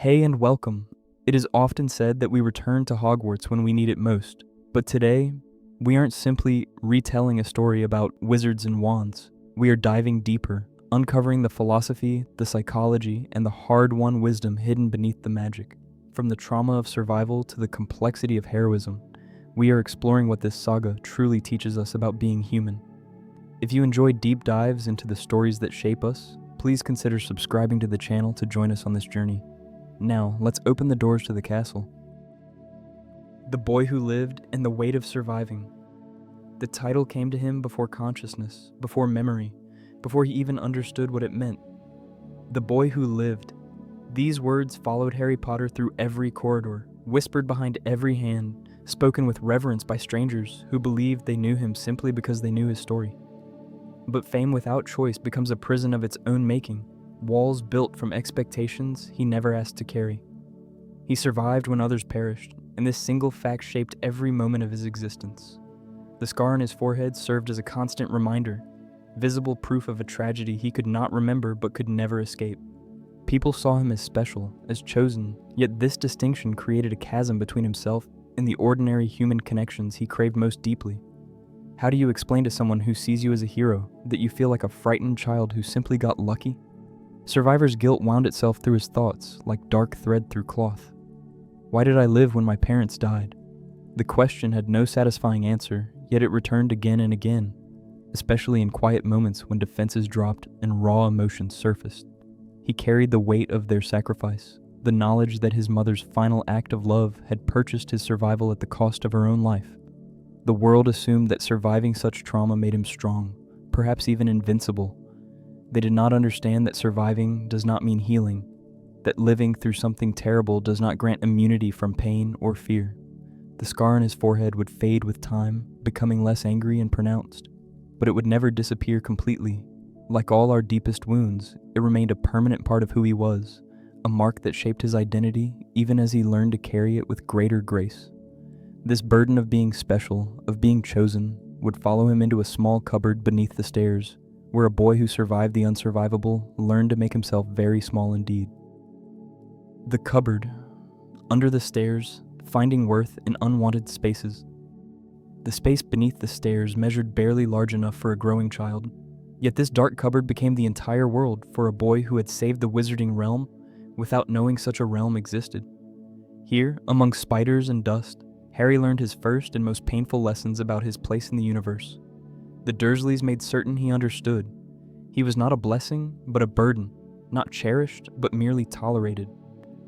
Hey and welcome. It is often said that we return to Hogwarts when we need it most, but today, we aren't simply retelling a story about wizards and wands. We are diving deeper, uncovering the philosophy, the psychology, and the hard-won wisdom hidden beneath the magic. From the trauma of survival to the complexity of heroism, we are exploring what this saga truly teaches us about being human. If you enjoy deep dives into the stories that shape us, please consider subscribing to the channel to join us on this journey. Now, let's open the doors to the castle. The Boy Who Lived and the Weight of Surviving. The title came to him before consciousness, before memory, before he even understood what it meant. The Boy Who Lived. These words followed Harry Potter through every corridor, whispered behind every hand, spoken with reverence by strangers who believed they knew him simply because they knew his story. But fame without choice becomes a prison of its own making. Walls built from expectations he never asked to carry. He survived when others perished, and this single fact shaped every moment of his existence. The scar on his forehead served as a constant reminder, visible proof of a tragedy he could not remember but could never escape. People saw him as special, as chosen, yet this distinction created a chasm between himself and the ordinary human connections he craved most deeply. How do you explain to someone who sees you as a hero that you feel like a frightened child who simply got lucky? Survivor's guilt wound itself through his thoughts, like dark thread through cloth. Why did I live when my parents died? The question had no satisfying answer, yet it returned again and again, especially in quiet moments when defenses dropped and raw emotions surfaced. He carried the weight of their sacrifice, the knowledge that his mother's final act of love had purchased his survival at the cost of her own life. The world assumed that surviving such trauma made him strong, perhaps even invincible. They did not understand that surviving does not mean healing, that living through something terrible does not grant immunity from pain or fear. The scar on his forehead would fade with time, becoming less angry and pronounced, but it would never disappear completely. Like all our deepest wounds, it remained a permanent part of who he was, a mark that shaped his identity even as he learned to carry it with greater grace. This burden of being special, of being chosen, would follow him into a small cupboard beneath the stairs, where a boy who survived the unsurvivable learned to make himself very small indeed. The cupboard. Under the stairs, finding worth in unwanted spaces. The space beneath the stairs measured barely large enough for a growing child, yet this dark cupboard became the entire world for a boy who had saved the wizarding realm without knowing such a realm existed. Here, among spiders and dust, Harry learned his first and most painful lessons about his place in the universe. The Dursleys made certain he understood. He was not a blessing, but a burden, not cherished, but merely tolerated.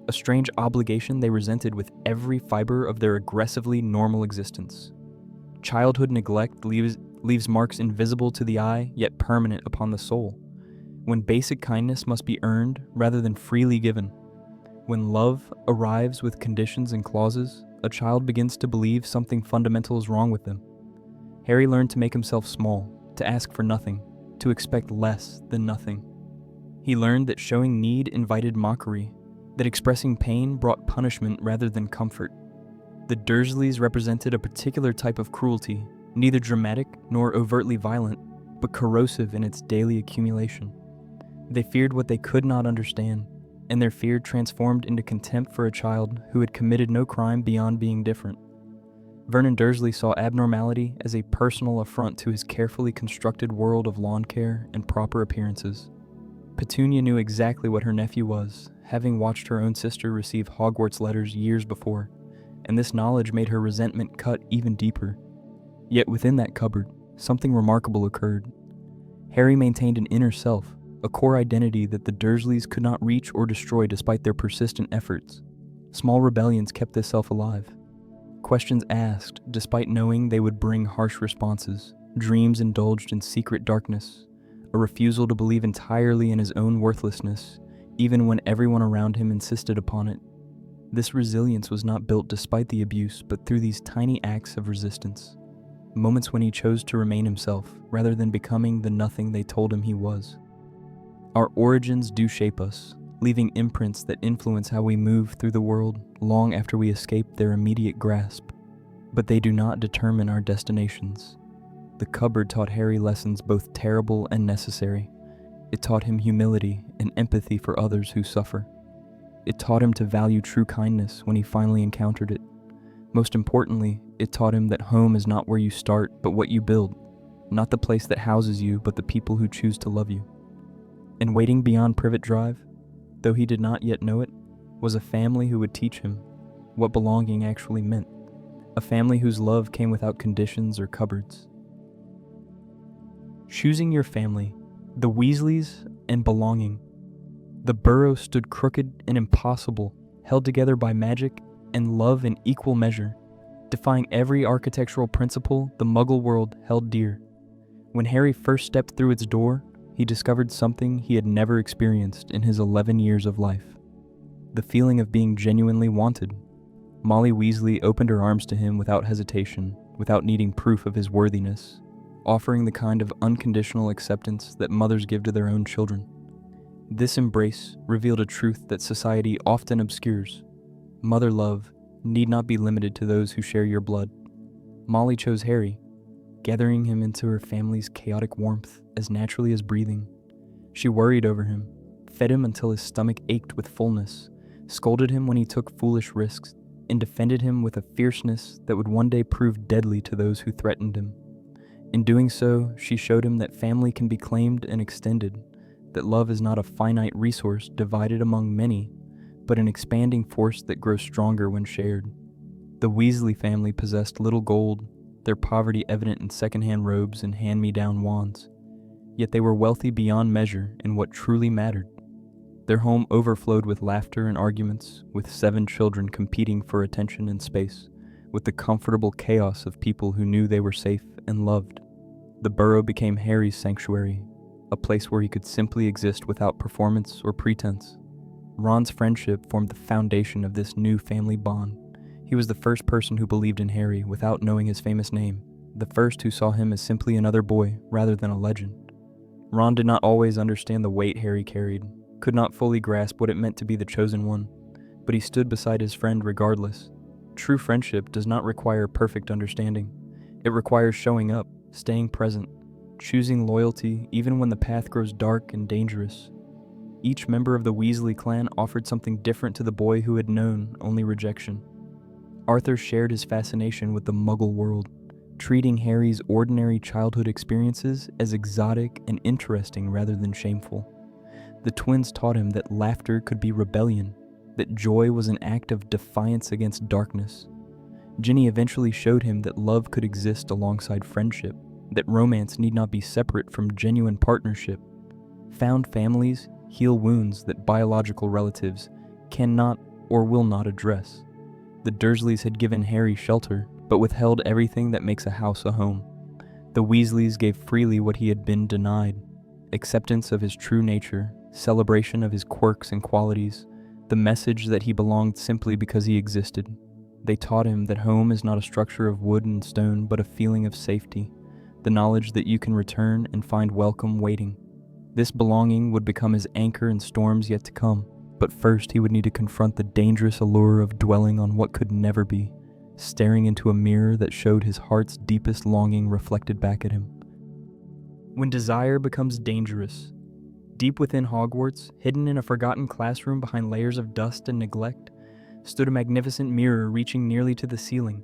A strange obligation they resented with every fiber of their aggressively normal existence. Childhood neglect leaves marks invisible to the eye, yet permanent upon the soul. When basic kindness must be earned rather than freely given. When love arrives with conditions and clauses, a child begins to believe something fundamental is wrong with them. Harry learned to make himself small, to ask for nothing, to expect less than nothing. He learned that showing need invited mockery, that expressing pain brought punishment rather than comfort. The Dursleys represented a particular type of cruelty, neither dramatic nor overtly violent, but corrosive in its daily accumulation. They feared what they could not understand, and their fear transformed into contempt for a child who had committed no crime beyond being different. Vernon Dursley saw abnormality as a personal affront to his carefully constructed world of lawn care and proper appearances. Petunia knew exactly what her nephew was, having watched her own sister receive Hogwarts letters years before, and this knowledge made her resentment cut even deeper. Yet within that cupboard, something remarkable occurred. Harry maintained an inner self, a core identity that the Dursleys could not reach or destroy despite their persistent efforts. Small rebellions kept this self alive. Questions asked, despite knowing they would bring harsh responses, dreams indulged in secret darkness, a refusal to believe entirely in his own worthlessness, even when everyone around him insisted upon it. This resilience was not built despite the abuse, but through these tiny acts of resistance, moments when he chose to remain himself, rather than becoming the nothing they told him he was. Our origins do shape us, leaving imprints that influence how we move through the world long after we escape their immediate grasp. But they do not determine our destinations. The cupboard taught Harry lessons both terrible and necessary. It taught him humility and empathy for others who suffer. It taught him to value true kindness when he finally encountered it. Most importantly, it taught him that home is not where you start, but what you build. Not the place that houses you, but the people who choose to love you. And waiting beyond Privet Drive, though he did not yet know it, was a family who would teach him what belonging actually meant. A family whose love came without conditions or cupboards. Choosing your family, the Weasleys, and belonging. The burrow stood crooked and impossible, held together by magic and love in equal measure, defying every architectural principle the Muggle world held dear. When Harry first stepped through its door, he discovered something he had never experienced in his 11 years of life. The feeling of being genuinely wanted. Molly Weasley opened her arms to him without hesitation, without needing proof of his worthiness, offering the kind of unconditional acceptance that mothers give to their own children. This embrace revealed a truth that society often obscures. Mother love need not be limited to those who share your blood. Molly chose Harry, gathering him into her family's chaotic warmth as naturally as breathing. She worried over him, fed him until his stomach ached with fullness, scolded him when he took foolish risks, and defended him with a fierceness that would one day prove deadly to those who threatened him. In doing so, she showed him that family can be claimed and extended, that love is not a finite resource divided among many, but an expanding force that grows stronger when shared. The Weasley family possessed little gold, their poverty evident in secondhand robes and hand-me-down wands. Yet they were wealthy beyond measure in what truly mattered. Their home overflowed with laughter and arguments, with 7 children competing for attention and space, with the comfortable chaos of people who knew they were safe and loved. The burrow became Harry's sanctuary, a place where he could simply exist without performance or pretense. Ron's friendship formed the foundation of this new family bond. He was the first person who believed in Harry without knowing his famous name, the first who saw him as simply another boy rather than a legend. Ron did not always understand the weight Harry carried, could not fully grasp what it meant to be the chosen one, but he stood beside his friend regardless. True friendship does not require perfect understanding. It requires showing up, staying present, choosing loyalty even when the path grows dark and dangerous. Each member of the Weasley clan offered something different to the boy who had known only rejection. Arthur shared his fascination with the Muggle world, treating Harry's ordinary childhood experiences as exotic and interesting rather than shameful. The twins taught him that laughter could be rebellion, that joy was an act of defiance against darkness. Ginny eventually showed him that love could exist alongside friendship, that romance need not be separate from genuine partnership. Found families heal wounds that biological relatives cannot or will not address. The Dursleys had given Harry shelter, but withheld everything that makes a house a home. The Weasleys gave freely what he had been denied: acceptance of his true nature, celebration of his quirks and qualities, the message that he belonged simply because he existed. They taught him that home is not a structure of wood and stone, but a feeling of safety, the knowledge that you can return and find welcome waiting. This belonging would become his anchor in storms yet to come, but first he would need to confront the dangerous allure of dwelling on what could never be, staring into a mirror that showed his heart's deepest longing reflected back at him. When desire becomes dangerous, deep within Hogwarts, hidden in a forgotten classroom behind layers of dust and neglect, stood a magnificent mirror reaching nearly to the ceiling.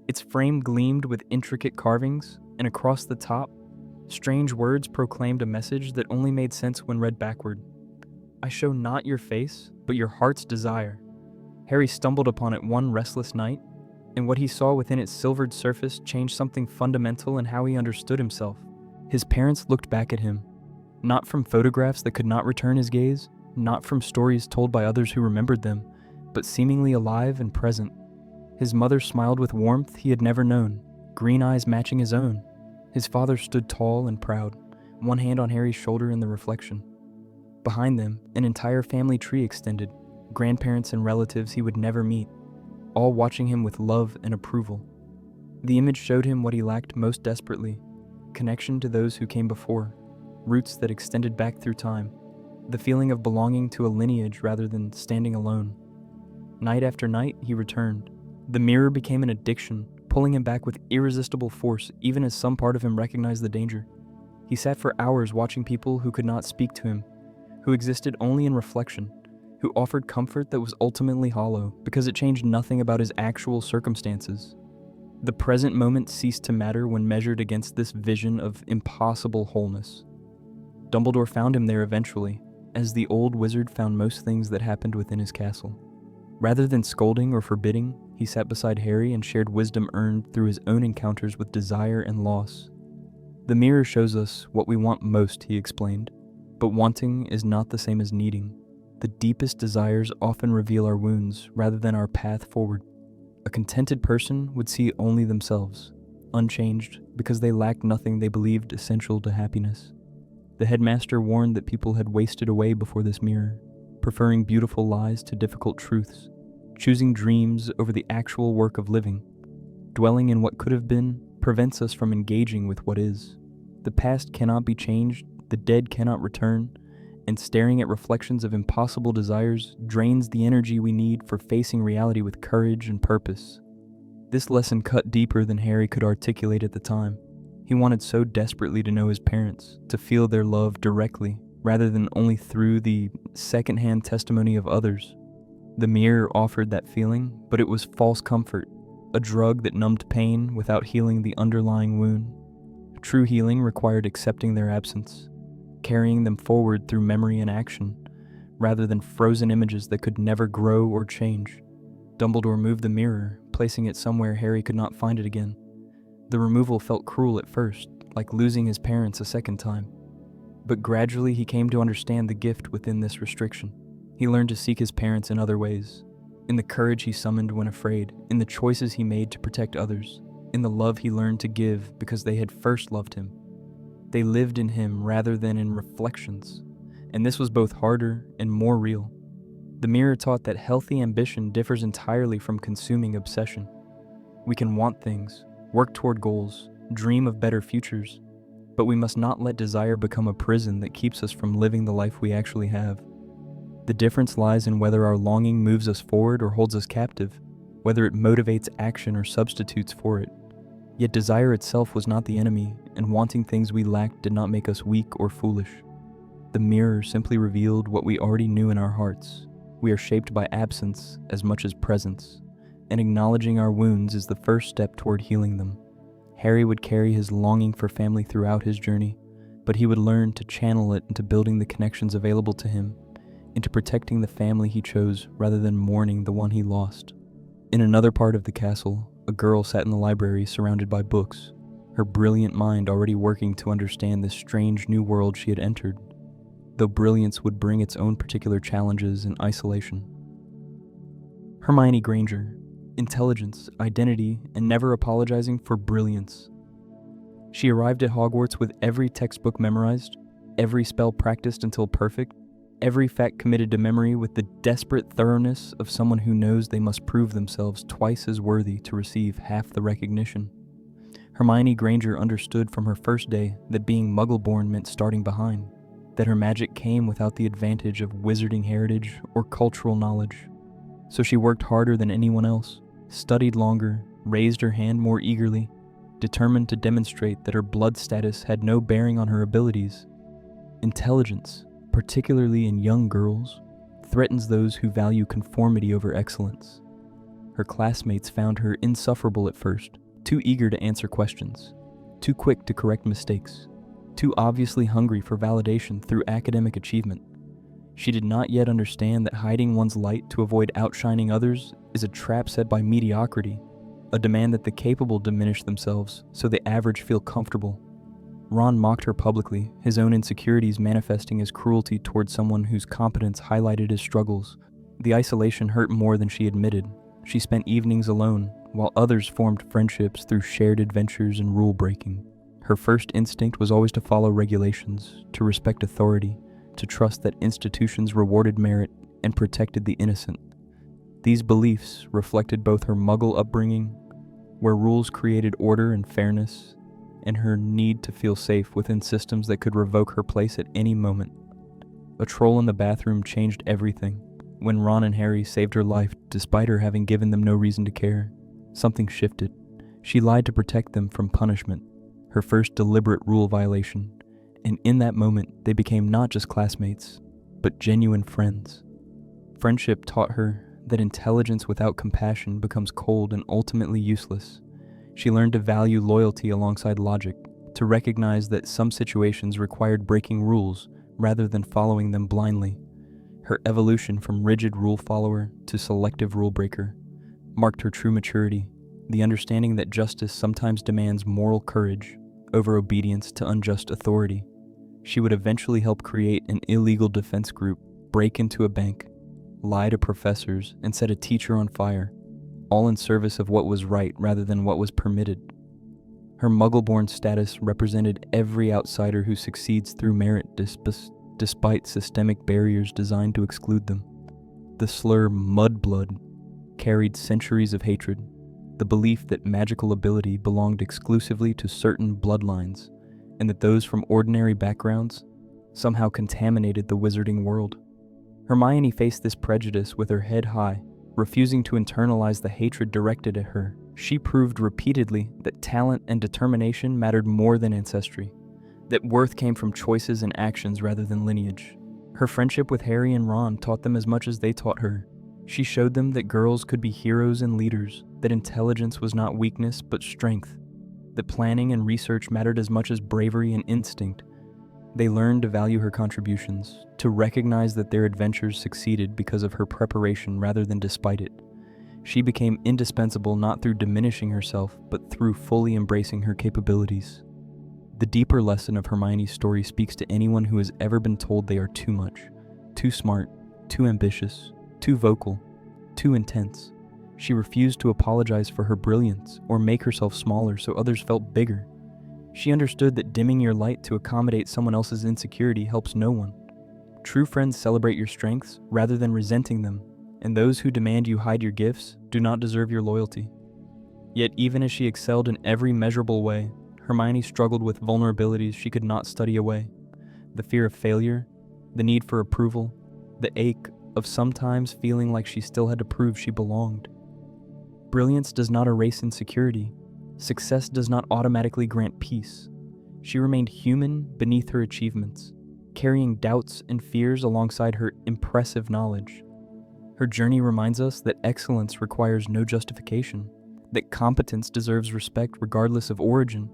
Its frame gleamed with intricate carvings, and across the top, strange words proclaimed a message that only made sense when read backward. I show not your face, but your heart's desire. Harry stumbled upon it one restless night, and what he saw within its silvered surface changed something fundamental in how he understood himself. His parents looked back at him, not from photographs that could not return his gaze, not from stories told by others who remembered them, but seemingly alive and present. His mother smiled with warmth he had never known, green eyes matching his own. His father stood tall and proud, one hand on Harry's shoulder in the reflection. Behind them, an entire family tree extended, grandparents and relatives he would never meet, all watching him with love and approval. The image showed him what he lacked most desperately: connection to those who came before, roots that extended back through time, the feeling of belonging to a lineage rather than standing alone. Night after night, he returned. The mirror became an addiction, pulling him back with irresistible force even as some part of him recognized the danger. He sat for hours watching people who could not speak to him, who existed only in reflection, who offered comfort that was ultimately hollow because it changed nothing about his actual circumstances. The present moment ceased to matter when measured against this vision of impossible wholeness. Dumbledore found him there eventually, as the old wizard found most things that happened within his castle. Rather than scolding or forbidding, he sat beside Harry and shared wisdom earned through his own encounters with desire and loss. "The mirror shows us what we want most," he explained, "but wanting is not the same as needing. The deepest desires often reveal our wounds rather than our path forward. A contented person would see only themselves, unchanged because they lacked nothing they believed essential to happiness." The headmaster warned that people had wasted away before this mirror, preferring beautiful lies to difficult truths, choosing dreams over the actual work of living. Dwelling in what could have been prevents us from engaging with what is. The past cannot be changed, the dead cannot return, and staring at reflections of impossible desires drains the energy we need for facing reality with courage and purpose. This lesson cut deeper than Harry could articulate at the time. He wanted so desperately to know his parents, to feel their love directly, rather than only through the secondhand testimony of others. The mirror offered that feeling, but it was false comfort, a drug that numbed pain without healing the underlying wound. True healing required accepting their absence, carrying them forward through memory and action, rather than frozen images that could never grow or change. Dumbledore moved the mirror, placing it somewhere Harry could not find it again. The removal felt cruel at first, like losing his parents a second time. But gradually he came to understand the gift within this restriction. He learned to seek his parents in other ways, in the courage he summoned when afraid, in the choices he made to protect others, in the love he learned to give because they had first loved him. They lived in him rather than in reflections, and this was both harder and more real. The mirror taught that healthy ambition differs entirely from consuming obsession. We can want things, work toward goals, dream of better futures, but we must not let desire become a prison that keeps us from living the life we actually have. The difference lies in whether our longing moves us forward or holds us captive, whether it motivates action or substitutes for it. Yet desire itself was not the enemy, and wanting things we lacked did not make us weak or foolish. The mirror simply revealed what we already knew in our hearts. We are shaped by absence as much as presence, and acknowledging our wounds is the first step toward healing them. Harry would carry his longing for family throughout his journey, but he would learn to channel it into building the connections available to him, into protecting the family he chose rather than mourning the one he lost. In another part of the castle, a girl sat in the library surrounded by books, her brilliant mind already working to understand this strange new world she had entered, though brilliance would bring its own particular challenges and isolation. Hermione Granger, intelligence, identity, and never apologizing for brilliance. She arrived at Hogwarts with every textbook memorized, every spell practiced until perfect, every fact committed to memory with the desperate thoroughness of someone who knows they must prove themselves twice as worthy to receive half the recognition. Hermione Granger understood from her first day that being Muggle-born meant starting behind, that her magic came without the advantage of wizarding heritage or cultural knowledge. So she worked harder than anyone else, studied longer, raised her hand more eagerly, determined to demonstrate that her blood status had no bearing on her abilities. Intelligence, particularly in young girls, threatens those who value conformity over excellence. Her classmates found her insufferable at first, too eager to answer questions, too quick to correct mistakes, too obviously hungry for validation through academic achievement. She did not yet understand that hiding one's light to avoid outshining others is a trap set by mediocrity, a demand that the capable diminish themselves so the average feel comfortable. Ron mocked her publicly, his own insecurities manifesting as cruelty towards someone whose competence highlighted his struggles. The isolation hurt more than she admitted. She spent evenings alone, while others formed friendships through shared adventures and rule-breaking. Her first instinct was always to follow regulations, to respect authority, to trust that institutions rewarded merit and protected the innocent. These beliefs reflected both her Muggle upbringing, where rules created order and fairness, and her need to feel safe within systems that could revoke her place at any moment. A troll in the bathroom changed everything. When Ron and Harry saved her life despite her having given them no reason to care, something shifted. She lied to protect them from punishment, her first deliberate rule violation, and in that moment they became not just classmates, but genuine friends. Friendship taught her that intelligence without compassion becomes cold and ultimately useless. She learned to value loyalty alongside logic, to recognize that some situations required breaking rules rather than following them blindly. Her evolution from rigid rule follower to selective rule breaker marked her true maturity, the understanding that justice sometimes demands moral courage over obedience to unjust authority. She would eventually help create an illegal defense group, break into a bank, lie to professors, and set a teacher on fire, all in service of what was right rather than what was permitted. Her Muggle-born status represented every outsider who succeeds through merit despite systemic barriers designed to exclude them. The slur mudblood carried centuries of hatred, the belief that magical ability belonged exclusively to certain bloodlines, and that those from ordinary backgrounds somehow contaminated the wizarding world. Hermione faced this prejudice with her head high, refusing to internalize the hatred directed at her. She proved repeatedly that talent and determination mattered more than ancestry, that worth came from choices and actions rather than lineage. Her friendship with Harry and Ron taught them as much as they taught her. She showed them that girls could be heroes and leaders, that intelligence was not weakness but strength, that planning and research mattered as much as bravery and instinct. They learned to value her contributions, to recognize that their adventures succeeded because of her preparation rather than despite it. She became indispensable not through diminishing herself, but through fully embracing her capabilities. The deeper lesson of Hermione's story speaks to anyone who has ever been told they are too much, too smart, too ambitious, too vocal, too intense. She refused to apologize for her brilliance or make herself smaller so others felt bigger. She understood that dimming your light to accommodate someone else's insecurity helps no one. True friends celebrate your strengths rather than resenting them, and those who demand you hide your gifts do not deserve your loyalty. Yet even as she excelled in every measurable way, Hermione struggled with vulnerabilities she could not study away. The fear of failure, the need for approval, the ache of sometimes feeling like she still had to prove she belonged. Brilliance does not erase insecurity. Success does not automatically grant peace. She remained human beneath her achievements, carrying doubts and fears alongside her impressive knowledge. Her journey reminds us that excellence requires no justification, that competence deserves respect regardless of origin,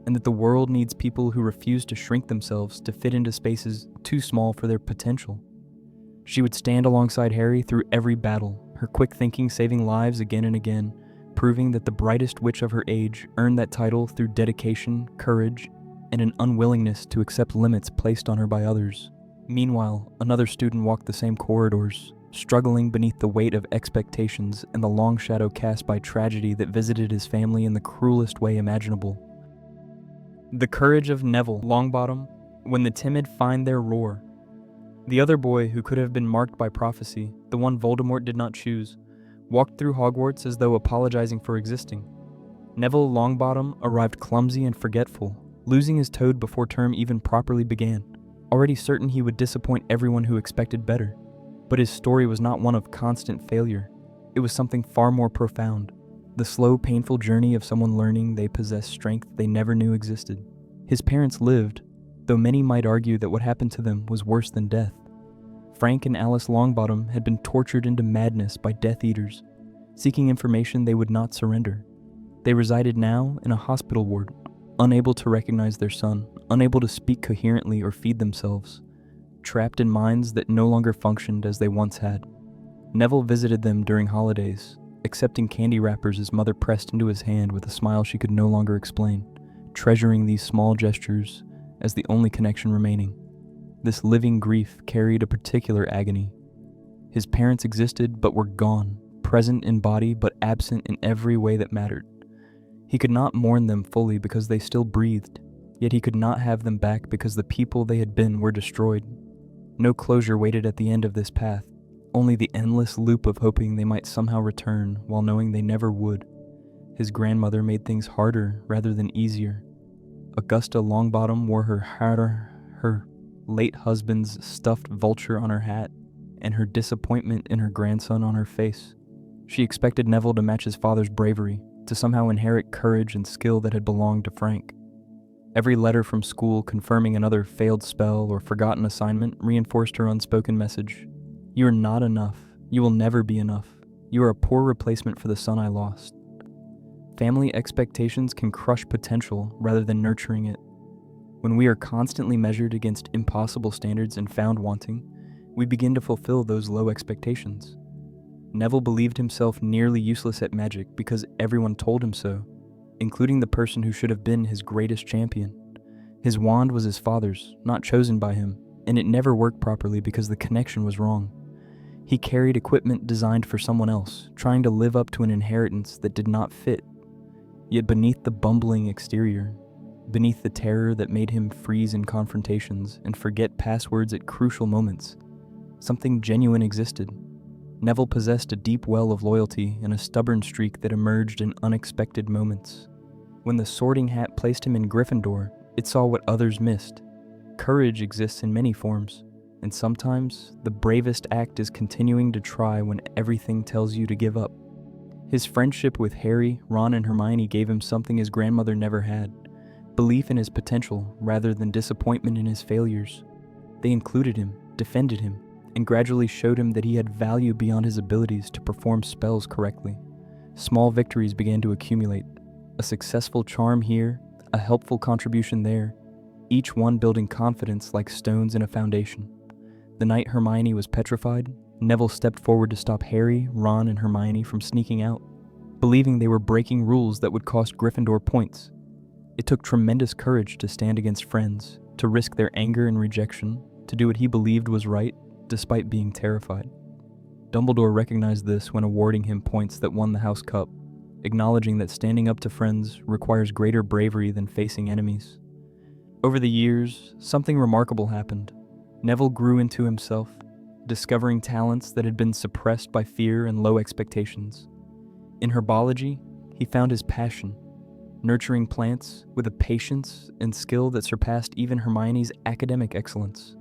and that the world needs people who refuse to shrink themselves to fit into spaces too small for their potential. She would stand alongside Harry through every battle, her quick thinking saving lives again and again, proving that the brightest witch of her age earned that title through dedication, courage, and an unwillingness to accept limits placed on her by others. Meanwhile, another student walked the same corridors, struggling beneath the weight of expectations and the long shadow cast by tragedy that visited his family in the cruelest way imaginable. The courage of Neville Longbottom, when the timid find their roar. The other boy who could have been marked by prophecy, the one Voldemort did not choose, walked through Hogwarts as though apologizing for existing. Neville Longbottom arrived clumsy and forgetful, losing his toad before term even properly began, already certain he would disappoint everyone who expected better. But his story was not one of constant failure. It was something far more profound, the slow, painful journey of someone learning they possess strength they never knew existed. His parents lived, though many might argue that what happened to them was worse than death. Frank and Alice Longbottom had been tortured into madness by Death Eaters, seeking information they would not surrender. They resided now in a hospital ward, unable to recognize their son, unable to speak coherently or feed themselves, trapped in minds that no longer functioned as they once had. Neville visited them during holidays, accepting candy wrappers his mother pressed into his hand with a smile she could no longer explain, treasuring these small gestures as the only connection remaining. This living grief carried a particular agony. His parents existed but were gone, present in body but absent in every way that mattered. He could not mourn them fully because they still breathed, yet he could not have them back because the people they had been were destroyed. No closure waited at the end of this path, only the endless loop of hoping they might somehow return while knowing they never would. His grandmother made things harder rather than easier. Augusta Longbottom wore her late husband's stuffed vulture on her hat, and her disappointment in her grandson on her face. She expected Neville to match his father's bravery, to somehow inherit courage and skill that had belonged to Frank. Every letter from school confirming another failed spell or forgotten assignment reinforced her unspoken message. You are not enough, You will never be enough. You are a poor replacement for the son I lost. Family expectations can crush potential rather than nurturing it. When we are constantly measured against impossible standards and found wanting, we begin to fulfill those low expectations. Neville believed himself nearly useless at magic because everyone told him so, including the person who should have been his greatest champion. His wand was his father's, not chosen by him, and it never worked properly because the connection was wrong. He carried equipment designed for someone else, trying to live up to an inheritance that did not fit. Yet beneath the bumbling exterior, beneath the terror that made him freeze in confrontations and forget passwords at crucial moments, something genuine existed. Neville possessed a deep well of loyalty and a stubborn streak that emerged in unexpected moments. When the Sorting Hat placed him in Gryffindor, it saw what others missed. Courage exists in many forms, and sometimes the bravest act is continuing to try when everything tells you to give up. His friendship with Harry, Ron, and Hermione gave him something his grandmother never had: belief in his potential rather than disappointment in his failures. They included him, defended him, and gradually showed him that he had value beyond his abilities to perform spells correctly. Small victories began to accumulate, a successful charm here, a helpful contribution there, each one building confidence like stones in a foundation. The night Hermione was petrified, Neville stepped forward to stop Harry, Ron, and Hermione from sneaking out, believing they were breaking rules that would cost Gryffindor points. It took tremendous courage to stand against friends, to risk their anger and rejection, to do what he believed was right, despite being terrified. Dumbledore recognized this when awarding him points that won the House Cup, acknowledging that standing up to friends requires greater bravery than facing enemies. Over the years, something remarkable happened. Neville grew into himself, discovering talents that had been suppressed by fear and low expectations. In herbology, he found his passion, nurturing plants with a patience and skill that surpassed even Hermione's academic excellence.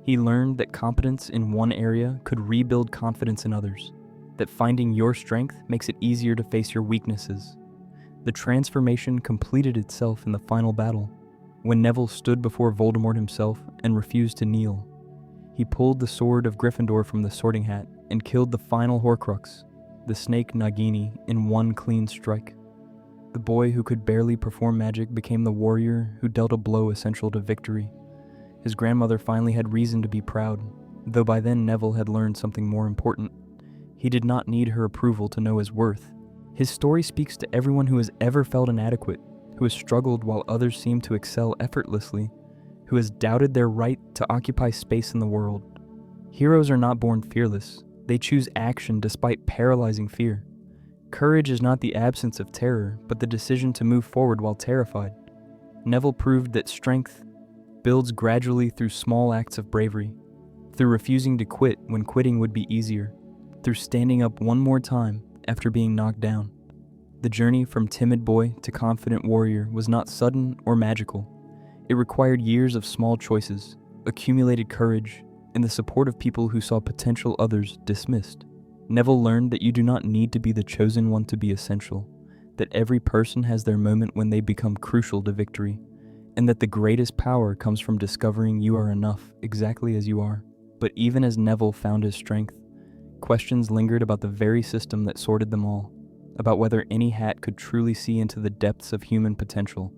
He learned that competence in one area could rebuild confidence in others, that finding your strength makes it easier to face your weaknesses. The transformation completed itself in the final battle, when Neville stood before Voldemort himself and refused to kneel. He pulled the sword of Gryffindor from the Sorting Hat and killed the final Horcrux, the snake Nagini, in one clean strike. The boy who could barely perform magic became the warrior who dealt a blow essential to victory. His grandmother finally had reason to be proud, though by then Neville had learned something more important. He did not need her approval to know his worth. His story speaks to everyone who has ever felt inadequate, who has struggled while others seem to excel effortlessly, who has doubted their right to occupy space in the world. Heroes are not born fearless. They choose action despite paralyzing fear. Courage is not the absence of terror, but the decision to move forward while terrified. Neville proved that strength builds gradually through small acts of bravery, through refusing to quit when quitting would be easier, through standing up one more time after being knocked down. The journey from timid boy to confident warrior was not sudden or magical. It required years of small choices, accumulated courage, and the support of people who saw potential others dismissed. Neville learned that you do not need to be the chosen one to be essential, that every person has their moment when they become crucial to victory, and that the greatest power comes from discovering you are enough exactly as you are. But even as Neville found his strength, questions lingered about the very system that sorted them all, about whether any hat could truly see into the depths of human potential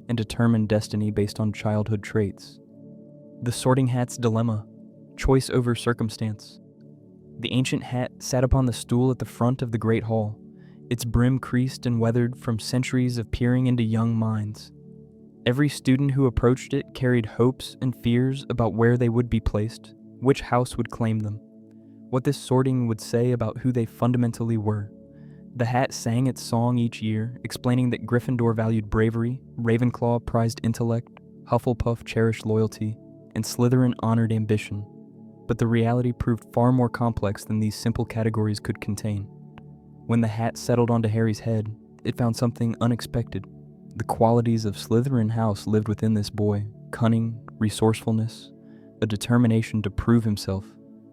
and determine destiny based on childhood traits. The Sorting Hat's dilemma: choice over circumstance. The ancient hat sat upon the stool at the front of the Great Hall, its brim creased and weathered from centuries of peering into young minds. Every student who approached it carried hopes and fears about where they would be placed, which house would claim them, what this sorting would say about who they fundamentally were. The hat sang its song each year, explaining that Gryffindor valued bravery, Ravenclaw prized intellect, Hufflepuff cherished loyalty, and Slytherin honored ambition. But the reality proved far more complex than these simple categories could contain. When the hat settled onto Harry's head, it found something unexpected. The qualities of Slytherin house lived within this boy: cunning, resourcefulness, a determination to prove himself,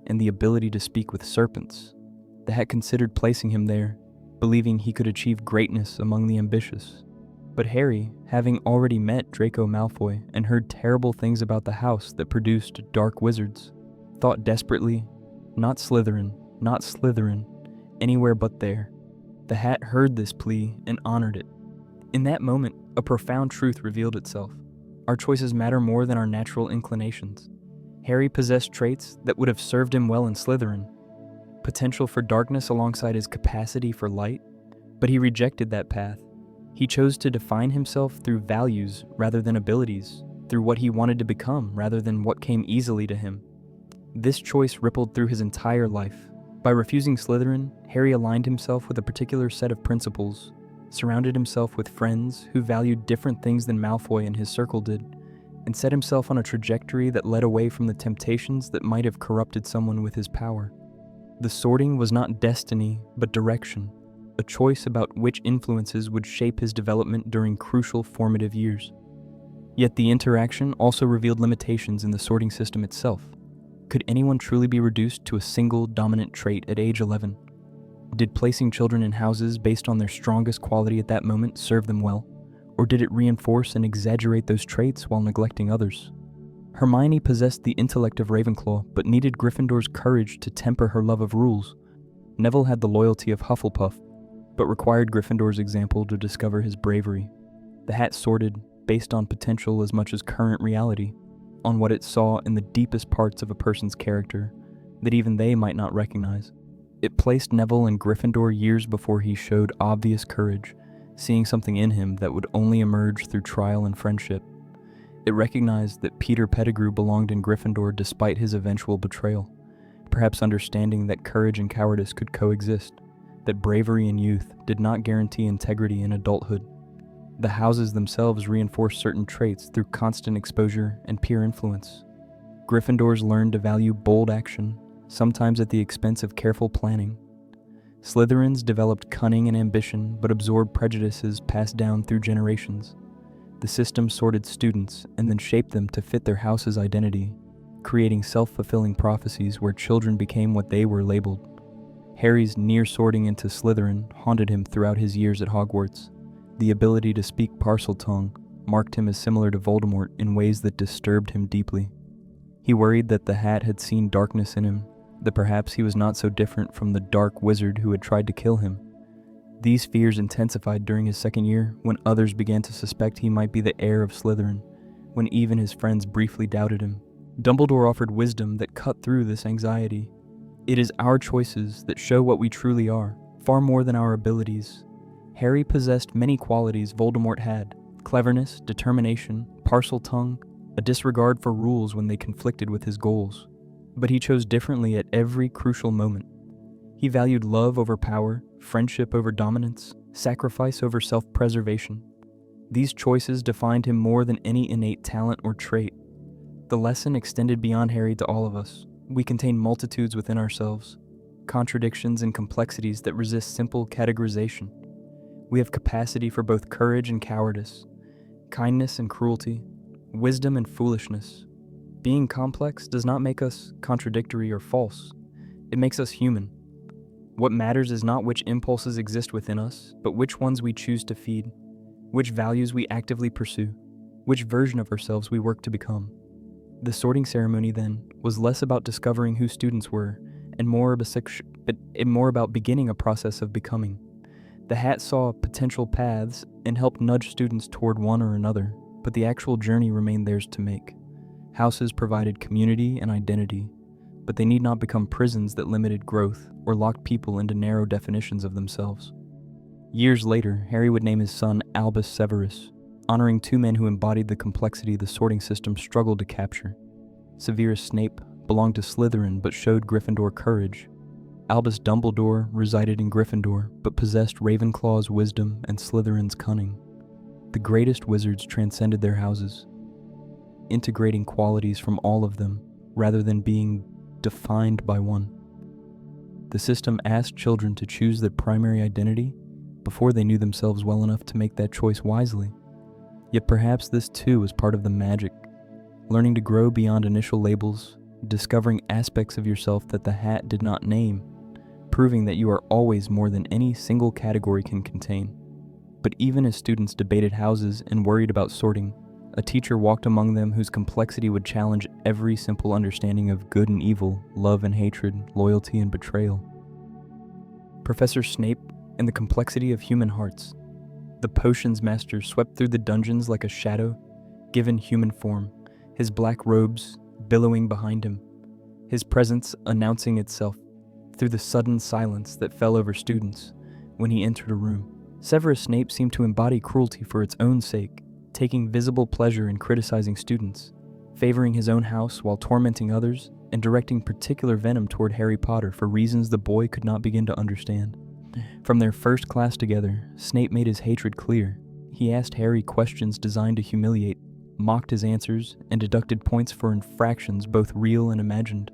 and the ability to speak with serpents. The hat considered placing him there, believing he could achieve greatness among the ambitious. But Harry, having already met Draco Malfoy and heard terrible things about the house that produced dark wizards, thought desperately, not Slytherin, not Slytherin, anywhere but there. The Hat heard this plea and honored it. In that moment, a profound truth revealed itself. Our choices matter more than our natural inclinations. Harry possessed traits that would have served him well in Slytherin. Potential for darkness alongside his capacity for light, but he rejected that path. He chose to define himself through values rather than abilities, through what he wanted to become rather than what came easily to him. This choice rippled through his entire life. By refusing Slytherin, Harry aligned himself with a particular set of principles, surrounded himself with friends who valued different things than Malfoy and his circle did, and set himself on a trajectory that led away from the temptations that might have corrupted someone with his power. The sorting was not destiny, but direction, a choice about which influences would shape his development during crucial formative years. Yet the interaction also revealed limitations in the sorting system itself. Could anyone truly be reduced to a single dominant trait at age 11? Did placing children in houses based on their strongest quality at that moment serve them well? Or did it reinforce and exaggerate those traits while neglecting others? Hermione possessed the intellect of Ravenclaw, but needed Gryffindor's courage to temper her love of rules. Neville had the loyalty of Hufflepuff, but required Gryffindor's example to discover his bravery. The Hat sorted based on potential as much as current reality, on what it saw in the deepest parts of a person's character that even they might not recognize. It placed Neville in Gryffindor years before he showed obvious courage, seeing something in him that would only emerge through trial and friendship. It recognized that Peter Pettigrew belonged in Gryffindor despite his eventual betrayal, perhaps understanding that courage and cowardice could coexist, that bravery in youth did not guarantee integrity in adulthood. The houses themselves reinforced certain traits through constant exposure and peer influence. Gryffindors learned to value bold action, sometimes at the expense of careful planning. Slytherins developed cunning and ambition, but absorbed prejudices passed down through generations. The system sorted students and then shaped them to fit their house's identity, creating self-fulfilling prophecies where children became what they were labeled. Harry's near sorting into Slytherin haunted him throughout his years at Hogwarts. The ability to speak Parseltongue marked him as similar to Voldemort in ways that disturbed him deeply. He worried that the Hat had seen darkness in him, that perhaps he was not so different from the dark wizard who had tried to kill him. These fears intensified during his second year when others began to suspect he might be the heir of Slytherin, when even his friends briefly doubted him. Dumbledore offered wisdom that cut through this anxiety. It is our choices that show what we truly are, far more than our abilities. Harry possessed many qualities Voldemort had: cleverness, determination, Parseltongue, a disregard for rules when they conflicted with his goals. But he chose differently at every crucial moment. He valued love over power, friendship over dominance, sacrifice over self-preservation. These choices defined him more than any innate talent or trait. The lesson extended beyond Harry to all of us. We contain multitudes within ourselves, contradictions and complexities that resist simple categorization. We have capacity for both courage and cowardice, kindness and cruelty, wisdom and foolishness. Being complex does not make us contradictory or false. It makes us human. What matters is not which impulses exist within us, but which ones we choose to feed, which values we actively pursue, which version of ourselves we work to become. The sorting ceremony, then, was less about discovering who students were, and more about beginning a process of becoming. The Hat saw potential paths and helped nudge students toward one or another, but the actual journey remained theirs to make. Houses provided community and identity, but they need not become prisons that limited growth or locked people into narrow definitions of themselves. Years later, Harry would name his son Albus Severus, honoring two men who embodied the complexity the sorting system struggled to capture. Severus Snape belonged to Slytherin but showed Gryffindor courage. Albus Dumbledore resided in Gryffindor but possessed Ravenclaw's wisdom and Slytherin's cunning. The greatest wizards transcended their houses, integrating qualities from all of them rather than being defined by one. The system asked children to choose their primary identity before they knew themselves well enough to make that choice wisely. Yet perhaps this too was part of the magic, learning to grow beyond initial labels, discovering aspects of yourself that the Hat did not name, proving that you are always more than any single category can contain. But even as students debated houses and worried about sorting, a teacher walked among them whose complexity would challenge every simple understanding of good and evil, love and hatred, loyalty and betrayal. Professor Snape and the complexity of human hearts. The potions master swept through the dungeons like a shadow, given human form, his black robes billowing behind him, his presence announcing itself through the sudden silence that fell over students when he entered a room. Severus Snape seemed to embody cruelty for its own sake, taking visible pleasure in criticizing students, favoring his own house while tormenting others, and directing particular venom toward Harry Potter for reasons the boy could not begin to understand. From their first class together, Snape made his hatred clear. He asked Harry questions designed to humiliate, mocked his answers, and deducted points for infractions both real and imagined.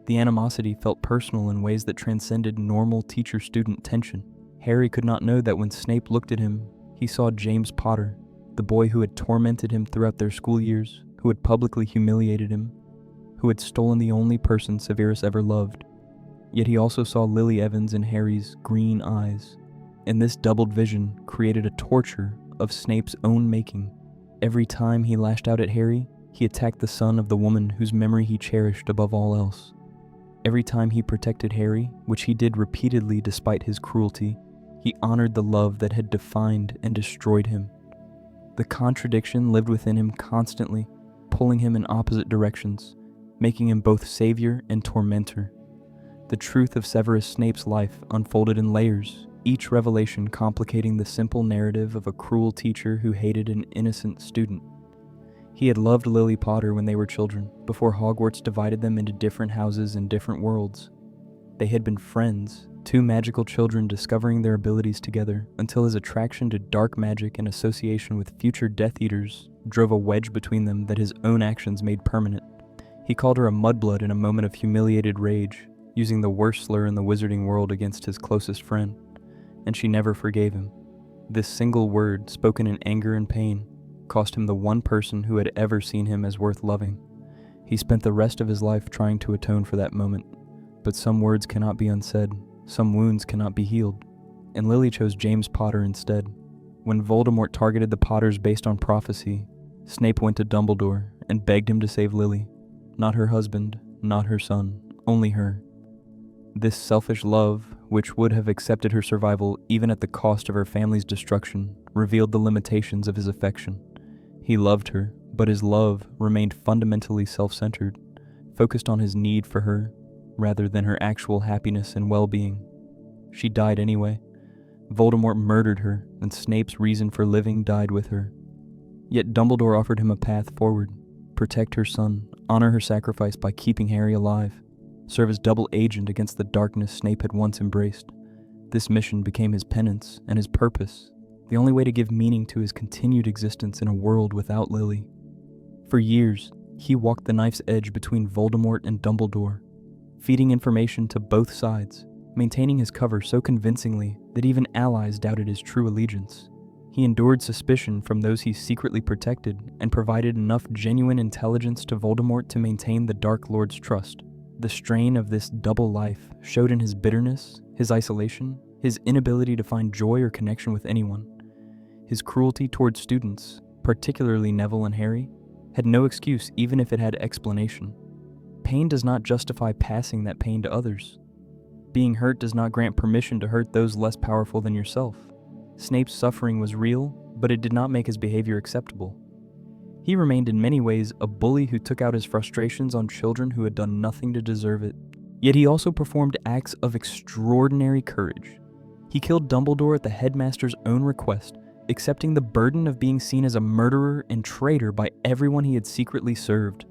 The animosity felt personal in ways that transcended normal teacher-student tension. Harry could not know that when Snape looked at him, he saw James Potter, the boy who had tormented him throughout their school years, who had publicly humiliated him, who had stolen the only person Severus ever loved. Yet he also saw Lily Evans in Harry's green eyes, and this doubled vision created a torture of Snape's own making. Every time he lashed out at Harry, he attacked the son of the woman whose memory he cherished above all else. Every time he protected Harry, which he did repeatedly despite his cruelty, he honored the love that had defined and destroyed him. The contradiction lived within him constantly, pulling him in opposite directions, making him both savior and tormentor. The truth of Severus Snape's life unfolded in layers, each revelation complicating the simple narrative of a cruel teacher who hated an innocent student. He had loved Lily Potter when they were children, before Hogwarts divided them into different houses and different worlds. They had been friends, two magical children discovering their abilities together, until his attraction to dark magic and association with future Death Eaters drove a wedge between them that his own actions made permanent. He called her a mudblood in a moment of humiliated rage, using the worst slur in the wizarding world against his closest friend, and she never forgave him. This single word, spoken in anger and pain, cost him the one person who had ever seen him as worth loving. He spent the rest of his life trying to atone for that moment, but some words cannot be unsaid, some wounds cannot be healed, and Lily chose James Potter instead. When Voldemort targeted the Potters based on prophecy, Snape went to Dumbledore and begged him to save Lily. Not her husband, not her son, only her. This selfish love, which would have accepted her survival even at the cost of her family's destruction, revealed the limitations of his affection. He loved her, but his love remained fundamentally self-centered, focused on his need for her, rather than her actual happiness and well-being. She died anyway. Voldemort murdered her, and Snape's reason for living died with her. Yet Dumbledore offered him a path forward: protect her son, honor her sacrifice by keeping Harry alive, serve as double agent against the darkness Snape had once embraced. This mission became his penance and his purpose, the only way to give meaning to his continued existence in a world without Lily. For years, he walked the knife's edge between Voldemort and Dumbledore, feeding information to both sides, maintaining his cover so convincingly that even allies doubted his true allegiance. He endured suspicion from those he secretly protected and provided enough genuine intelligence to Voldemort to maintain the Dark Lord's trust. The strain of this double life showed in his bitterness, his isolation, his inability to find joy or connection with anyone. His cruelty toward students, particularly Neville and Harry, had no excuse even if it had explanation. Pain does not justify passing that pain to others. Being hurt does not grant permission to hurt those less powerful than yourself. Snape's suffering was real, but it did not make his behavior acceptable. He remained in many ways a bully who took out his frustrations on children who had done nothing to deserve it. Yet he also performed acts of extraordinary courage. He killed Dumbledore at the headmaster's own request, accepting the burden of being seen as a murderer and traitor by everyone he had secretly served.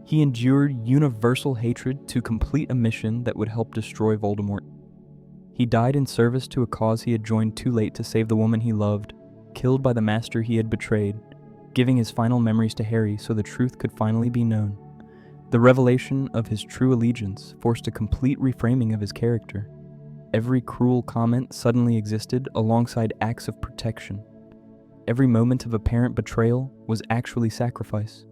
He endured universal hatred to complete a mission that would help destroy Voldemort. He died in service to a cause he had joined too late to save the woman he loved, killed by the master he had betrayed, giving his final memories to Harry so the truth could finally be known. The revelation of his true allegiance forced a complete reframing of his character. Every cruel comment suddenly existed alongside acts of protection. Every moment of apparent betrayal was actually sacrifice.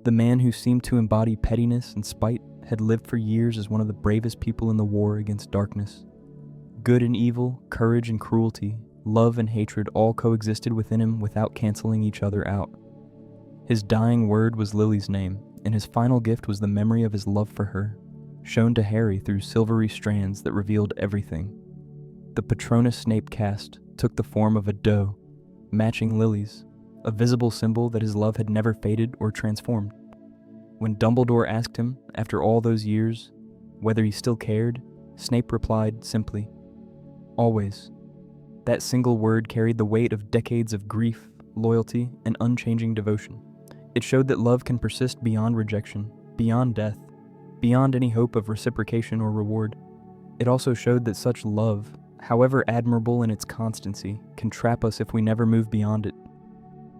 The man who seemed to embody pettiness and spite had lived for years as one of the bravest people in the war against darkness. Good and evil, courage and cruelty, love and hatred all coexisted within him without canceling each other out. His dying word was Lily's name, and his final gift was the memory of his love for her, shown to Harry through silvery strands that revealed everything. The Patronus Snape cast took the form of a doe, matching lilies, a visible symbol that his love had never faded or transformed. When Dumbledore asked him, after all those years, whether he still cared, Snape replied simply, "Always." That single word carried the weight of decades of grief, loyalty, and unchanging devotion. It showed that love can persist beyond rejection, beyond death, beyond any hope of reciprocation or reward. It also showed that such love, however admirable in its constancy, can trap us if we never move beyond it,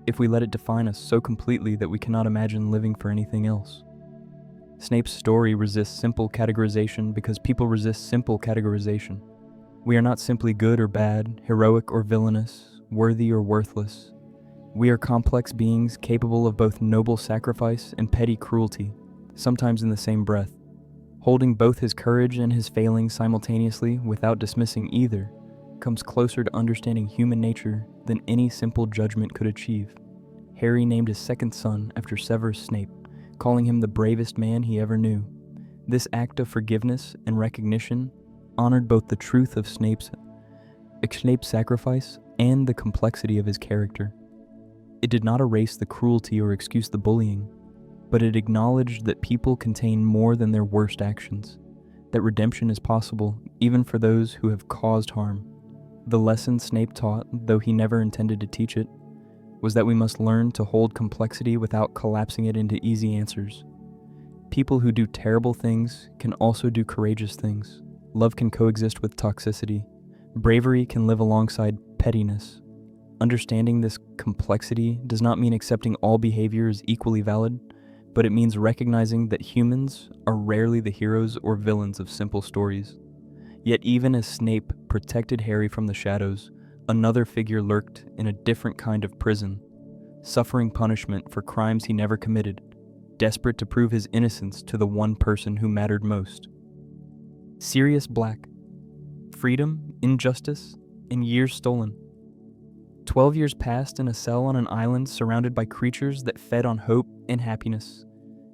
if we let it define us so completely that we cannot imagine living for anything else. Snape's story resists simple categorization because people resist simple categorization. We are not simply good or bad, heroic or villainous, worthy or worthless. We are complex beings capable of both noble sacrifice and petty cruelty, sometimes in the same breath. Holding both his courage and his failings simultaneously without dismissing either comes closer to understanding human nature than any simple judgment could achieve. Harry named his second son after Severus Snape, calling him the bravest man he ever knew. This act of forgiveness and recognition honored both the truth of Snape's sacrifice and the complexity of his character. It did not erase the cruelty or excuse the bullying, but it acknowledged that people contain more than their worst actions, that redemption is possible even for those who have caused harm. The lesson Snape taught, though he never intended to teach it, was that we must learn to hold complexity without collapsing it into easy answers. People who do terrible things can also do courageous things. Love can coexist with toxicity. Bravery can live alongside pettiness. Understanding this complexity does not mean accepting all behavior as equally valid, but it means recognizing that humans are rarely the heroes or villains of simple stories. Yet even as Snape protected Harry from the shadows, another figure lurked in a different kind of prison, suffering punishment for crimes he never committed, desperate to prove his innocence to the one person who mattered most. Sirius Black. Freedom, injustice, and years stolen. 12 years passed in a cell on an island surrounded by creatures that fed on hope and happiness.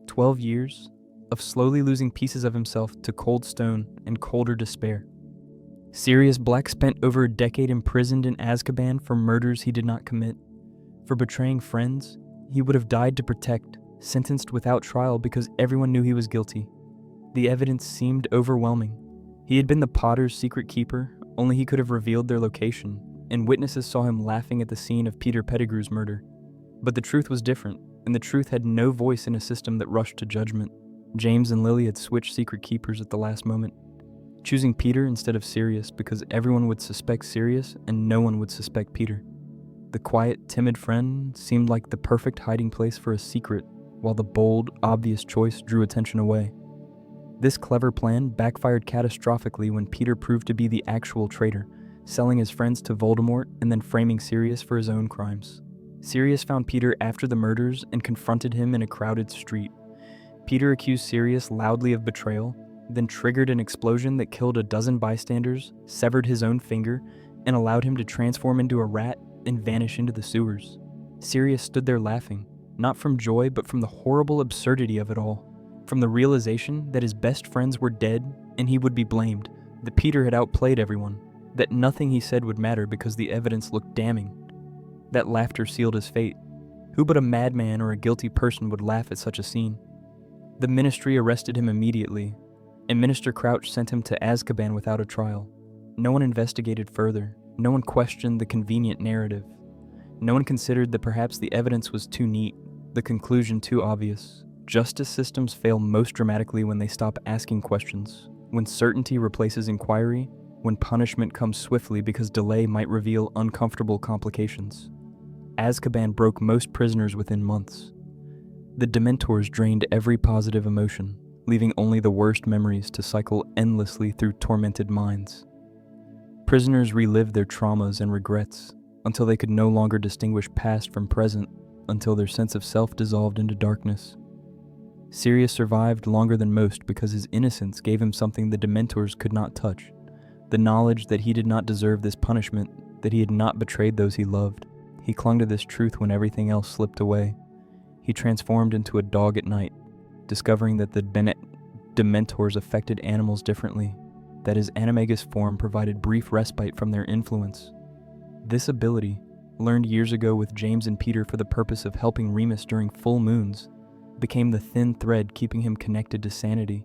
12 years of slowly losing pieces of himself to cold stone and colder despair. Sirius Black spent over a decade imprisoned in Azkaban for murders he did not commit. For betraying friends he would have died to protect, sentenced without trial because everyone knew he was guilty. The evidence seemed overwhelming. He had been the Potter's secret keeper, only he could have revealed their location, and witnesses saw him laughing at the scene of Peter Pettigrew's murder. But the truth was different, and the truth had no voice in a system that rushed to judgment. James and Lily had switched secret keepers at the last moment, choosing Peter instead of Sirius because everyone would suspect Sirius and no one would suspect Peter. The quiet, timid friend seemed like the perfect hiding place for a secret, while the bold, obvious choice drew attention away. This clever plan backfired catastrophically when Peter proved to be the actual traitor, selling his friends to Voldemort and then framing Sirius for his own crimes. Sirius found Peter after the murders and confronted him in a crowded street. Peter accused Sirius loudly of betrayal, then triggered an explosion that killed a dozen bystanders, severed his own finger, and allowed him to transform into a rat and vanish into the sewers. Sirius stood there laughing, not from joy but from the horrible absurdity of it all, from the realization that his best friends were dead and he would be blamed, that Peter had outplayed everyone, that nothing he said would matter because the evidence looked damning. That laughter sealed his fate. Who but a madman or a guilty person would laugh at such a scene? The Ministry arrested him immediately, and Minister Crouch sent him to Azkaban without a trial. No one investigated further. No one questioned the convenient narrative. No one considered that perhaps the evidence was too neat, the conclusion too obvious. Justice systems fail most dramatically when they stop asking questions, when certainty replaces inquiry, when punishment comes swiftly because delay might reveal uncomfortable complications. Azkaban broke most prisoners within months. The Dementors drained every positive emotion, leaving only the worst memories to cycle endlessly through tormented minds. Prisoners relived their traumas and regrets until they could no longer distinguish past from present, until their sense of self dissolved into darkness. Sirius survived longer than most because his innocence gave him something the Dementors could not touch, the knowledge that he did not deserve this punishment, that he had not betrayed those he loved. He clung to this truth when everything else slipped away. He transformed into a dog at night, discovering that the Dementors affected animals differently. that his animagus form provided brief respite from their influence. This ability, learned years ago with James and Peter for the purpose of helping Remus during full moons, became the thin thread keeping him connected to sanity.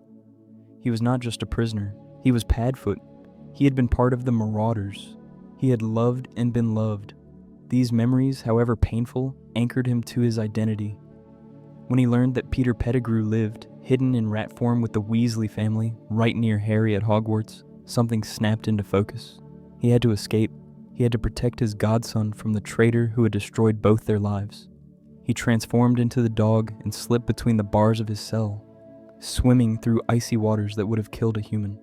He was not just a prisoner, he was Padfoot. He had been part of the Marauders. He had loved and been loved. These memories, however painful, anchored him to his identity. When he learned that Peter Pettigrew lived, hidden in rat form with the Weasley family, right near Harry at Hogwarts, something snapped into focus. He had to escape. He had to protect his godson from the traitor who had destroyed both their lives. He transformed into the dog and slipped between the bars of his cell, swimming through icy waters that would have killed a human,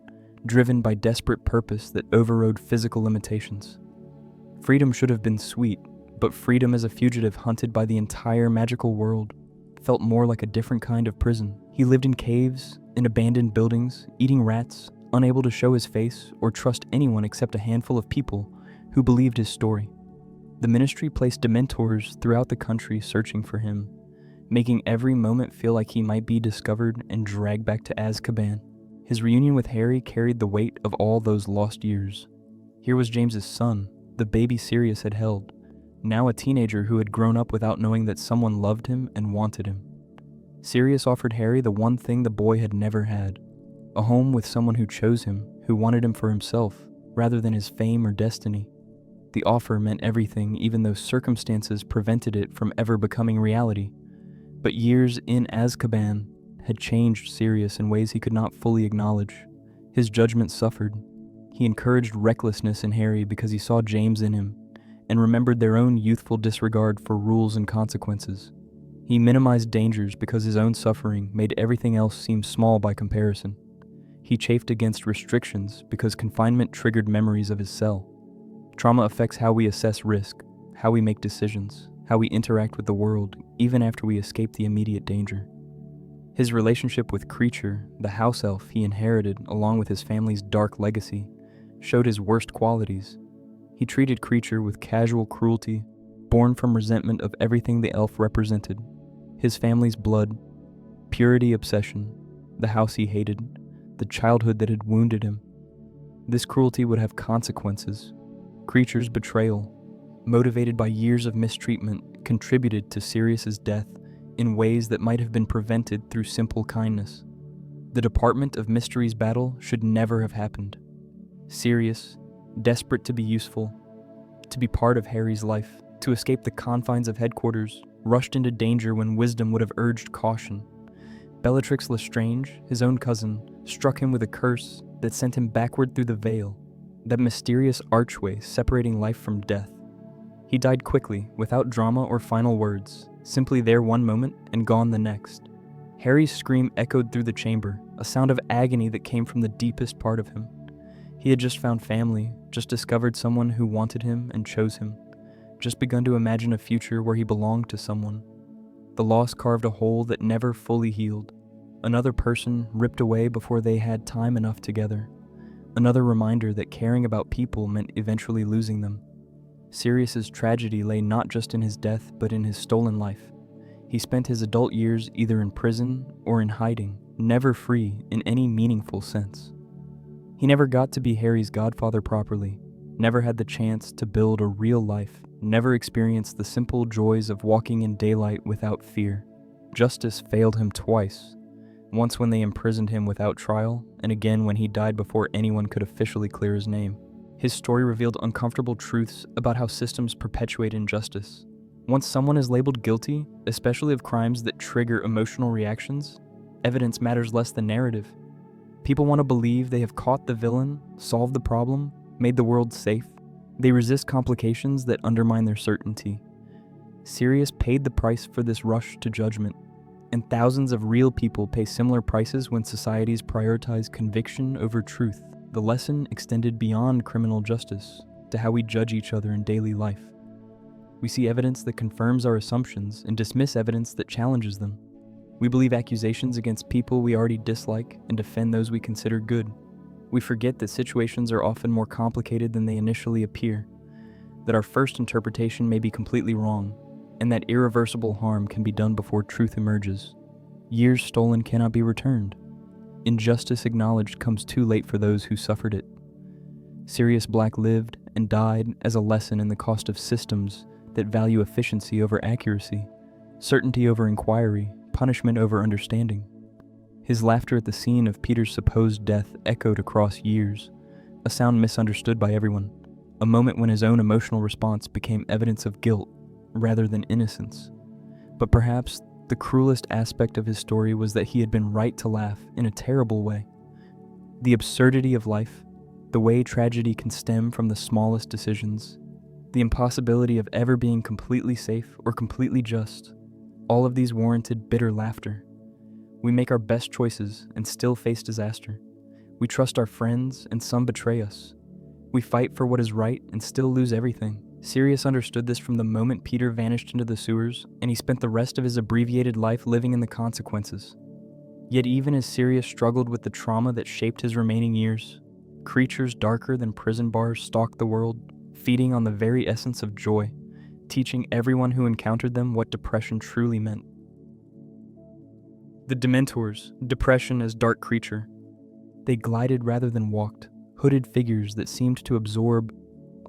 driven by desperate purpose that overrode physical limitations. Freedom should have been sweet, but freedom as a fugitive hunted by the entire magical world felt more like a different kind of prison. He lived in caves, in abandoned buildings, eating rats, unable to show his face or trust anyone except a handful of people who believed his story. The Ministry placed Dementors throughout the country searching for him, making every moment feel like he might be discovered and dragged back to Azkaban. His reunion with Harry carried the weight of all those lost years. Here was James's son, the baby Sirius had held, now a teenager who had grown up without knowing that someone loved him and wanted him. Sirius offered Harry the one thing the boy had never had, a home with someone who chose him, who wanted him for himself, rather than his fame or destiny. The offer meant everything, even though circumstances prevented it from ever becoming reality. But years in Azkaban had changed Sirius in ways he could not fully acknowledge. His judgment suffered. He encouraged recklessness in Harry because he saw James in him, and remembered their own youthful disregard for rules and consequences. He minimized dangers because his own suffering made everything else seem small by comparison. He chafed against restrictions because confinement triggered memories of his cell. Trauma affects how we assess risk, how we make decisions, how we interact with the world, even after we escape the immediate danger. His relationship with Creature, the house elf he inherited along with his family's dark legacy, showed his worst qualities. He treated Creature with casual cruelty, born from resentment of everything the elf represented: his family's blood, purity obsession, the house he hated, the childhood that had wounded him. This cruelty would have consequences. Creature's betrayal, motivated by years of mistreatment, contributed to Sirius's death in ways that might have been prevented through simple kindness. The Department of Mystery's battle should never have happened. Sirius, desperate to be useful, to be part of Harry's life, to escape the confines of headquarters, rushed into danger when wisdom would have urged caution. Bellatrix Lestrange, his own cousin, struck him with a curse that sent him backward through the veil, that mysterious archway separating life from death. He died quickly, without drama or final words, simply there one moment and gone the next. Harry's scream echoed through the chamber, a sound of agony that came from the deepest part of him. He had just found family, just discovered someone who wanted him and chose him, just begun to imagine a future where he belonged to someone. The loss carved a hole that never fully healed. Another person ripped away before they had time enough together. Another reminder that caring about people meant eventually losing them. Sirius's tragedy lay not just in his death, but in his stolen life. He spent his adult years either in prison or in hiding, never free in any meaningful sense. He never got to be Harry's godfather properly, never had the chance to build a real life, never experienced the simple joys of walking in daylight without fear. Justice failed him twice. Once when they imprisoned him without trial, and again when he died before anyone could officially clear his name. His story revealed uncomfortable truths about how systems perpetuate injustice. Once someone is labeled guilty, especially of crimes that trigger emotional reactions, evidence matters less than narrative. People want to believe they have caught the villain, solved the problem, made the world safe. They resist complications that undermine their certainty. Sirius paid the price for this rush to judgment, and thousands of real people pay similar prices when societies prioritize conviction over truth. The lesson extended beyond criminal justice to how we judge each other in daily life. We see evidence that confirms our assumptions and dismiss evidence that challenges them. We believe accusations against people we already dislike and defend those we consider good. We forget that situations are often more complicated than they initially appear, that our first interpretation may be completely wrong, and that irreversible harm can be done before truth emerges. Years stolen cannot be returned. Injustice acknowledged comes too late for those who suffered it. Sirius Black lived and died as a lesson in the cost of systems that value efficiency over accuracy, certainty over inquiry, punishment over understanding. His laughter at the scene of Peter's supposed death echoed across years, a sound misunderstood by everyone, a moment when his own emotional response became evidence of guilt rather than innocence. But perhaps the cruelest aspect of his story was that he had been right to laugh in a terrible way. The absurdity of life, the way tragedy can stem from the smallest decisions, the impossibility of ever being completely safe or completely just, all of these warranted bitter laughter. We make our best choices and still face disaster. We trust our friends and some betray us. We fight for what is right and still lose everything. Sirius understood this from the moment Peter vanished into the sewers, and he spent the rest of his abbreviated life living in the consequences. Yet even as Sirius struggled with the trauma that shaped his remaining years, creatures darker than prison bars stalked the world, feeding on the very essence of joy, teaching everyone who encountered them what depression truly meant. The Dementors, depression as dark creature. They glided rather than walked, hooded figures that seemed to absorb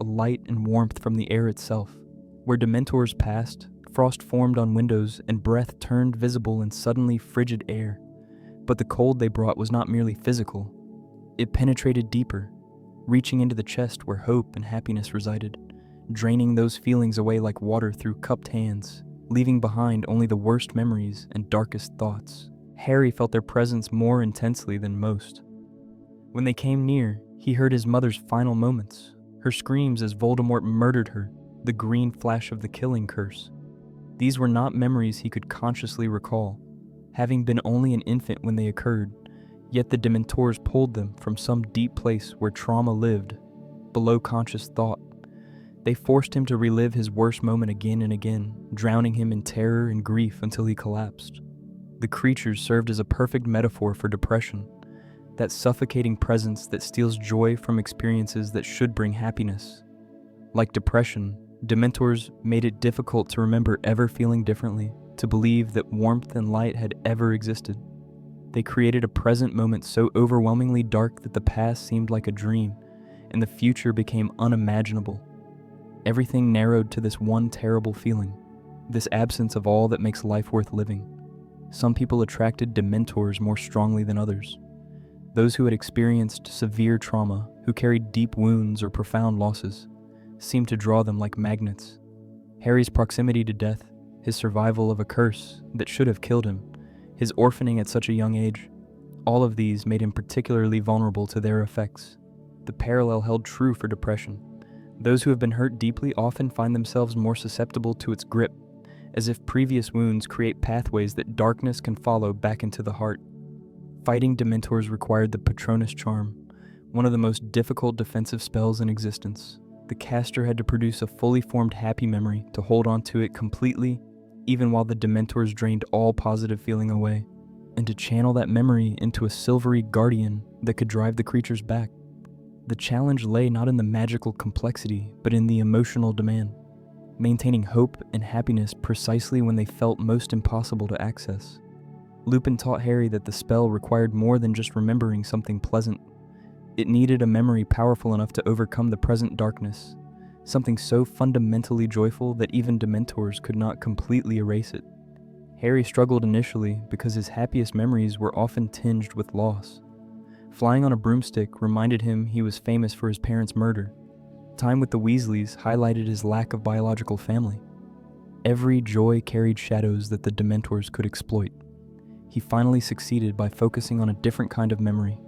a light and warmth from the air itself. Where Dementors passed, frost formed on windows and breath turned visible in suddenly frigid air. But the cold they brought was not merely physical. It penetrated deeper, reaching into the chest where hope and happiness resided, draining those feelings away like water through cupped hands, leaving behind only the worst memories and darkest thoughts. Harry felt their presence more intensely than most. When they came near, he heard his mother's final moments, her screams as Voldemort murdered her, the green flash of the killing curse. These were not memories he could consciously recall, having been only an infant when they occurred, yet the Dementors pulled them from some deep place where trauma lived, below conscious thought. They forced him to relive his worst moment again and again, drowning him in terror and grief until he collapsed. The creatures served as a perfect metaphor for depression, that suffocating presence that steals joy from experiences that should bring happiness. Like depression, Dementors made it difficult to remember ever feeling differently, to believe that warmth and light had ever existed. They created a present moment so overwhelmingly dark that the past seemed like a dream, and the future became unimaginable. Everything narrowed to this one terrible feeling, this absence of all that makes life worth living. Some people attracted Dementors more strongly than others. Those who had experienced severe trauma, who carried deep wounds or profound losses, seemed to draw them like magnets. Harry's proximity to death, his survival of a curse that should have killed him, his orphaning at such a young age, all of these made him particularly vulnerable to their effects. The parallel held true for depression. Those who have been hurt deeply often find themselves more susceptible to its grip, as if previous wounds create pathways that darkness can follow back into the heart. Fighting Dementors required the Patronus charm, one of the most difficult defensive spells in existence. The caster had to produce a fully formed happy memory to hold on to it completely, even while the Dementors drained all positive feeling away, and to channel that memory into a silvery guardian that could drive the creatures back. The challenge lay not in the magical complexity, but in the emotional demand, maintaining hope and happiness precisely when they felt most impossible to access. Lupin taught Harry that the spell required more than just remembering something pleasant. It needed a memory powerful enough to overcome the present darkness, something so fundamentally joyful that even Dementors could not completely erase it. Harry struggled initially because his happiest memories were often tinged with loss. Flying on a broomstick reminded him he was famous for his parents' murder. Time with the Weasleys highlighted his lack of biological family. Every joy carried shadows that the Dementors could exploit. He finally succeeded by focusing on a different kind of memory,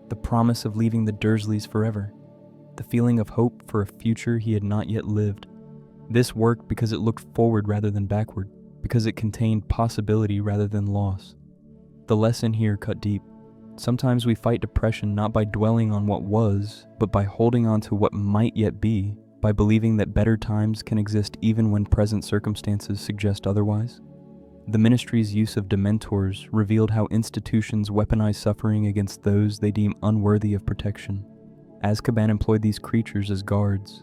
the promise of leaving the Dursleys forever, the feeling of hope for a future he had not yet lived. This worked because it looked forward rather than backward, because it contained possibility rather than loss. The lesson here cut deep. Sometimes we fight depression not by dwelling on what was, but by holding on to what might yet be, by believing that better times can exist even when present circumstances suggest otherwise. The Ministry's use of Dementors revealed how institutions weaponize suffering against those they deem unworthy of protection. Azkaban employed these creatures as guards,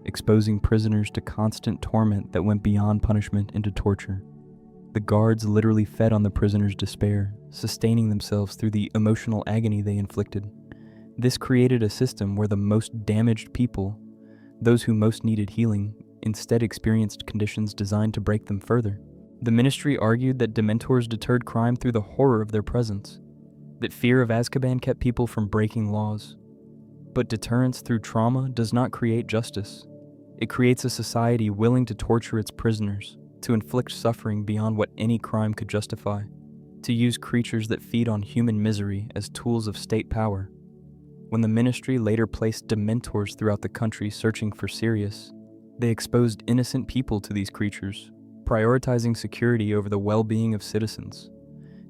exposing prisoners to constant torment that went beyond punishment into torture. The guards literally fed on the prisoners' despair, sustaining themselves through the emotional agony they inflicted. This created a system where the most damaged people, those who most needed healing, instead experienced conditions designed to break them further. The Ministry argued that Dementors deterred crime through the horror of their presence, that fear of Azkaban kept people from breaking laws. But deterrence through trauma does not create justice. It creates a society willing to torture its prisoners, to inflict suffering beyond what any crime could justify, to use creatures that feed on human misery as tools of state power. When the Ministry later placed Dementors throughout the country searching for Sirius, they exposed innocent people to these creatures, prioritizing security over the well-being of citizens.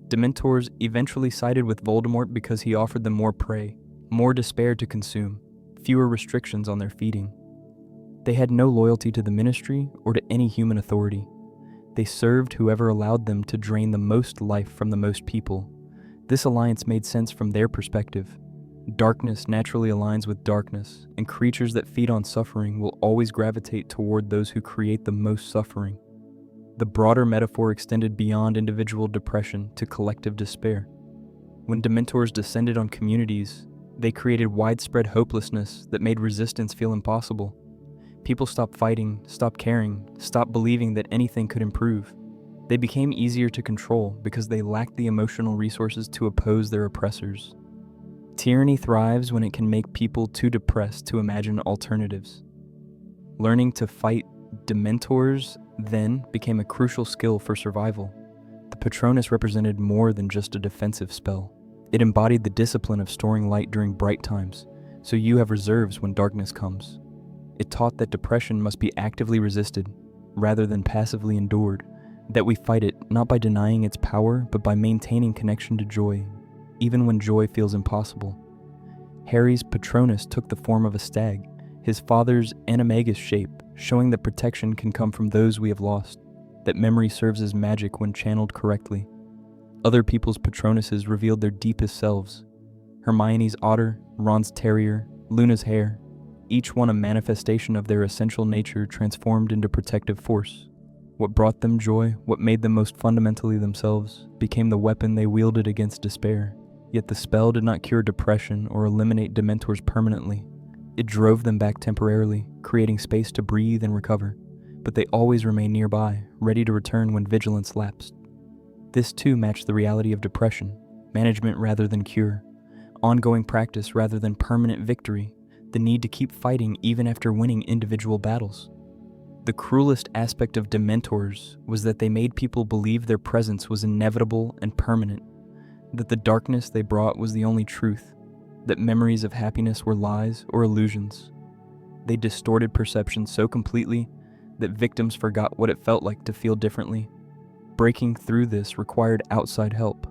Dementors eventually sided with Voldemort because he offered them more prey, more despair to consume, fewer restrictions on their feeding. They had no loyalty to the Ministry or to any human authority. They served whoever allowed them to drain the most life from the most people. This alliance made sense from their perspective. Darkness naturally aligns with darkness, and creatures that feed on suffering will always gravitate toward those who create the most suffering. The broader metaphor extended beyond individual depression to collective despair. When Dementors descended on communities, they created widespread hopelessness that made resistance feel impossible. People stopped fighting, stopped caring, stopped believing that anything could improve. They became easier to control because they lacked the emotional resources to oppose their oppressors. Tyranny thrives when it can make people too depressed to imagine alternatives. Learning to fight Dementors then became a crucial skill for survival. The Patronus represented more than just a defensive spell. It embodied the discipline of storing light during bright times, so you have reserves when darkness comes. It taught that depression must be actively resisted, rather than passively endured, that we fight it not by denying its power, but by maintaining connection to joy, even when joy feels impossible. Harry's Patronus took the form of a stag, his father's animagus shape, showing that protection can come from those we have lost, that memory serves as magic when channeled correctly. Other people's Patronuses revealed their deepest selves. Hermione's otter, Ron's terrier, Luna's hare, each one a manifestation of their essential nature transformed into protective force. What brought them joy, what made them most fundamentally themselves, became the weapon they wielded against despair. Yet the spell did not cure depression or eliminate Dementors permanently. It drove them back temporarily, creating space to breathe and recover, but they always remained nearby, ready to return when vigilance lapsed. This too matched the reality of depression, management rather than cure, ongoing practice rather than permanent victory, the need to keep fighting even after winning individual battles. The cruelest aspect of Dementors was that they made people believe their presence was inevitable and permanent, that the darkness they brought was the only truth, that memories of happiness were lies or illusions. They distorted perception so completely that victims forgot what it felt like to feel differently. Breaking through this required outside help.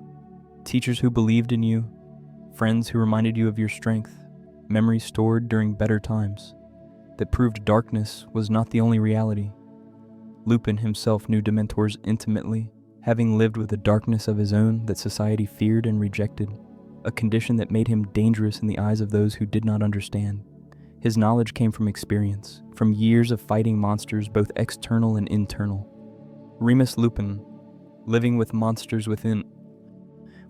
Teachers who believed in you, friends who reminded you of your strength, memories stored during better times, that proved darkness was not the only reality. Lupin himself knew Dementors intimately, having lived with a darkness of his own that society feared and rejected, a condition that made him dangerous in the eyes of those who did not understand. His knowledge came from experience, from years of fighting monsters both external and internal. Remus Lupin, living with monsters within.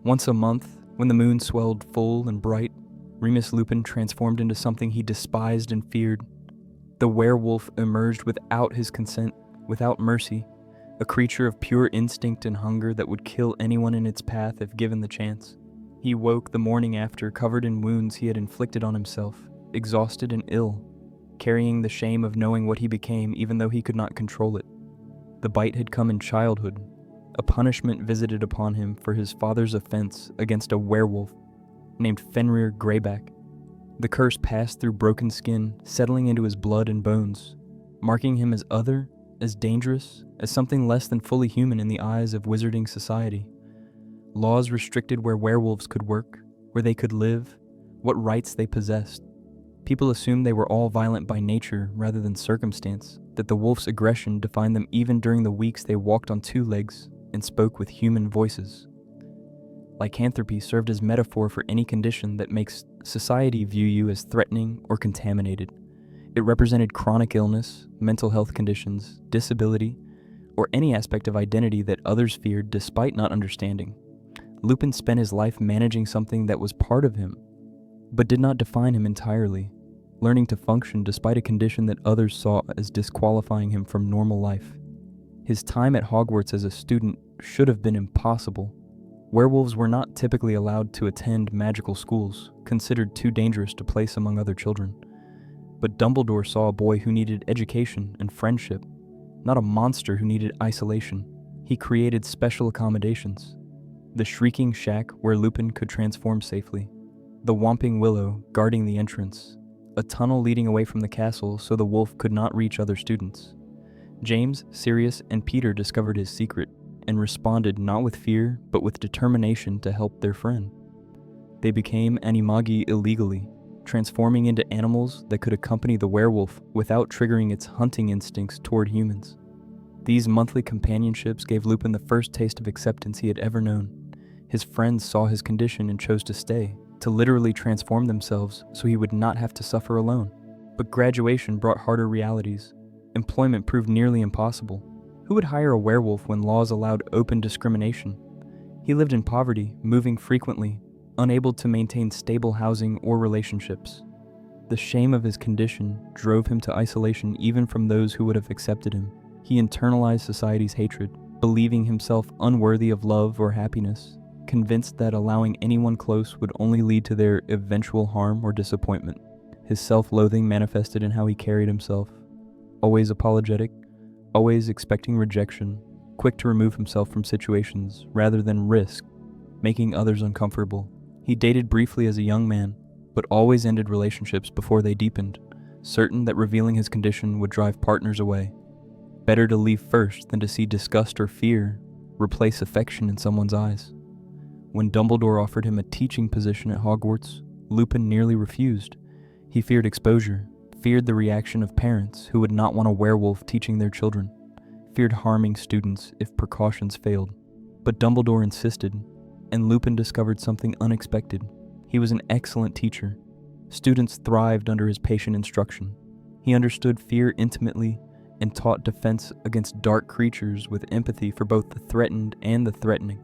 Once a month, when the moon swelled full and bright, Remus Lupin transformed into something he despised and feared. The werewolf emerged without his consent, without mercy, a creature of pure instinct and hunger that would kill anyone in its path if given the chance. He woke the morning after covered in wounds he had inflicted on himself, exhausted and ill, carrying the shame of knowing what he became even though he could not control it. The bite had come in childhood, a punishment visited upon him for his father's offense against a werewolf named Fenrir Greyback. The curse passed through broken skin, settling into his blood and bones, marking him as other, as dangerous, as something less than fully human in the eyes of wizarding society. Laws restricted where werewolves could work, where they could live, what rights they possessed. People assumed they were all violent by nature rather than circumstance, that the wolf's aggression defined them even during the weeks they walked on two legs and spoke with human voices. Lycanthropy served as metaphor for any condition that makes society view you as threatening or contaminated. It represented chronic illness, mental health conditions, disability, or any aspect of identity that others feared despite not understanding. Lupin spent his life managing something that was part of him, but did not define him entirely, learning to function despite a condition that others saw as disqualifying him from normal life. His time at Hogwarts as a student should have been impossible. Werewolves were not typically allowed to attend magical schools, considered too dangerous to place among other children. But Dumbledore saw a boy who needed education and friendship, not a monster who needed isolation. He created special accommodations. The Shrieking Shack where Lupin could transform safely, the Whomping Willow guarding the entrance, a tunnel leading away from the castle so the wolf could not reach other students. James, Sirius, and Peter discovered his secret and responded not with fear but with determination to help their friend. They became animagi illegally, transforming into animals that could accompany the werewolf without triggering its hunting instincts toward humans. These monthly companionships gave Lupin the first taste of acceptance he had ever known. His friends saw his condition and chose to stay, to literally transform themselves so he would not have to suffer alone. But graduation brought harder realities. Employment proved nearly impossible. Who would hire a werewolf when laws allowed open discrimination? He lived in poverty, moving frequently, unable to maintain stable housing or relationships. The shame of his condition drove him to isolation even from those who would have accepted him. He internalized society's hatred, believing himself unworthy of love or happiness, convinced that allowing anyone close would only lead to their eventual harm or disappointment. His self-loathing manifested in how he carried himself, always apologetic, always expecting rejection, quick to remove himself from situations rather than risk making others uncomfortable. He dated briefly as a young man, but always ended relationships before they deepened, certain that revealing his condition would drive partners away. Better to leave first than to see disgust or fear replace affection in someone's eyes. When Dumbledore offered him a teaching position at Hogwarts, Lupin nearly refused. He feared exposure, feared the reaction of parents who would not want a werewolf teaching their children, feared harming students if precautions failed. But Dumbledore insisted, and Lupin discovered something unexpected. He was an excellent teacher. Students thrived under his patient instruction. He understood fear intimately and taught defense against dark creatures with empathy for both the threatened and the threatening.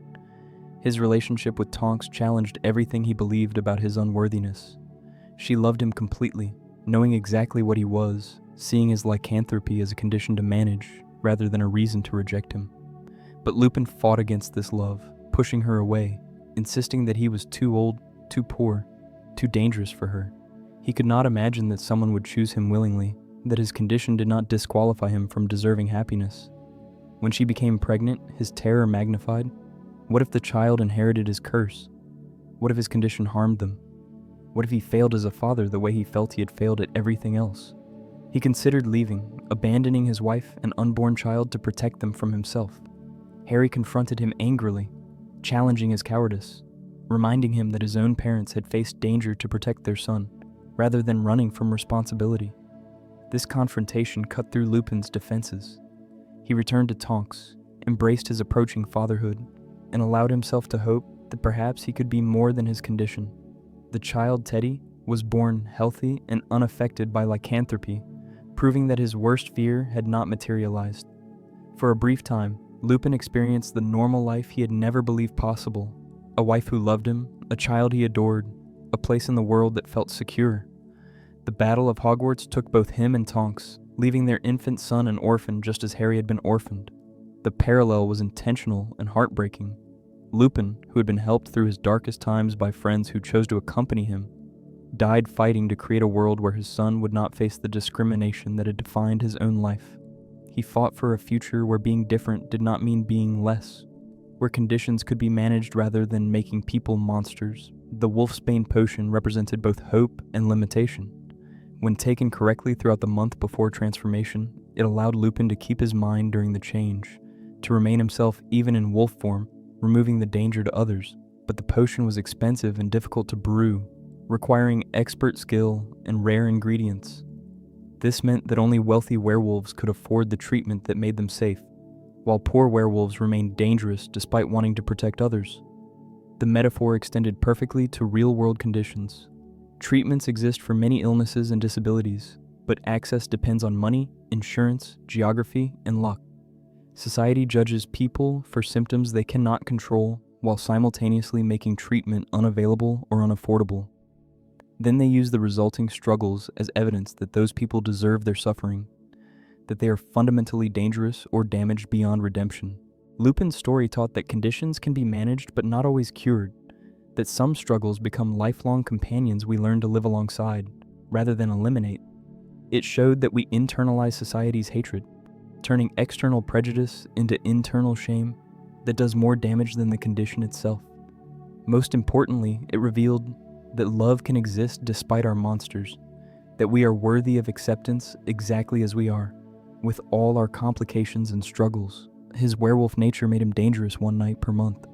His relationship with Tonks challenged everything he believed about his unworthiness. She loved him completely, knowing exactly what he was, seeing his lycanthropy as a condition to manage rather than a reason to reject him. But Lupin fought against this love, pushing her away, insisting that he was too old, too poor, too dangerous for her. He could not imagine that someone would choose him willingly, that his condition did not disqualify him from deserving happiness. When she became pregnant, his terror magnified. What if the child inherited his curse? What if his condition harmed them? What if he failed as a father the way he felt he had failed at everything else? He considered leaving, abandoning his wife and unborn child to protect them from himself. Harry confronted him angrily, challenging his cowardice, reminding him that his own parents had faced danger to protect their son, rather than running from responsibility. This confrontation cut through Lupin's defenses. He returned to Tonks, embraced his approaching fatherhood, and allowed himself to hope that perhaps he could be more than his condition. The child Teddy was born healthy and unaffected by lycanthropy, proving that his worst fear had not materialized. For a brief time, Lupin experienced the normal life he had never believed possible, a wife who loved him, a child he adored, a place in the world that felt secure. The Battle of Hogwarts took both him and Tonks, leaving their infant son an orphan just as Harry had been orphaned. The parallel was intentional and heartbreaking. Lupin, who had been helped through his darkest times by friends who chose to accompany him, died fighting to create a world where his son would not face the discrimination that had defined his own life. He fought for a future where being different did not mean being less, where conditions could be managed rather than making people monsters. The Wolfsbane potion represented both hope and limitation. When taken correctly throughout the month before transformation, it allowed Lupin to keep his mind during the change, to remain himself even in wolf form, removing the danger to others. But the potion was expensive and difficult to brew, requiring expert skill and rare ingredients. This meant that only wealthy werewolves could afford the treatment that made them safe, while poor werewolves remained dangerous despite wanting to protect others. The metaphor extended perfectly to real-world conditions. Treatments exist for many illnesses and disabilities, but access depends on money, insurance, geography, and luck. Society judges people for symptoms they cannot control while simultaneously making treatment unavailable or unaffordable. Then they use the resulting struggles as evidence that those people deserve their suffering, that they are fundamentally dangerous or damaged beyond redemption. Lupin's story taught that conditions can be managed but not always cured, that some struggles become lifelong companions we learn to live alongside, rather than eliminate. It showed that we internalize society's hatred, turning external prejudice into internal shame that does more damage than the condition itself. Most importantly, it revealed that love can exist despite our monsters, that we are worthy of acceptance exactly as we are, with all our complications and struggles. His werewolf nature made him dangerous one night per month,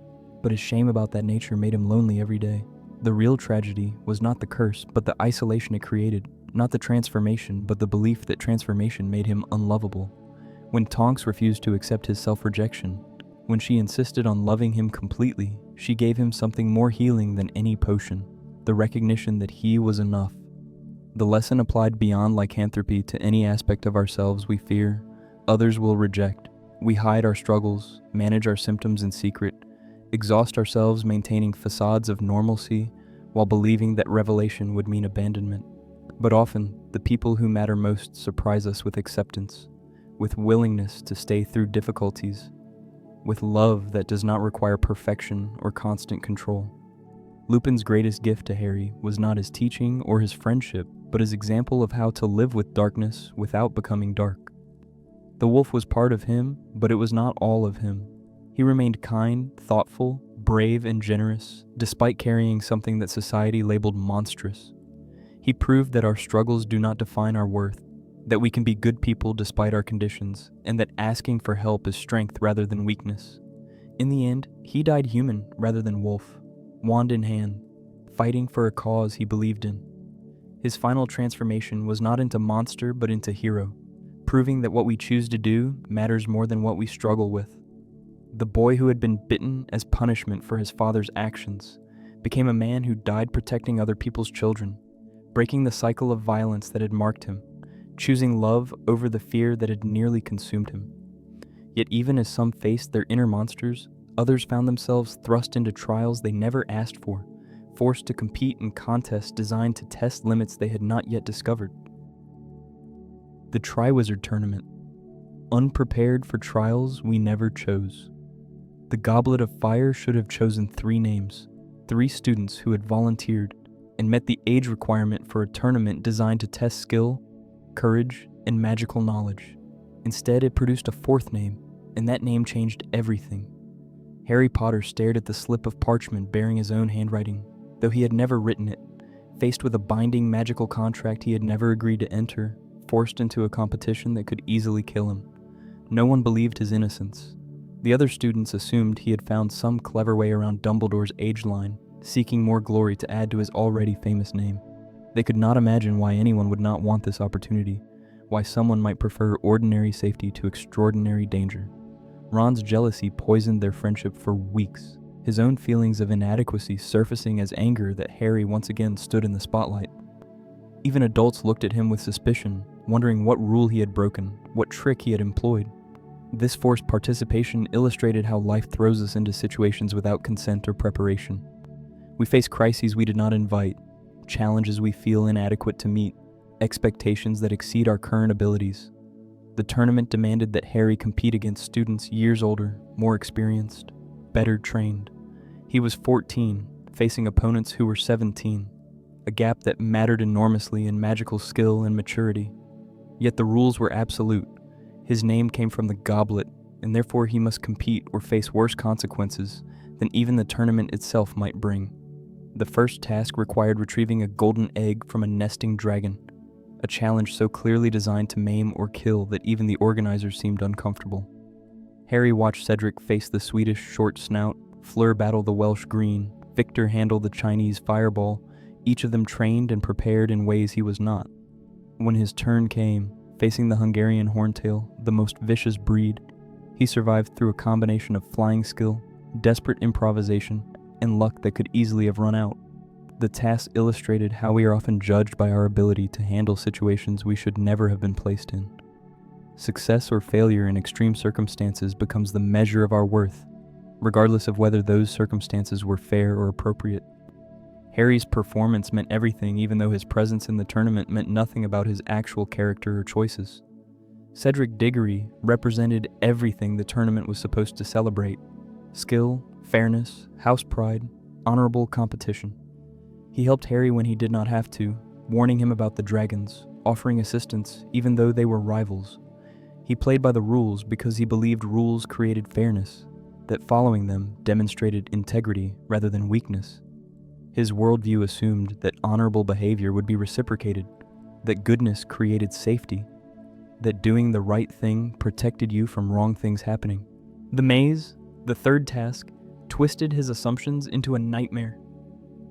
but his shame about that nature made him lonely every day. The real tragedy was not the curse, but the isolation it created, not the transformation, but the belief that transformation made him unlovable. When Tonks refused to accept his self-rejection, when she insisted on loving him completely, she gave him something more healing than any potion, the recognition that he was enough. The lesson applied beyond lycanthropy to any aspect of ourselves we fear, others will reject. We hide our struggles, manage our symptoms in secret, exhaust ourselves maintaining facades of normalcy while believing that revelation would mean abandonment. But often, the people who matter most surprise us with acceptance, with willingness to stay through difficulties, with love that does not require perfection or constant control. Lupin's greatest gift to Harry was not his teaching or his friendship, but his example of how to live with darkness without becoming dark. The wolf was part of him, but it was not all of him. He remained kind, thoughtful, brave, and generous, despite carrying something that society labeled monstrous. He proved that our struggles do not define our worth, that we can be good people despite our conditions, and that asking for help is strength rather than weakness. In the end, he died human rather than wolf, wand in hand, fighting for a cause he believed in. His final transformation was not into monster but into hero, proving that what we choose to do matters more than what we struggle with. The boy who had been bitten as punishment for his father's actions became a man who died protecting other people's children, breaking the cycle of violence that had marked him, choosing love over the fear that had nearly consumed him. Yet even as some faced their inner monsters, others found themselves thrust into trials they never asked for, forced to compete in contests designed to test limits they had not yet discovered. The Triwizard Tournament. Unprepared for trials we never chose. The Goblet of Fire should have chosen 3 names, 3 students who had volunteered and met the age requirement for a tournament designed to test skill, courage, and magical knowledge. Instead, it produced a 4th name, and that name changed everything. Harry Potter stared at the slip of parchment bearing his own handwriting, though he had never written it, faced with a binding magical contract he had never agreed to enter, forced into a competition that could easily kill him. No one believed his innocence. The other students assumed he had found some clever way around Dumbledore's age line, seeking more glory to add to his already famous name. They could not imagine why anyone would not want this opportunity, why someone might prefer ordinary safety to extraordinary danger. Ron's jealousy poisoned their friendship for weeks, his own feelings of inadequacy surfacing as anger that Harry once again stood in the spotlight. Even adults looked at him with suspicion, wondering what rule he had broken, what trick he had employed. This forced participation illustrated how life throws us into situations without consent or preparation. We face crises we did not invite, challenges we feel inadequate to meet, expectations that exceed our current abilities. The tournament demanded that Harry compete against students years older, more experienced, better trained. He was 14, facing opponents who were 17, a gap that mattered enormously in magical skill and maturity. Yet the rules were absolute. His name came from the goblet, and therefore he must compete or face worse consequences than even the tournament itself might bring. The first task required retrieving a golden egg from a nesting dragon, a challenge so clearly designed to maim or kill that even the organizers seemed uncomfortable. Harry watched Cedric face the Swedish short snout, Fleur battle the Welsh green, Victor handle the Chinese fireball, each of them trained and prepared in ways he was not. When his turn came, facing the Hungarian horntail, the most vicious breed, he survived through a combination of flying skill, desperate improvisation, and luck that could easily have run out. The task illustrated how we are often judged by our ability to handle situations we should never have been placed in. Success or failure in extreme circumstances becomes the measure of our worth, regardless of whether those circumstances were fair or appropriate. Harry's performance meant everything, even though his presence in the tournament meant nothing about his actual character or choices. Cedric Diggory represented everything the tournament was supposed to celebrate: skill, fairness, house pride, honorable competition. He helped Harry when he did not have to, warning him about the dragons, offering assistance even though they were rivals. He played by the rules because he believed rules created fairness, that following them demonstrated integrity rather than weakness. His worldview assumed that honorable behavior would be reciprocated, that goodness created safety, that doing the right thing protected you from wrong things happening. The maze, the third task, twisted his assumptions into a nightmare.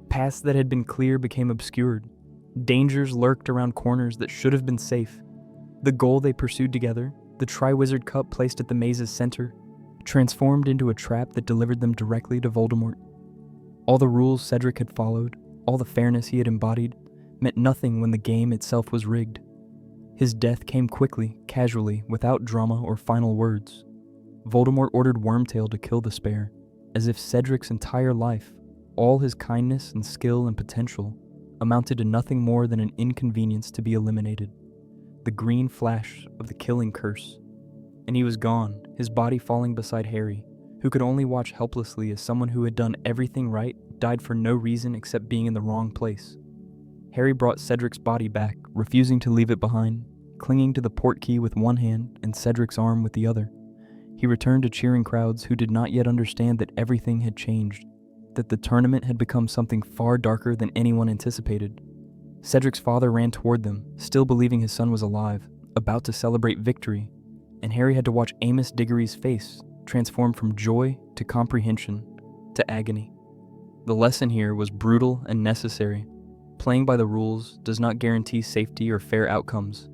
Paths that had been clear became obscured. Dangers lurked around corners that should have been safe. The goal they pursued together, the Triwizard Cup placed at the maze's center, transformed into a trap that delivered them directly to Voldemort. All the rules Cedric had followed, all the fairness he had embodied, meant nothing when the game itself was rigged. His death came quickly, casually, without drama or final words. Voldemort ordered Wormtail to kill the Spare, as if Cedric's entire life, all his kindness and skill and potential, amounted to nothing more than an inconvenience to be eliminated. The green flash of the killing curse. And he was gone, his body falling beside Harry, who could only watch helplessly as someone who had done everything right died for no reason except being in the wrong place. Harry brought Cedric's body back, refusing to leave it behind, clinging to the portkey with one hand and Cedric's arm with the other. He returned to cheering crowds who did not yet understand that everything had changed, that the tournament had become something far darker than anyone anticipated. Cedric's father ran toward them, still believing his son was alive, about to celebrate victory, and Harry had to watch Amos Diggory's face transform from joy to comprehension to agony. The lesson here was brutal and necessary. Playing by the rules does not guarantee safety or fair outcomes.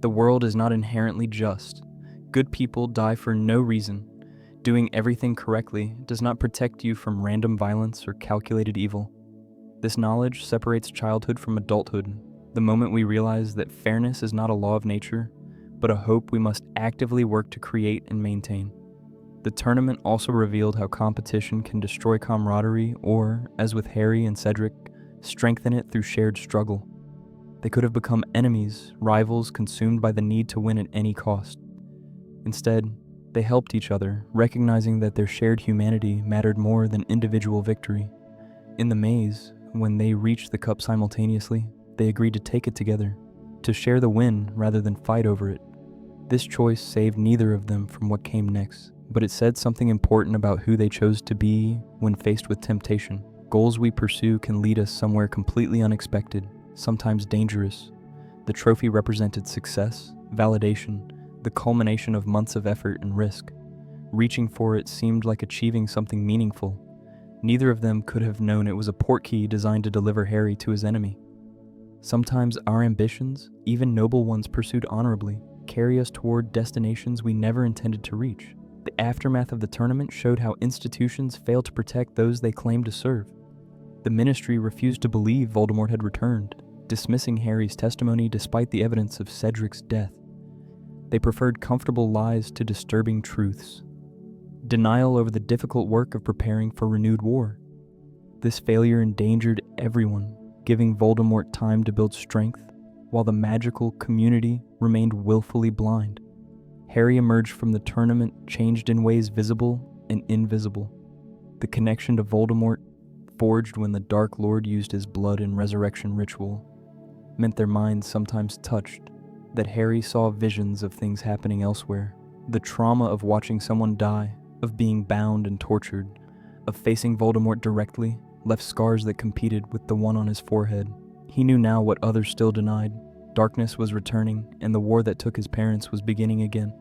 The world is not inherently just. Good people die for no reason. Doing everything correctly does not protect you from random violence or calculated evil. This knowledge separates childhood from adulthood, the moment we realize that fairness is not a law of nature, but a hope we must actively work to create and maintain. The tournament also revealed how competition can destroy camaraderie or, as with Harry and Cedric, strengthen it through shared struggle. They could have become enemies, rivals consumed by the need to win at any cost. Instead, they helped each other, recognizing that their shared humanity mattered more than individual victory. In the maze, when they reached the cup simultaneously, they agreed to take it together, to share the win rather than fight over it. This choice saved neither of them from what came next, but it said something important about who they chose to be when faced with temptation. Goals we pursue can lead us somewhere completely unexpected, sometimes dangerous. The trophy represented success, validation, the culmination of months of effort and risk. Reaching for it seemed like achieving something meaningful. Neither of them could have known it was a portkey designed to deliver Harry to his enemy. Sometimes our ambitions, even noble ones pursued honorably, carry us toward destinations we never intended to reach. The aftermath of the tournament showed how institutions fail to protect those they claim to serve. The Ministry refused to believe Voldemort had returned, dismissing Harry's testimony despite the evidence of Cedric's death. They preferred comfortable lies to disturbing truths. Denial over the difficult work of preparing for renewed war. This failure endangered everyone, giving Voldemort time to build strength, while the magical community remained willfully blind. Harry emerged from the tournament changed in ways visible and invisible. The connection to Voldemort, forged when the Dark Lord used his blood in resurrection ritual, meant their minds sometimes touched, that Harry saw visions of things happening elsewhere. The trauma of watching someone die, of being bound and tortured, of facing Voldemort directly, left scars that competed with the one on his forehead. He knew now what others still denied. Darkness was returning, and the war that took his parents was beginning again.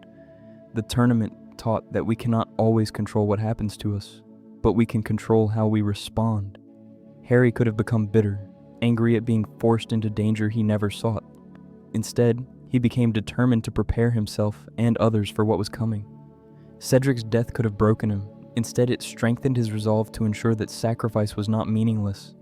The tournament taught that we cannot always control what happens to us, but we can control how we respond. Harry could have become bitter, angry at being forced into danger he never sought. Instead, he became determined to prepare himself and others for what was coming. Cedric's death could have broken him. Instead, it strengthened his resolve to ensure that sacrifice was not meaningless,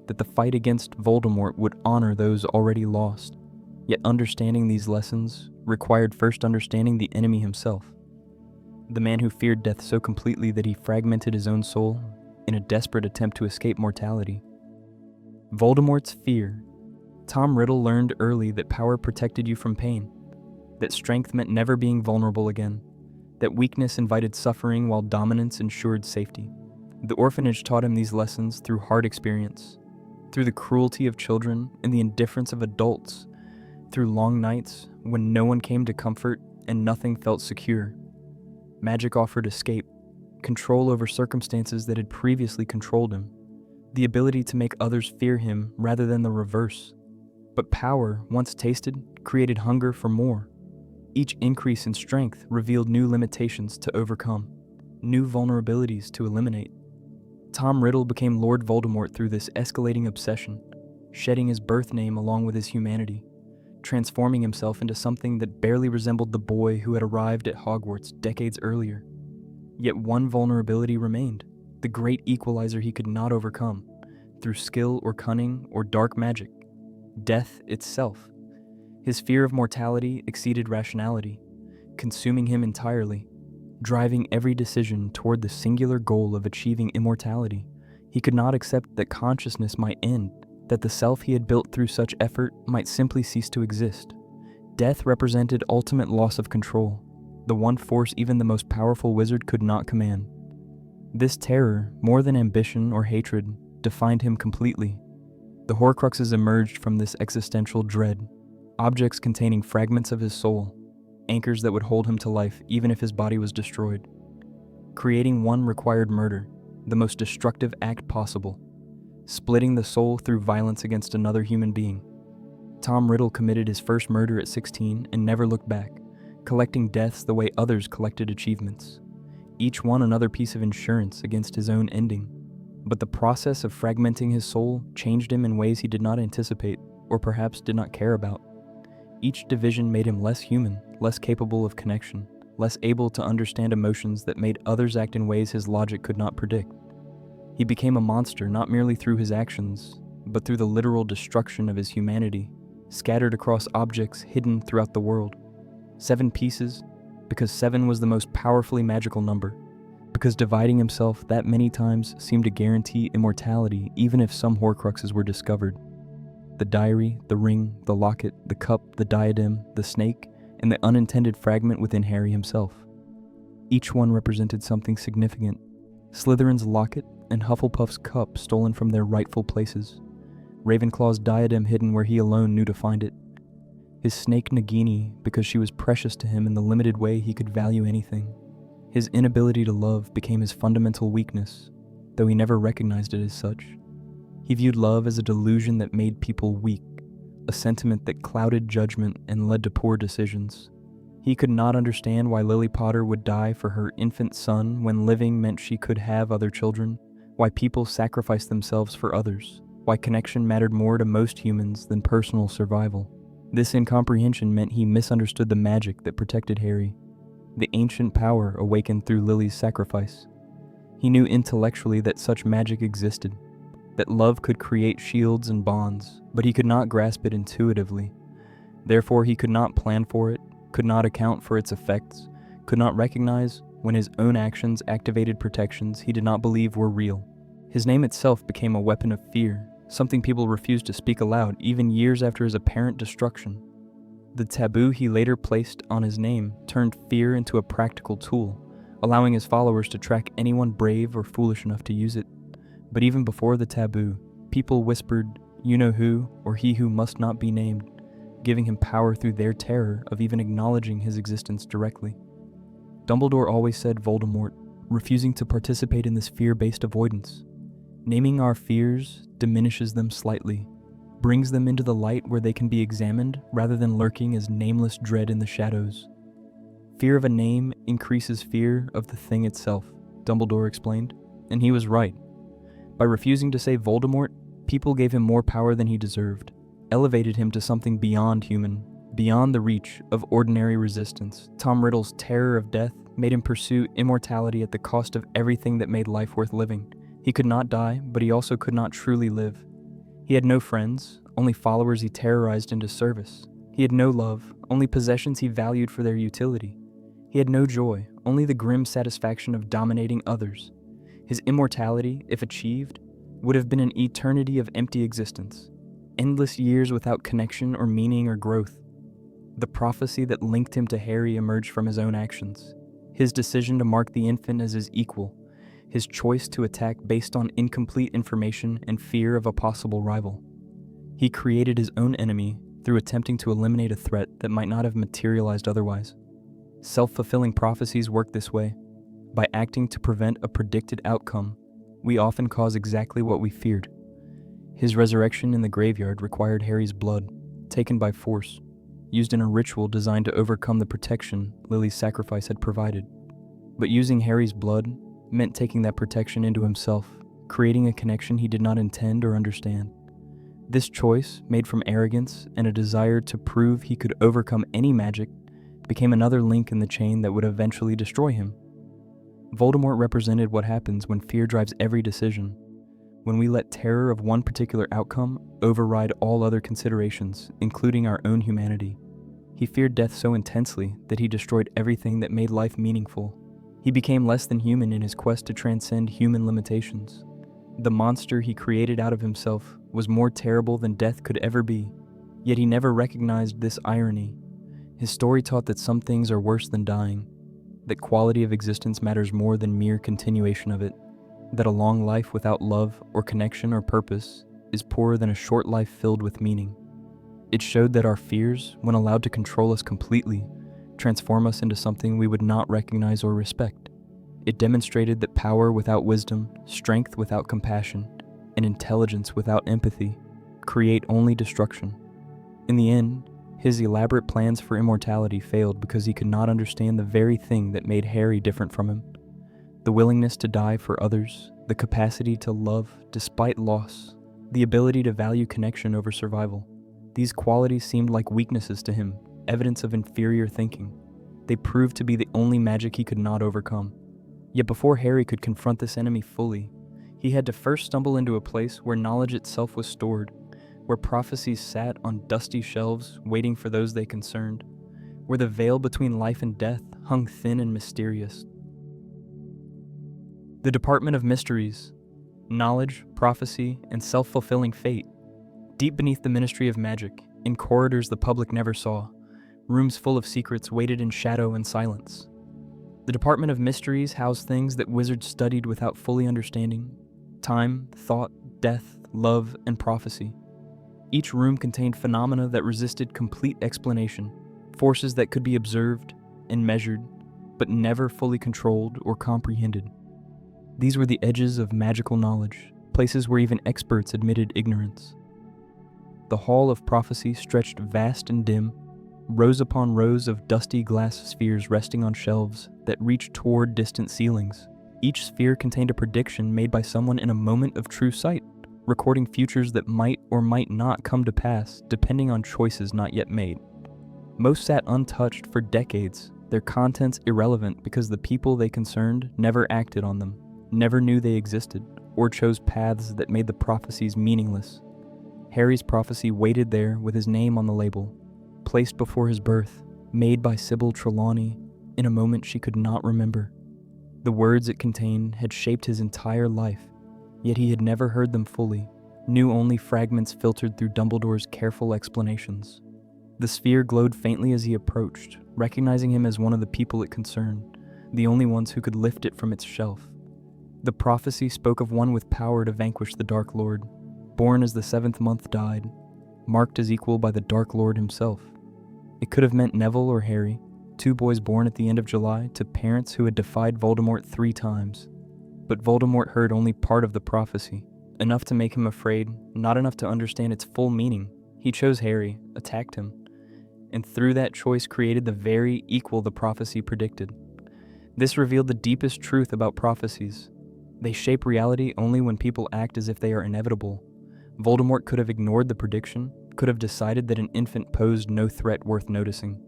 that the fight against Voldemort would honor those already lost. Yet understanding these lessons required first understanding the enemy himself, the man who feared death so completely that he fragmented his own soul in a desperate attempt to escape mortality. Voldemort's fear. Tom Riddle learned early that power protected you from pain, that strength meant never being vulnerable again, that weakness invited suffering while dominance ensured safety. The orphanage taught him these lessons through hard experience, through the cruelty of children and the indifference of adults, through long nights when no one came to comfort and nothing felt secure. Magic offered escape, control over circumstances that had previously controlled him, the ability to make others fear him rather than the reverse. But power, once tasted, created hunger for more. Each increase in strength revealed new limitations to overcome, new vulnerabilities to eliminate. Tom Riddle became Lord Voldemort through this escalating obsession, shedding his birth name along with his humanity, transforming himself into something that barely resembled the boy who had arrived at Hogwarts decades earlier. Yet one vulnerability remained, the great equalizer he could not overcome, through skill or cunning or dark magic: death itself. His fear of mortality exceeded rationality, consuming him entirely, driving every decision toward the singular goal of achieving immortality. He could not accept that consciousness might end, that the self he had built through such effort might simply cease to exist. Death represented ultimate loss of control, the one force even the most powerful wizard could not command. This terror, more than ambition or hatred, defined him completely. The Horcruxes emerged from this existential dread, objects containing fragments of his soul, anchors that would hold him to life even if his body was destroyed. Creating one required murder, the most destructive act possible, splitting the soul through violence against another human being. Tom Riddle committed his first murder at 16 and never looked back, collecting deaths the way others collected achievements, each one another piece of insurance against his own ending. But the process of fragmenting his soul changed him in ways he did not anticipate, or perhaps did not care about. Each division made him less human, less capable of connection, less able to understand emotions that made others act in ways his logic could not predict. He became a monster not merely through his actions, but through the literal destruction of his humanity, scattered across objects hidden throughout the world. 7 pieces, because 7 was the most powerfully magical number, because dividing himself that many times seemed to guarantee immortality even if some Horcruxes were discovered. The diary, the ring, the locket, the cup, the diadem, the snake, and the unintended fragment within Harry himself. Each one represented something significant. Slytherin's locket and Hufflepuff's cup stolen from their rightful places. Ravenclaw's diadem hidden where he alone knew to find it. His snake Nagini because she was precious to him in the limited way he could value anything. His inability to love became his fundamental weakness, though he never recognized it as such. He viewed love as a delusion that made people weak, a sentiment that clouded judgment and led to poor decisions. He could not understand why Lily Potter would die for her infant son when living meant she could have other children, why people sacrificed themselves for others, why connection mattered more to most humans than personal survival. This incomprehension meant he misunderstood the magic that protected Harry, the ancient power awakened through Lily's sacrifice. He knew intellectually that such magic existed, that love could create shields and bonds, but he could not grasp it intuitively. Therefore, he could not plan for it, could not account for its effects, could not recognize when his own actions activated protections he did not believe were real. His name itself became a weapon of fear, something people refused to speak aloud even years after his apparent destruction. The taboo he later placed on his name turned fear into a practical tool, allowing his followers to track anyone brave or foolish enough to use it. But even before the taboo, people whispered, "You know who," or "He who must not be named," giving him power through their terror of even acknowledging his existence directly. Dumbledore always said Voldemort, refusing to participate in this fear-based avoidance. Naming our fears diminishes them slightly, brings them into the light where they can be examined rather than lurking as nameless dread in the shadows. Fear of a name increases fear of the thing itself, Dumbledore explained, and he was right. By refusing to say Voldemort, people gave him more power than he deserved, elevated him to something beyond human, beyond the reach of ordinary resistance. Tom Riddle's terror of death made him pursue immortality at the cost of everything that made life worth living. He could not die, but he also could not truly live. He had no friends, only followers he terrorized into service. He had no love, only possessions he valued for their utility. He had no joy, only the grim satisfaction of dominating others. His immortality, if achieved, would have been an eternity of empty existence, endless years without connection or meaning or growth. The prophecy that linked him to Harry emerged from his own actions. His decision to mark the infant as his equal, his choice to attack based on incomplete information and fear of a possible rival. He created his own enemy through attempting to eliminate a threat that might not have materialized otherwise. Self-fulfilling prophecies work this way. By acting to prevent a predicted outcome, we often cause exactly what we feared. His resurrection in the graveyard required Harry's blood, taken by force, used in a ritual designed to overcome the protection Lily's sacrifice had provided. But using Harry's blood meant taking that protection into himself, creating a connection he did not intend or understand. This choice, made from arrogance and a desire to prove he could overcome any magic, became another link in the chain that would eventually destroy him. Voldemort represented what happens when fear drives every decision, when we let terror of one particular outcome override all other considerations, including our own humanity. He feared death so intensely that he destroyed everything that made life meaningful. He became less than human in his quest to transcend human limitations. The monster he created out of himself was more terrible than death could ever be, yet he never recognized this irony. His story taught that some things are worse than dying, that quality of existence matters more than mere continuation of it, that a long life without love or connection or purpose is poorer than a short life filled with meaning. It showed that our fears, when allowed to control us completely, transform us into something we would not recognize or respect. It demonstrated that power without wisdom, strength without compassion, and intelligence without empathy create only destruction. In the end, his elaborate plans for immortality failed because he could not understand the very thing that made Harry different from him. The willingness to die for others, the capacity to love despite loss, the ability to value connection over survival. These qualities seemed like weaknesses to him, evidence of inferior thinking. They proved to be the only magic he could not overcome. Yet before Harry could confront this enemy fully, he had to first stumble into a place where knowledge itself was stored, where prophecies sat on dusty shelves waiting for those they concerned, where the veil between life and death hung thin and mysterious. The Department of Mysteries, knowledge, prophecy, and self-fulfilling fate. Deep beneath the Ministry of Magic, in corridors the public never saw, rooms full of secrets waited in shadow and silence. The Department of Mysteries housed things that wizards studied without fully understanding: time, thought, death, love, and prophecy. Each room contained phenomena that resisted complete explanation, forces that could be observed and measured, but never fully controlled or comprehended. These were the edges of magical knowledge, places where even experts admitted ignorance. The Hall of Prophecy stretched vast and dim, rows upon rows of dusty glass spheres resting on shelves that reached toward distant ceilings. Each sphere contained a prediction made by someone in a moment of true sight, recording futures that might or might not come to pass depending on choices not yet made. Most sat untouched for decades, their contents irrelevant because the people they concerned never acted on them, never knew they existed, or chose paths that made the prophecies meaningless. Harry's prophecy waited there with his name on the label, placed before his birth, made by Sybil Trelawney in a moment she could not remember. The words it contained had shaped his entire life, yet he had never heard them fully, knew only fragments filtered through Dumbledore's careful explanations. The sphere glowed faintly as he approached, recognizing him as one of the people it concerned, the only ones who could lift it from its shelf. The prophecy spoke of one with power to vanquish the Dark Lord, born as the 7th month died, marked as equal by the Dark Lord himself. It could have meant Neville or Harry, two boys born at the end of July to parents who had defied Voldemort 3 times. But Voldemort heard only part of the prophecy, enough to make him afraid, not enough to understand its full meaning. He chose Harry, attacked him, and through that choice created the very equal the prophecy predicted. This revealed the deepest truth about prophecies. They shape reality only when people act as if they are inevitable. Voldemort could have ignored the prediction, could have decided that an infant posed no threat worth noticing.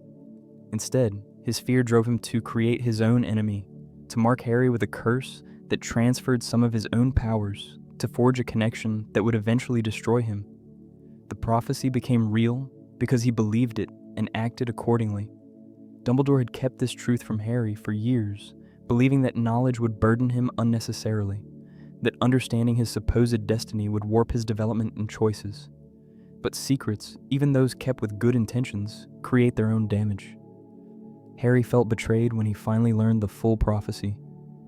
Instead, his fear drove him to create his own enemy, to mark Harry with a curse that transferred some of his own powers, to forge a connection that would eventually destroy him. The prophecy became real, because he believed it and acted accordingly. Dumbledore had kept this truth from Harry for years, believing that knowledge would burden him unnecessarily, that understanding his supposed destiny would warp his development and choices. But secrets, even those kept with good intentions, create their own damage. Harry felt betrayed when he finally learned the full prophecy,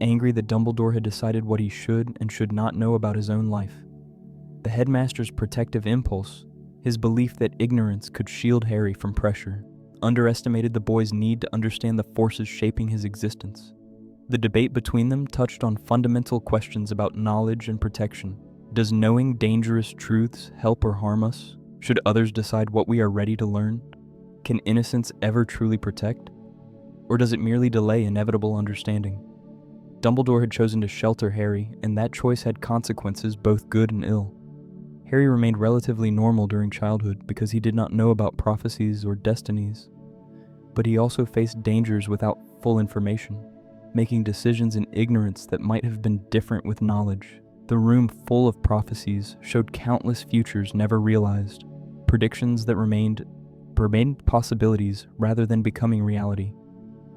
angry that Dumbledore had decided what he should and should not know about his own life. The headmaster's protective impulse, his belief that ignorance could shield Harry from pressure, underestimated the boy's need to understand the forces shaping his existence. The debate between them touched on fundamental questions about knowledge and protection. Does knowing dangerous truths help or harm us? Should others decide what we are ready to learn? Can innocence ever truly protect? Or does it merely delay inevitable understanding? Dumbledore had chosen to shelter Harry, and that choice had consequences both good and ill. Harry remained relatively normal during childhood because he did not know about prophecies or destinies. But he also faced dangers without full information, making decisions in ignorance that might have been different with knowledge. The room full of prophecies showed countless futures never realized, predictions that remained possibilities rather than becoming reality.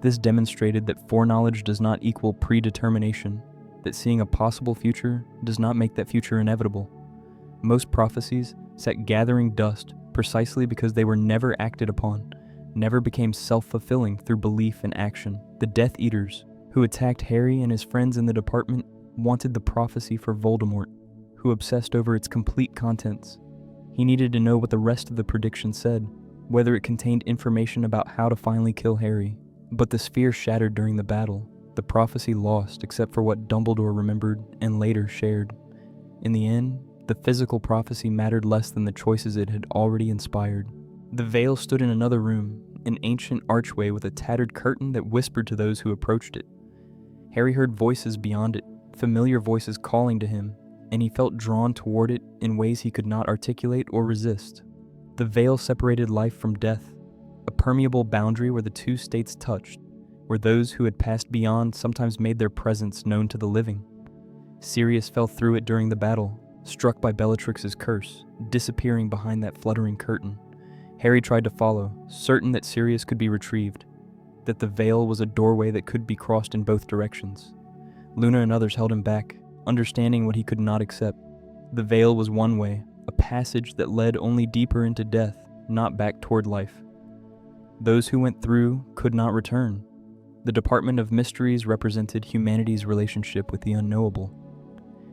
This demonstrated that foreknowledge does not equal predetermination, that seeing a possible future does not make that future inevitable. Most prophecies sat gathering dust precisely because they were never acted upon, never became self-fulfilling through belief and action. The Death Eaters, who attacked Harry and his friends in the department, wanted the prophecy for Voldemort, who obsessed over its complete contents. He needed to know what the rest of the prediction said, whether it contained information about how to finally kill Harry. But the sphere shattered during the battle. The prophecy lost except for what Dumbledore remembered and later shared. In the end, the physical prophecy mattered less than the choices it had already inspired. The veil stood in another room, an ancient archway with a tattered curtain that whispered to those who approached it. Harry heard voices beyond it, familiar voices calling to him, and he felt drawn toward it in ways he could not articulate or resist. The veil separated life from death, a permeable boundary where the two states touched, where those who had passed beyond sometimes made their presence known to the living. Sirius fell through it during the battle, struck by Bellatrix's curse, disappearing behind that fluttering curtain. Harry tried to follow, certain that Sirius could be retrieved, that the veil was a doorway that could be crossed in both directions. Luna and others held him back, understanding what he could not accept. The veil was one way, a passage that led only deeper into death, not back toward life. Those who went through could not return. The Department of Mysteries represented humanity's relationship with the unknowable.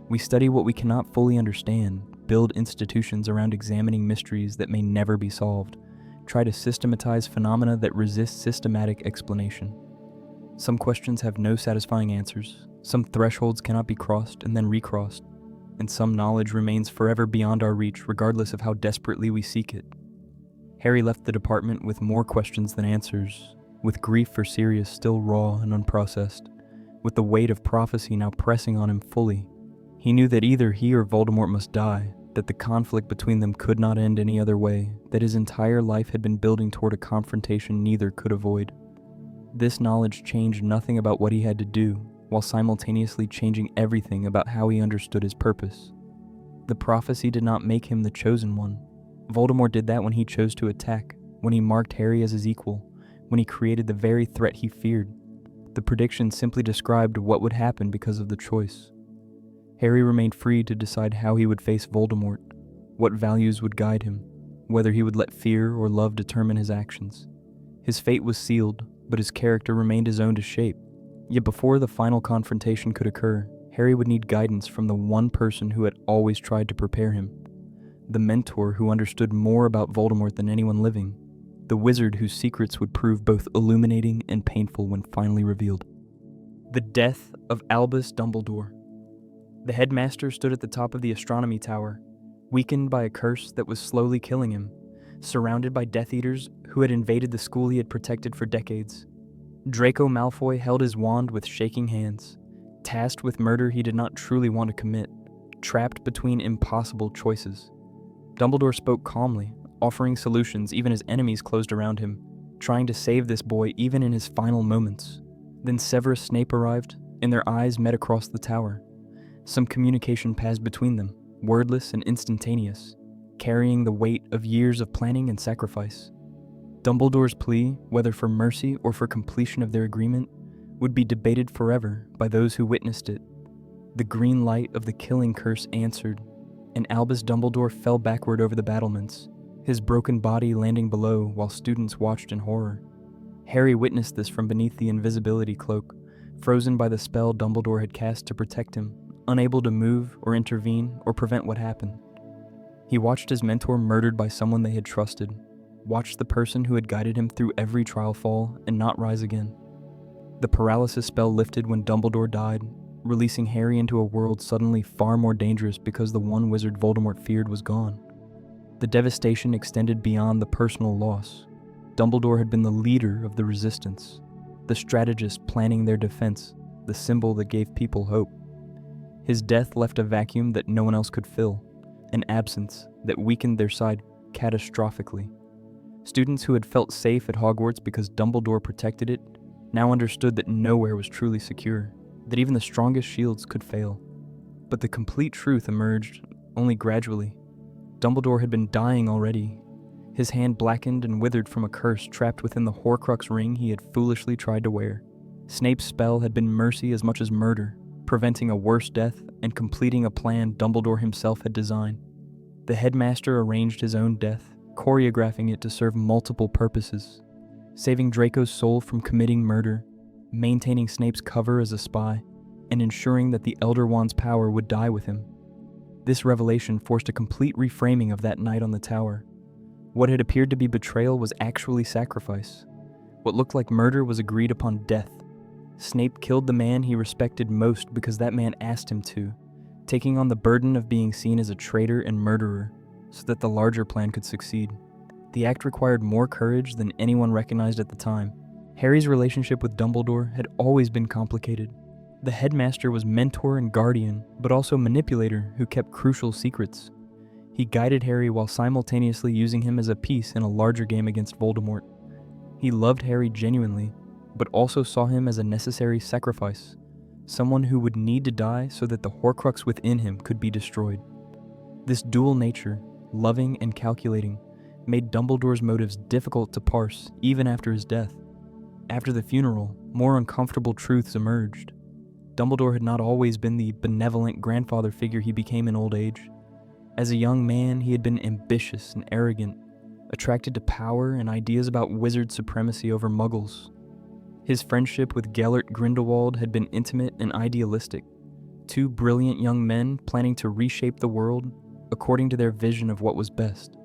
We study what we cannot fully understand, build institutions around examining mysteries that may never be solved, try to systematize phenomena that resist systematic explanation. Some questions have no satisfying answers, some thresholds cannot be crossed and then recrossed, and some knowledge remains forever beyond our reach regardless of how desperately we seek it. Harry left the department with more questions than answers, with grief for Sirius still raw and unprocessed, with the weight of prophecy now pressing on him fully. He knew that either he or Voldemort must die, that the conflict between them could not end any other way, that his entire life had been building toward a confrontation neither could avoid. This knowledge changed nothing about what he had to do, while simultaneously changing everything about how he understood his purpose. The prophecy did not make him the chosen one. Voldemort did that when he chose to attack, when he marked Harry as his equal, when he created the very threat he feared. The prediction simply described what would happen because of the choice. Harry remained free to decide how he would face Voldemort, what values would guide him, whether he would let fear or love determine his actions. His fate was sealed, but his character remained his own to shape. Yet before the final confrontation could occur, Harry would need guidance from the one person who had always tried to prepare him, the mentor who understood more about Voldemort than anyone living, the wizard whose secrets would prove both illuminating and painful when finally revealed. The death of Albus Dumbledore. The headmaster stood at the top of the astronomy tower, weakened by a curse that was slowly killing him, surrounded by Death Eaters who had invaded the school he had protected for decades. Draco Malfoy held his wand with shaking hands, tasked with murder he did not truly want to commit, trapped between impossible choices. Dumbledore spoke calmly, offering solutions even as enemies closed around him, trying to save this boy even in his final moments. Then Severus Snape arrived, and their eyes met across the tower. Some communication passed between them, wordless and instantaneous. carrying the weight of years of planning and sacrifice. Dumbledore's plea, whether for mercy or for completion of their agreement, would be debated forever by those who witnessed it. The green light of the killing curse answered, and Albus Dumbledore fell backward over the battlements, his broken body landing below while students watched in horror. Harry witnessed this from beneath the invisibility cloak, frozen by the spell Dumbledore had cast to protect him, unable to move or intervene or prevent what happened. He watched his mentor murdered by someone they had trusted, watched the person who had guided him through every trial fall and not rise again. The paralysis spell lifted when Dumbledore died, releasing Harry into a world suddenly far more dangerous because the one wizard Voldemort feared was gone. The devastation extended beyond the personal loss. Dumbledore had been the leader of the resistance, the strategist planning their defense, the symbol that gave people hope. His death left a vacuum that no one else could fill, an absence that weakened their side catastrophically. Students who had felt safe at Hogwarts because Dumbledore protected it now understood that nowhere was truly secure, that even the strongest shields could fail. But the complete truth emerged only gradually. Dumbledore had been dying already, his hand blackened and withered from a curse trapped within the Horcrux ring he had foolishly tried to wear. Snape's spell had been mercy as much as murder, preventing a worse death and completing a plan Dumbledore himself had designed. The headmaster arranged his own death, choreographing it to serve multiple purposes: saving Draco's soul from committing murder, maintaining Snape's cover as a spy, and ensuring that the Elder Wand's power would die with him. This revelation forced a complete reframing of that night on the tower. What had appeared to be betrayal was actually sacrifice. What looked like murder was agreed upon death. Snape killed the man he respected most because that man asked him to, taking on the burden of being seen as a traitor and murderer so that the larger plan could succeed. The act required more courage than anyone recognized at the time. Harry's relationship with Dumbledore had always been complicated. The headmaster was mentor and guardian, but also manipulator who kept crucial secrets. He guided Harry while simultaneously using him as a piece in a larger game against Voldemort. He loved Harry genuinely, but also saw him as a necessary sacrifice, someone who would need to die so that the Horcrux within him could be destroyed. This dual nature, loving and calculating, made Dumbledore's motives difficult to parse even after his death. After the funeral, more uncomfortable truths emerged. Dumbledore had not always been the benevolent grandfather figure he became in old age. As a young man, he had been ambitious and arrogant, attracted to power and ideas about wizard supremacy over Muggles. His friendship with Gellert Grindelwald had been intimate and idealistic, two brilliant young men planning to reshape the world according to their vision of what was best.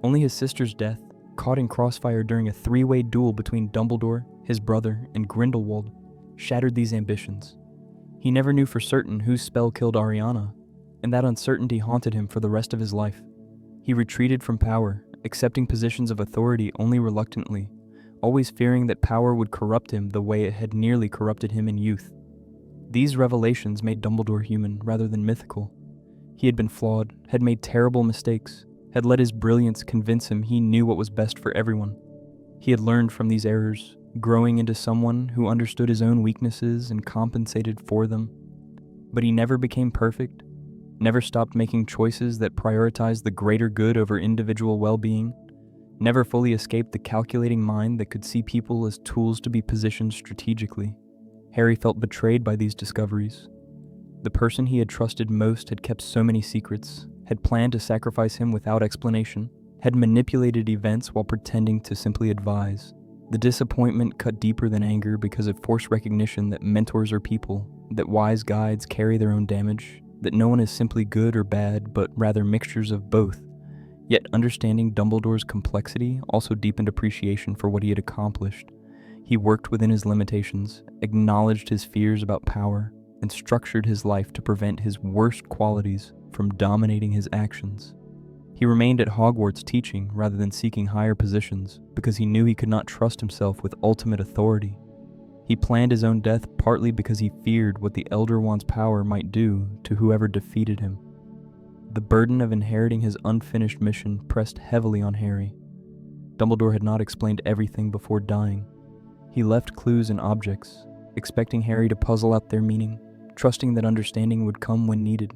Only his sister's death, caught in crossfire during a three-way duel between Dumbledore, his brother, and Grindelwald, shattered these ambitions. He never knew for certain whose spell killed Ariana, and that uncertainty haunted him for the rest of his life. He retreated from power, accepting positions of authority only reluctantly, always fearing that power would corrupt him the way it had nearly corrupted him in youth. These revelations made Dumbledore human rather than mythical. He had been flawed, had made terrible mistakes, had let his brilliance convince him he knew what was best for everyone. He had learned from these errors, growing into someone who understood his own weaknesses and compensated for them. But he never became perfect, never stopped making choices that prioritized the greater good over individual well-being, never fully escaped the calculating mind that could see people as tools to be positioned strategically. Harry felt betrayed by these discoveries. The person he had trusted most had kept so many secrets, had planned to sacrifice him without explanation, had manipulated events while pretending to simply advise. The disappointment cut deeper than anger because it forced recognition that mentors are people, that wise guides carry their own damage, that no one is simply good or bad, but rather mixtures of both. Yet understanding Dumbledore's complexity also deepened appreciation for what he had accomplished. He worked within his limitations, acknowledged his fears about power, and structured his life to prevent his worst qualities from dominating his actions. He remained at Hogwarts teaching rather than seeking higher positions because he knew he could not trust himself with ultimate authority. He planned his own death partly because he feared what the Elder Wand's power might do to whoever defeated him. The burden of inheriting his unfinished mission pressed heavily on Harry. Dumbledore had not explained everything before dying. He left clues and objects, expecting Harry to puzzle out their meaning, trusting that understanding would come when needed.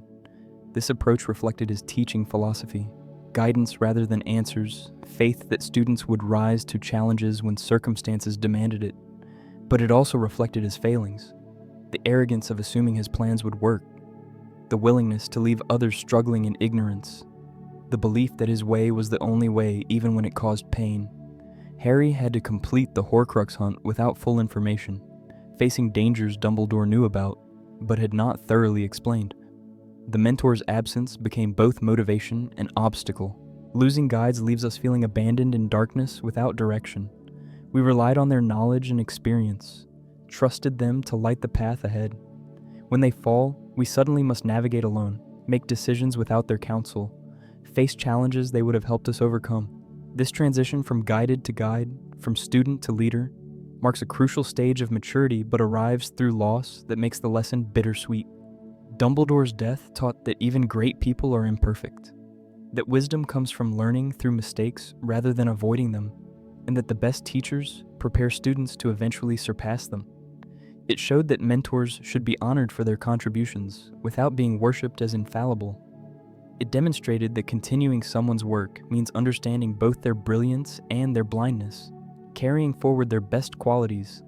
This approach reflected his teaching philosophy, guidance rather than answers, faith that students would rise to challenges when circumstances demanded it. But it also reflected his failings, the arrogance of assuming his plans would work, the willingness to leave others struggling in ignorance, the belief that his way was the only way even when it caused pain. Harry had to complete the Horcrux hunt without full information, facing dangers Dumbledore knew about, but had not thoroughly explained. The mentor's absence became both motivation and obstacle. Losing guides leaves us feeling abandoned in darkness without direction. We relied on their knowledge and experience, trusted them to light the path ahead. When they fall, we suddenly must navigate alone, make decisions without their counsel, face challenges they would have helped us overcome. This transition from guided to guide, from student to leader, marks a crucial stage of maturity but arrives through loss that makes the lesson bittersweet. Dumbledore's death taught that even great people are imperfect, that wisdom comes from learning through mistakes rather than avoiding them, and that the best teachers prepare students to eventually surpass them. It showed that mentors should be honored for their contributions without being worshipped as infallible. It demonstrated that continuing someone's work means understanding both their brilliance and their blindness, carrying forward their best qualities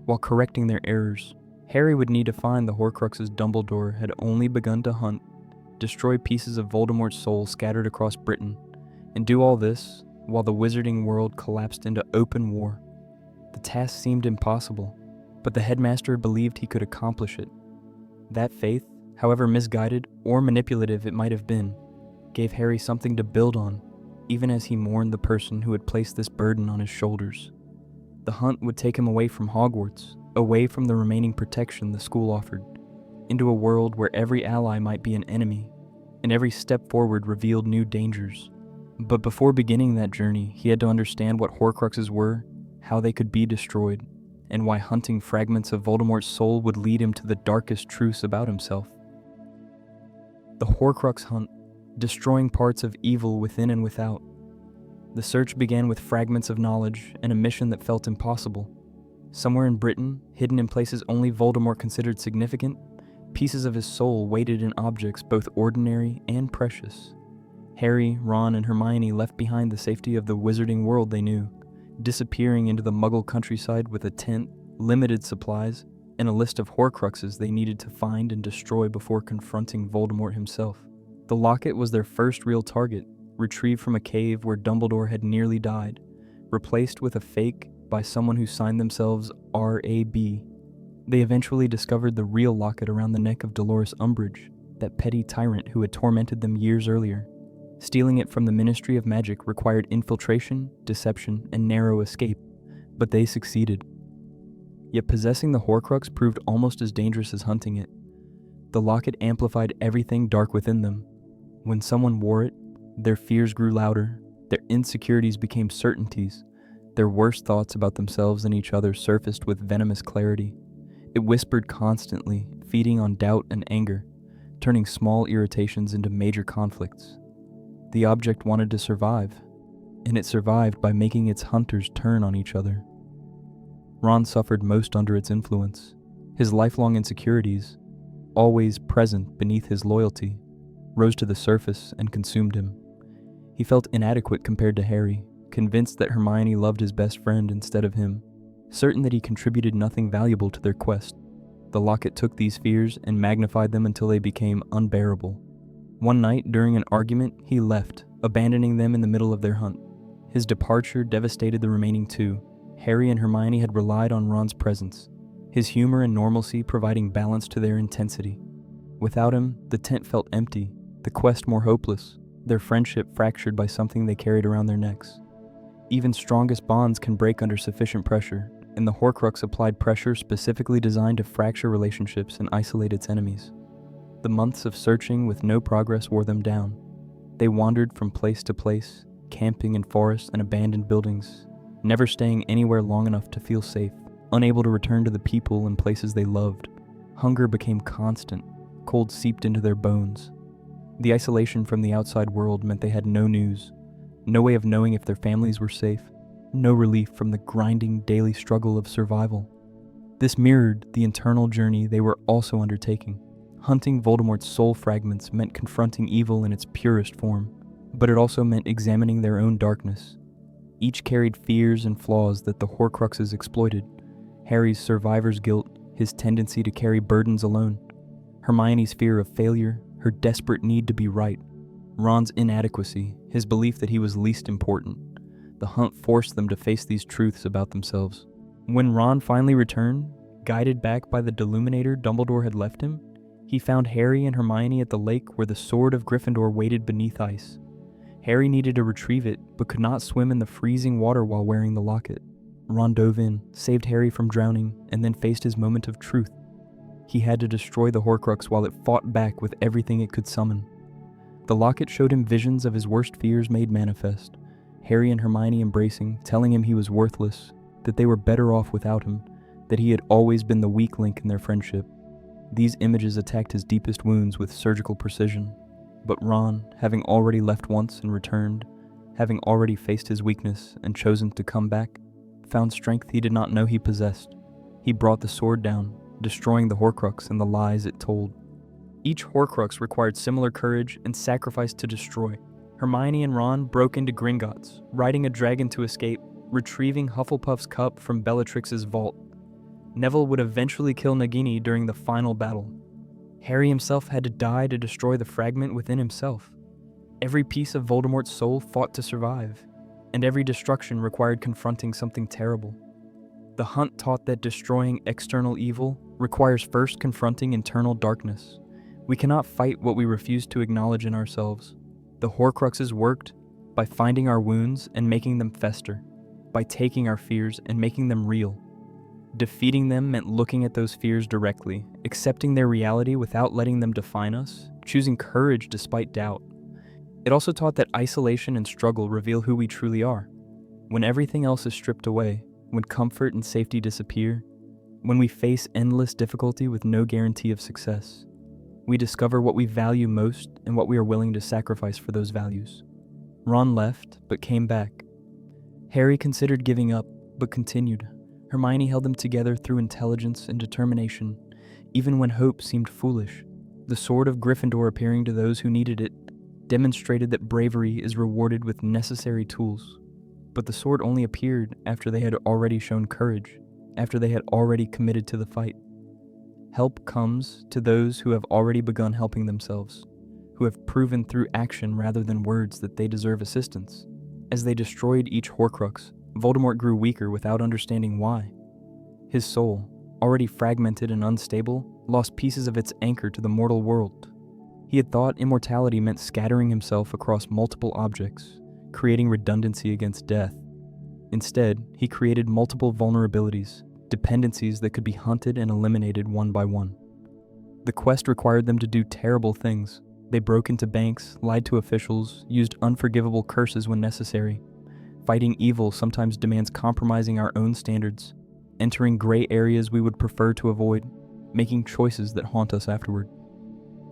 while correcting their errors. Harry would need to find the Horcruxes Dumbledore had only begun to hunt, destroy pieces of Voldemort's soul scattered across Britain, and do all this while the wizarding world collapsed into open war. The task seemed impossible, but the headmaster believed he could accomplish it. That faith, however misguided or manipulative it might have been, gave Harry something to build on, even as he mourned the person who had placed this burden on his shoulders. The hunt would take him away from Hogwarts, away from the remaining protection the school offered, into a world where every ally might be an enemy, and every step forward revealed new dangers. But before beginning that journey, he had to understand what Horcruxes were, how they could be destroyed, and why hunting fragments of Voldemort's soul would lead him to the darkest truths about himself. The Horcrux hunt, destroying parts of evil within and without. The search began with fragments of knowledge and a mission that felt impossible. Somewhere in Britain, hidden in places only Voldemort considered significant, pieces of his soul waited in objects both ordinary and precious. Harry, Ron, and Hermione left behind the safety of the wizarding world they knew, disappearing into the Muggle countryside with a tent, limited supplies, and a list of Horcruxes they needed to find and destroy before confronting Voldemort himself. The locket was their first real target, retrieved from a cave where Dumbledore had nearly died, replaced with a fake by someone who signed themselves R.A.B. They eventually discovered the real locket around the neck of Dolores Umbridge, that petty tyrant who had tormented them years earlier. Stealing it from the Ministry of Magic required infiltration, deception, and narrow escape, but they succeeded. Yet possessing the Horcrux proved almost as dangerous as hunting it. The locket amplified everything dark within them. When someone wore it, their fears grew louder, their insecurities became certainties, their worst thoughts about themselves and each other surfaced with venomous clarity. It whispered constantly, feeding on doubt and anger, turning small irritations into major conflicts. The object wanted to survive, and it survived by making its hunters turn on each other. Ron suffered most under its influence. His lifelong insecurities, always present beneath his loyalty, rose to the surface and consumed him. He felt inadequate compared to Harry, convinced that Hermione loved his best friend instead of him, certain that he contributed nothing valuable to their quest. The locket took these fears and magnified them until they became unbearable. One night, during an argument, he left, abandoning them in the middle of their hunt. His departure devastated the remaining two. Harry and Hermione had relied on Ron's presence, his humor and normalcy providing balance to their intensity. Without him, the tent felt empty, the quest more hopeless, their friendship fractured by something they carried around their necks. Even strongest bonds can break under sufficient pressure, and the Horcrux applied pressure specifically designed to fracture relationships and isolate its enemies. The months of searching with no progress wore them down. They wandered from place to place, camping in forests and abandoned buildings, never staying anywhere long enough to feel safe, unable to return to the people and places they loved. Hunger became constant, cold seeped into their bones. The isolation from the outside world meant they had no news, no way of knowing if their families were safe, no relief from the grinding daily struggle of survival. This mirrored the internal journey they were also undertaking. Hunting Voldemort's soul fragments meant confronting evil in its purest form, but it also meant examining their own darkness. Each carried fears and flaws that the Horcruxes exploited. Harry's survivor's guilt, his tendency to carry burdens alone. Hermione's fear of failure, her desperate need to be right. Ron's inadequacy, his belief that he was least important. The hunt forced them to face these truths about themselves. When Ron finally returned, guided back by the Deluminator Dumbledore had left him, he found Harry and Hermione at the lake where the sword of Gryffindor waited beneath ice. Harry needed to retrieve it, but could not swim in the freezing water while wearing the locket. Ron dove in, saved Harry from drowning, and then faced his moment of truth. He had to destroy the Horcrux while it fought back with everything it could summon. The locket showed him visions of his worst fears made manifest. Harry and Hermione embracing, telling him he was worthless, that they were better off without him, that he had always been the weak link in their friendship. These images attacked his deepest wounds with surgical precision. But Ron, having already left once and returned, having already faced his weakness and chosen to come back, found strength he did not know he possessed. He brought the sword down, destroying the Horcrux and the lies it told. Each Horcrux required similar courage and sacrifice to destroy. Hermione and Ron broke into Gringotts, riding a dragon to escape, retrieving Hufflepuff's cup from Bellatrix's vault. Neville would eventually kill Nagini during the final battle. Harry himself had to die to destroy the fragment within himself. Every piece of Voldemort's soul fought to survive, and every destruction required confronting something terrible. The hunt taught that destroying external evil requires first confronting internal darkness. We cannot fight what we refuse to acknowledge in ourselves. The Horcruxes worked by finding our wounds and making them fester, by taking our fears and making them real. Defeating them meant looking at those fears directly, accepting their reality without letting them define us, choosing courage despite doubt. It also taught that isolation and struggle reveal who we truly are. When everything else is stripped away, when comfort and safety disappear, when we face endless difficulty with no guarantee of success, we discover what we value most and what we are willing to sacrifice for those values. Ron left, but came back. Harry considered giving up, but continued. Hermione held them together through intelligence and determination, even when hope seemed foolish. The sword of Gryffindor appearing to those who needed it demonstrated that bravery is rewarded with necessary tools. But the sword only appeared after they had already shown courage, after they had already committed to the fight. Help comes to those who have already begun helping themselves, who have proven through action rather than words that they deserve assistance. As they destroyed each Horcrux, Voldemort grew weaker without understanding why. His soul, already fragmented and unstable, lost pieces of its anchor to the mortal world. He had thought immortality meant scattering himself across multiple objects, creating redundancy against death. Instead, he created multiple vulnerabilities, dependencies that could be hunted and eliminated one by one. The quest required them to do terrible things. They broke into banks, lied to officials, used unforgivable curses when necessary. Fighting evil sometimes demands compromising our own standards, entering gray areas we would prefer to avoid, making choices that haunt us afterward.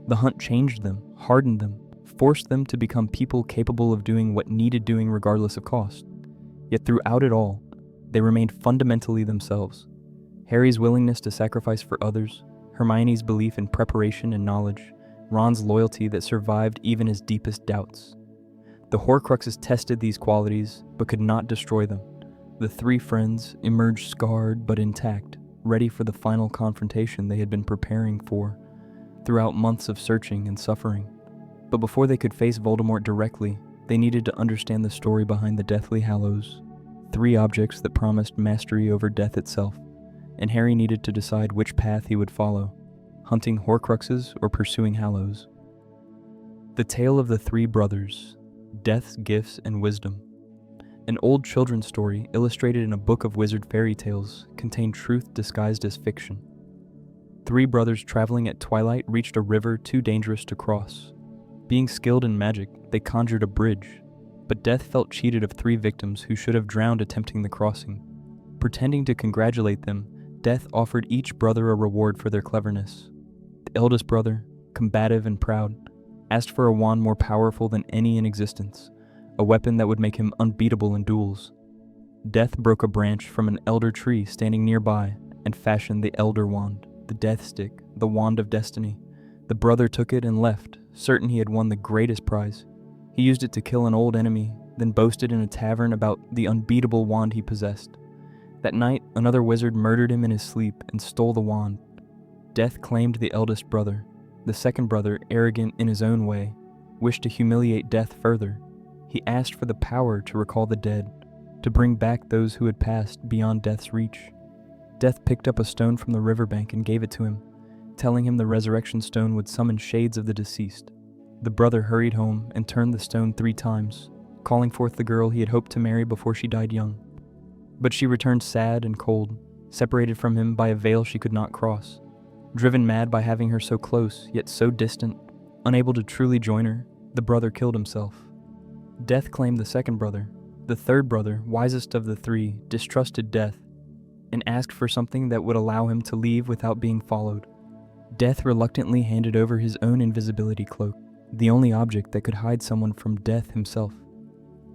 The hunt changed them, hardened them, forced them to become people capable of doing what needed doing regardless of cost. Yet throughout it all, they remained fundamentally themselves. Harry's willingness to sacrifice for others, Hermione's belief in preparation and knowledge, Ron's loyalty that survived even his deepest doubts. The Horcruxes tested these qualities, but could not destroy them. The three friends emerged scarred but intact, ready for the final confrontation they had been preparing for throughout months of searching and suffering. But before they could face Voldemort directly, they needed to understand the story behind the Deathly Hallows, three objects that promised mastery over death itself, and Harry needed to decide which path he would follow, hunting Horcruxes or pursuing Hallows. The Tale of the Three Brothers, Death's Gifts and Wisdom. An old children's story illustrated in a book of wizard fairy tales contained truth disguised as fiction. Three brothers traveling at twilight reached a river too dangerous to cross. Being skilled in magic, they conjured a bridge, but Death felt cheated of three victims who should have drowned attempting the crossing. Pretending to congratulate them, Death offered each brother a reward for their cleverness. The eldest brother, combative and proud, asked for a wand more powerful than any in existence, a weapon that would make him unbeatable in duels. Death broke a branch from an elder tree standing nearby and fashioned the Elder Wand, the Death Stick, the Wand of Destiny. The brother took it and left, certain he had won the greatest prize. He used it to kill an old enemy, then boasted in a tavern about the unbeatable wand he possessed. That night, another wizard murdered him in his sleep and stole the wand. Death claimed the eldest brother. The second brother, arrogant in his own way, wished to humiliate Death further. He asked for the power to recall the dead, to bring back those who had passed beyond Death's reach. Death picked up a stone from the riverbank and gave it to him, telling him the resurrection stone would summon shades of the deceased. The brother hurried home and turned the stone 3 times, calling forth the girl he had hoped to marry before she died young. But she returned sad and cold, separated from him by a veil she could not cross. Driven mad by having her so close, yet so distant, unable to truly join her, the brother killed himself. Death claimed the second brother. The third brother, wisest of the 3, distrusted Death and asked for something that would allow him to leave without being followed. Death reluctantly handed over his own invisibility cloak, the only object that could hide someone from Death himself.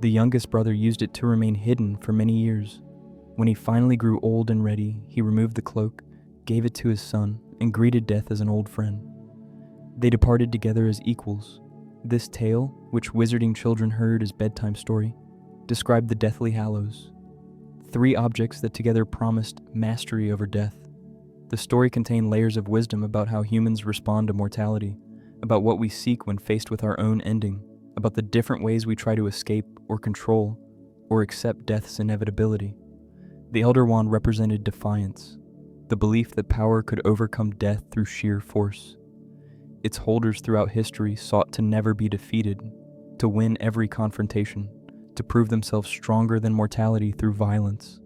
The youngest brother used it to remain hidden for many years. When he finally grew old and ready, he removed the cloak, gave it to his son, and greeted Death as an old friend. They departed together as equals. This tale, which wizarding children heard as bedtime story, described the Deathly Hallows, 3 objects that together promised mastery over death. The story contained layers of wisdom about how humans respond to mortality, about what we seek when faced with our own ending, about the different ways we try to escape or control or accept death's inevitability. The Elder Wand represented defiance, the belief that power could overcome death through sheer force. Its holders throughout history sought to never be defeated, to win every confrontation, to prove themselves stronger than mortality through violence.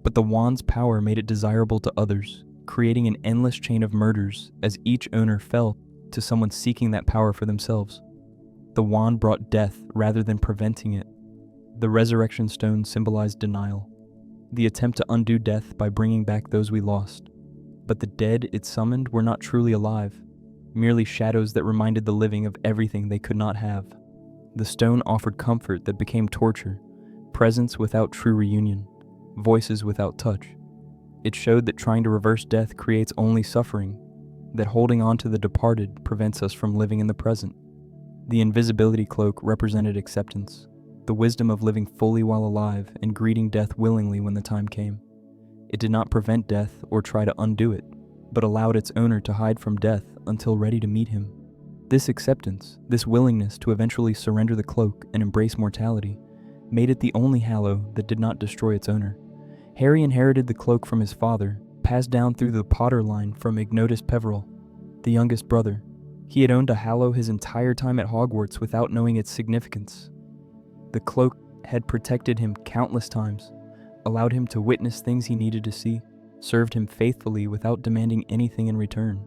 But the wand's power made it desirable to others, creating an endless chain of murders as each owner fell to someone seeking that power for themselves. The wand brought death rather than preventing it. The resurrection stone symbolized denial, the attempt to undo death by bringing back those we lost. But the dead it summoned were not truly alive, merely shadows that reminded the living of everything they could not have. The stone offered comfort that became torture, presence without true reunion, voices without touch. It showed that trying to reverse death creates only suffering, that holding on to the departed prevents us from living in the present. The invisibility cloak represented acceptance, the wisdom of living fully while alive and greeting death willingly when the time came. It did not prevent death or try to undo it, but allowed its owner to hide from death until ready to meet him. This acceptance, this willingness to eventually surrender the cloak and embrace mortality, made it the only hallow that did not destroy its owner. Harry inherited the cloak from his father, passed down through the Potter line from Ignotus Peverell, the youngest brother. He had owned a hallow his entire time at Hogwarts without knowing its significance. The cloak had protected him countless times, allowed him to witness things he needed to see, served him faithfully without demanding anything in return.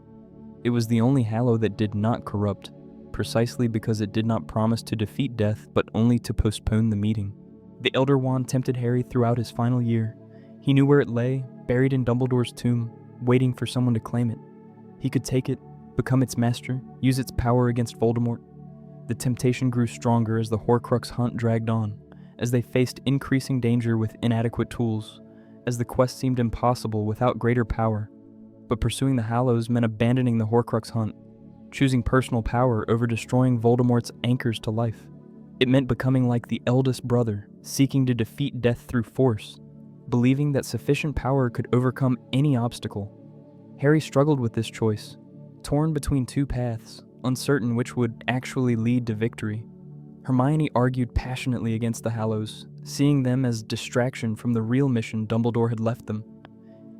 It was the only hallow that did not corrupt, precisely because it did not promise to defeat death but only to postpone the meeting. The Elder Wand tempted Harry throughout his final year. He knew where it lay, buried in Dumbledore's tomb, waiting for someone to claim it. He could take it, become its master, use its power against Voldemort. The temptation grew stronger as the Horcrux hunt dragged on, as they faced increasing danger with inadequate tools, as the quest seemed impossible without greater power. But pursuing the Hallows meant abandoning the Horcrux hunt, choosing personal power over destroying Voldemort's anchors to life. It meant becoming like the eldest brother, seeking to defeat death through force, believing that sufficient power could overcome any obstacle. Harry struggled with this choice, torn between 2 paths, uncertain which would actually lead to victory. Hermione argued passionately against the Hallows, seeing them as distraction from the real mission Dumbledore had left them.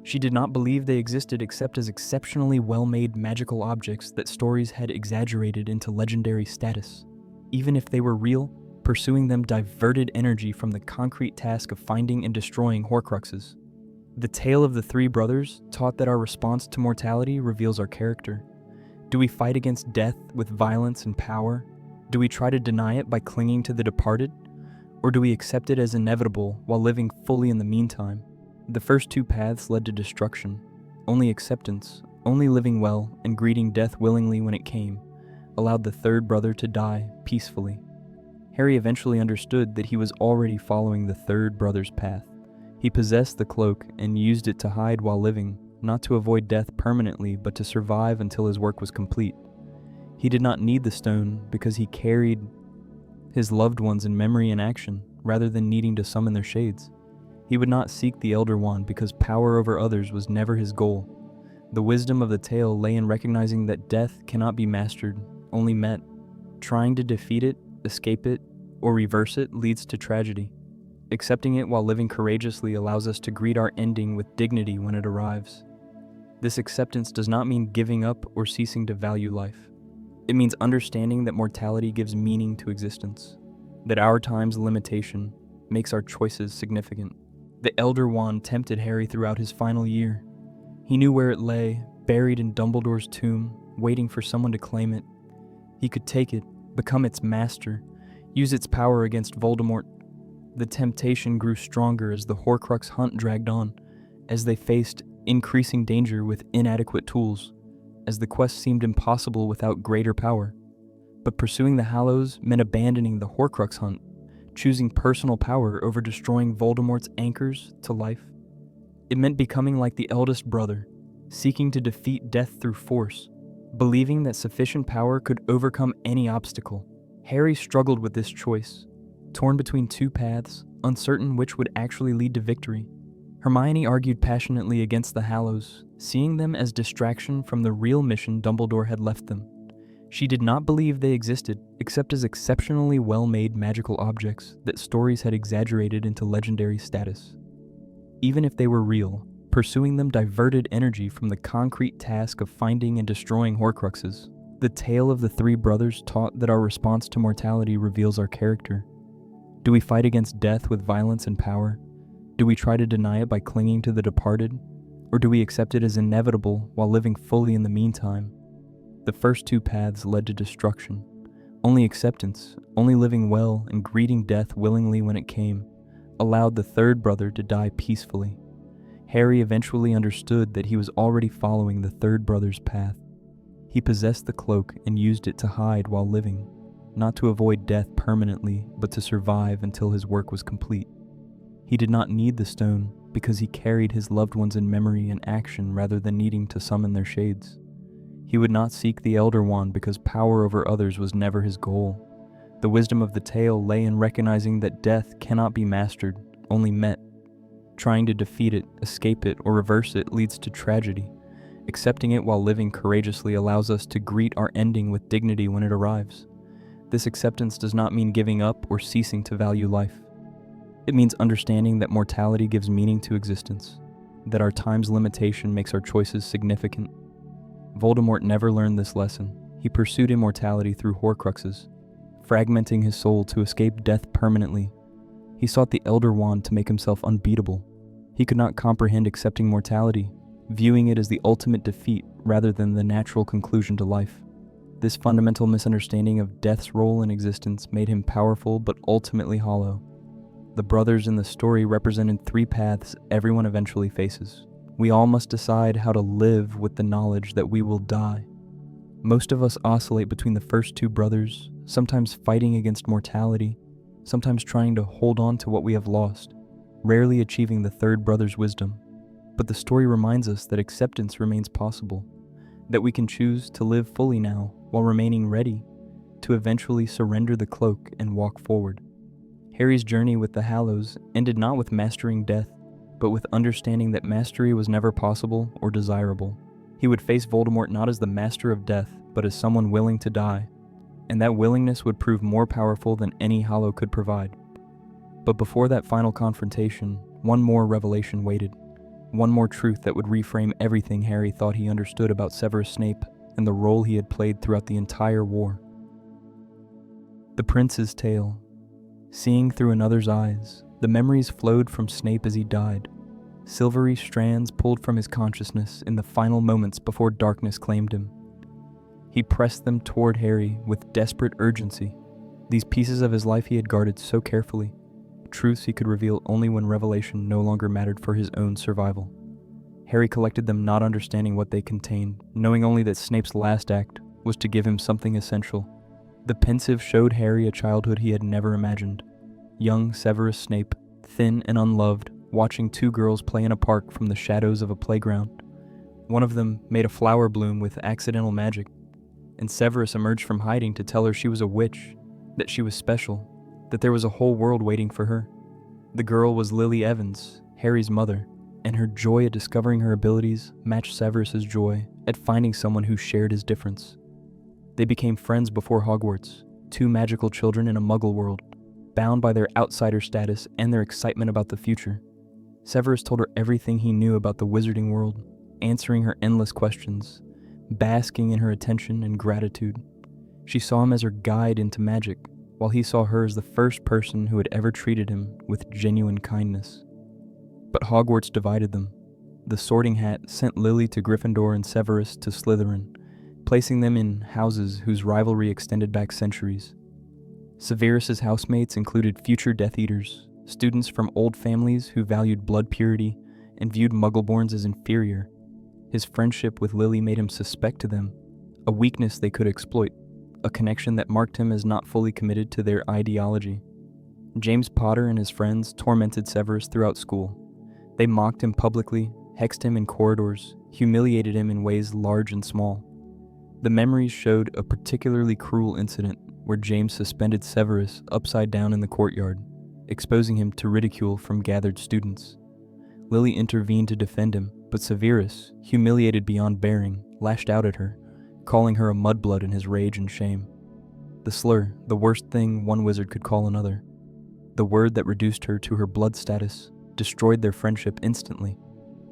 She did not believe they existed except as exceptionally well-made magical objects that stories had exaggerated into legendary status. Even if they were real, pursuing them diverted energy from the concrete task of finding and destroying Horcruxes. The tale of the 3 brothers taught that our response to mortality reveals our character. Do we fight against death with violence and power? Do we try to deny it by clinging to the departed? Or do we accept it as inevitable while living fully in the meantime? The first 2 paths led to destruction. Only acceptance, only living well and greeting death willingly when it came, allowed the 3rd brother to die peacefully. Harry eventually understood that he was already following the 3rd brother's path. He possessed the cloak and used it to hide while living, not to avoid death permanently, but to survive until his work was complete. He did not need the stone because he carried his loved ones in memory and action, rather than needing to summon their shades. He would not seek the Elder Wand because power over others was never his goal. The wisdom of the tale lay in recognizing that death cannot be mastered, only met. Trying to defeat it, escape it, or reverse it leads to tragedy. Accepting it while living courageously allows us to greet our ending with dignity when it arrives. This acceptance does not mean giving up or ceasing to value life. It means understanding that mortality gives meaning to existence, that our time's limitation makes our choices significant. The Elder Wand tempted Harry throughout his final year. He knew where it lay, buried in Dumbledore's tomb, waiting for someone to claim it. He could take it, become its master, use its power against Voldemort. The temptation grew stronger as the Horcrux hunt dragged on, as they faced increasing danger with inadequate tools, as the quest seemed impossible without greater power. But pursuing the Hallows meant abandoning the Horcrux hunt, choosing personal power over destroying Voldemort's anchors to life. It meant becoming like the eldest brother, seeking to defeat death through force, believing that sufficient power could overcome any obstacle. Harry struggled with this choice, torn between two paths, uncertain which would actually lead to victory. Hermione argued passionately against the Hallows, seeing them as distraction from the real mission Dumbledore had left them. She did not believe they existed except as exceptionally well-made magical objects that stories had exaggerated into legendary status. Even if they were real, pursuing them diverted energy from the concrete task of finding and destroying Horcruxes. The tale of the three brothers taught that our response to mortality reveals our character. Do we fight against death with violence and power? Do we try to deny it by clinging to the departed? Or do we accept it as inevitable while living fully in the meantime? The first two paths led to destruction. Only acceptance, only living well and greeting death willingly when it came, allowed the third brother to die peacefully. Harry eventually understood that he was already following the third brother's path. He possessed the cloak and used it to hide while living, not to avoid death permanently, but to survive until his work was complete. He did not need the stone because he carried his loved ones in memory and action rather than needing to summon their shades. He would not seek the Elder Wand because power over others was never his goal. The wisdom of the tale lay in recognizing that death cannot be mastered, only met. Trying to defeat it, escape it, or reverse it leads to tragedy. Accepting it while living courageously allows us to greet our ending with dignity when it arrives. This acceptance does not mean giving up or ceasing to value life. It means understanding that mortality gives meaning to existence, that our time's limitation makes our choices significant. Voldemort never learned this lesson. He pursued immortality through Horcruxes, fragmenting his soul to escape death permanently. He sought the Elder Wand to make himself unbeatable. He could not comprehend accepting mortality, viewing it as the ultimate defeat rather than the natural conclusion to life. This fundamental misunderstanding of death's role in existence made him powerful but ultimately hollow. The brothers in the story represented three paths everyone eventually faces. We all must decide how to live with the knowledge that we will die. Most of us oscillate between the first two brothers, sometimes fighting against mortality, sometimes trying to hold on to what we have lost, rarely achieving the third brother's wisdom. But the story reminds us that acceptance remains possible, that we can choose to live fully now while remaining ready to eventually surrender the cloak and walk forward. Harry's journey with the Hallows ended not with mastering death, but with understanding that mastery was never possible or desirable. He would face Voldemort not as the master of death, but as someone willing to die, and that willingness would prove more powerful than any Hallow could provide. But before that final confrontation, one more revelation waited, one more truth that would reframe everything Harry thought he understood about Severus Snape and the role he had played throughout the entire war. The Prince's Tale. Seeing through another's eyes, the memories flowed from Snape as he died. Silvery strands pulled from his consciousness in the final moments before darkness claimed him. He pressed them toward Harry with desperate urgency. These pieces of his life he had guarded so carefully, truths he could reveal only when revelation no longer mattered for his own survival. Harry collected them not understanding what they contained, knowing only that Snape's last act was to give him something essential. The pensive showed Harry a childhood he had never imagined. Young Severus Snape, thin and unloved, watching two girls play in a park from the shadows of a playground. One of them made a flower bloom with accidental magic, and Severus emerged from hiding to tell her she was a witch. that she was special, that there was a whole world waiting for her. The girl was Lily Evans, Harry's mother, and her joy at discovering her abilities matched Severus's joy at finding someone who shared his difference. They became friends before Hogwarts, two magical children in a Muggle world, bound by their outsider status and their excitement about the future. Severus told her everything he knew about the wizarding world, answering her endless questions, basking in her attention and gratitude. She saw him as her guide into magic, while he saw her as the first person who had ever treated him with genuine kindness. But Hogwarts divided them. The Sorting Hat sent Lily to Gryffindor and Severus to Slytherin, placing them in houses whose rivalry extended back centuries. Severus's housemates included future Death Eaters, students from old families who valued blood purity and viewed Muggleborns as inferior. His friendship with Lily made him suspect to them, a weakness they could exploit, a connection that marked him as not fully committed to their ideology. James Potter and his friends tormented Severus throughout school. They mocked him publicly, hexed him in corridors, humiliated him in ways large and small. The memories showed a particularly cruel incident where James suspended Severus upside down in the courtyard, exposing him to ridicule from gathered students. Lily intervened to defend him, but Severus, humiliated beyond bearing, lashed out at her, calling her a mudblood in his rage and shame. The slur, the worst thing one wizard could call another. The word that reduced her to her blood status, destroyed their friendship instantly.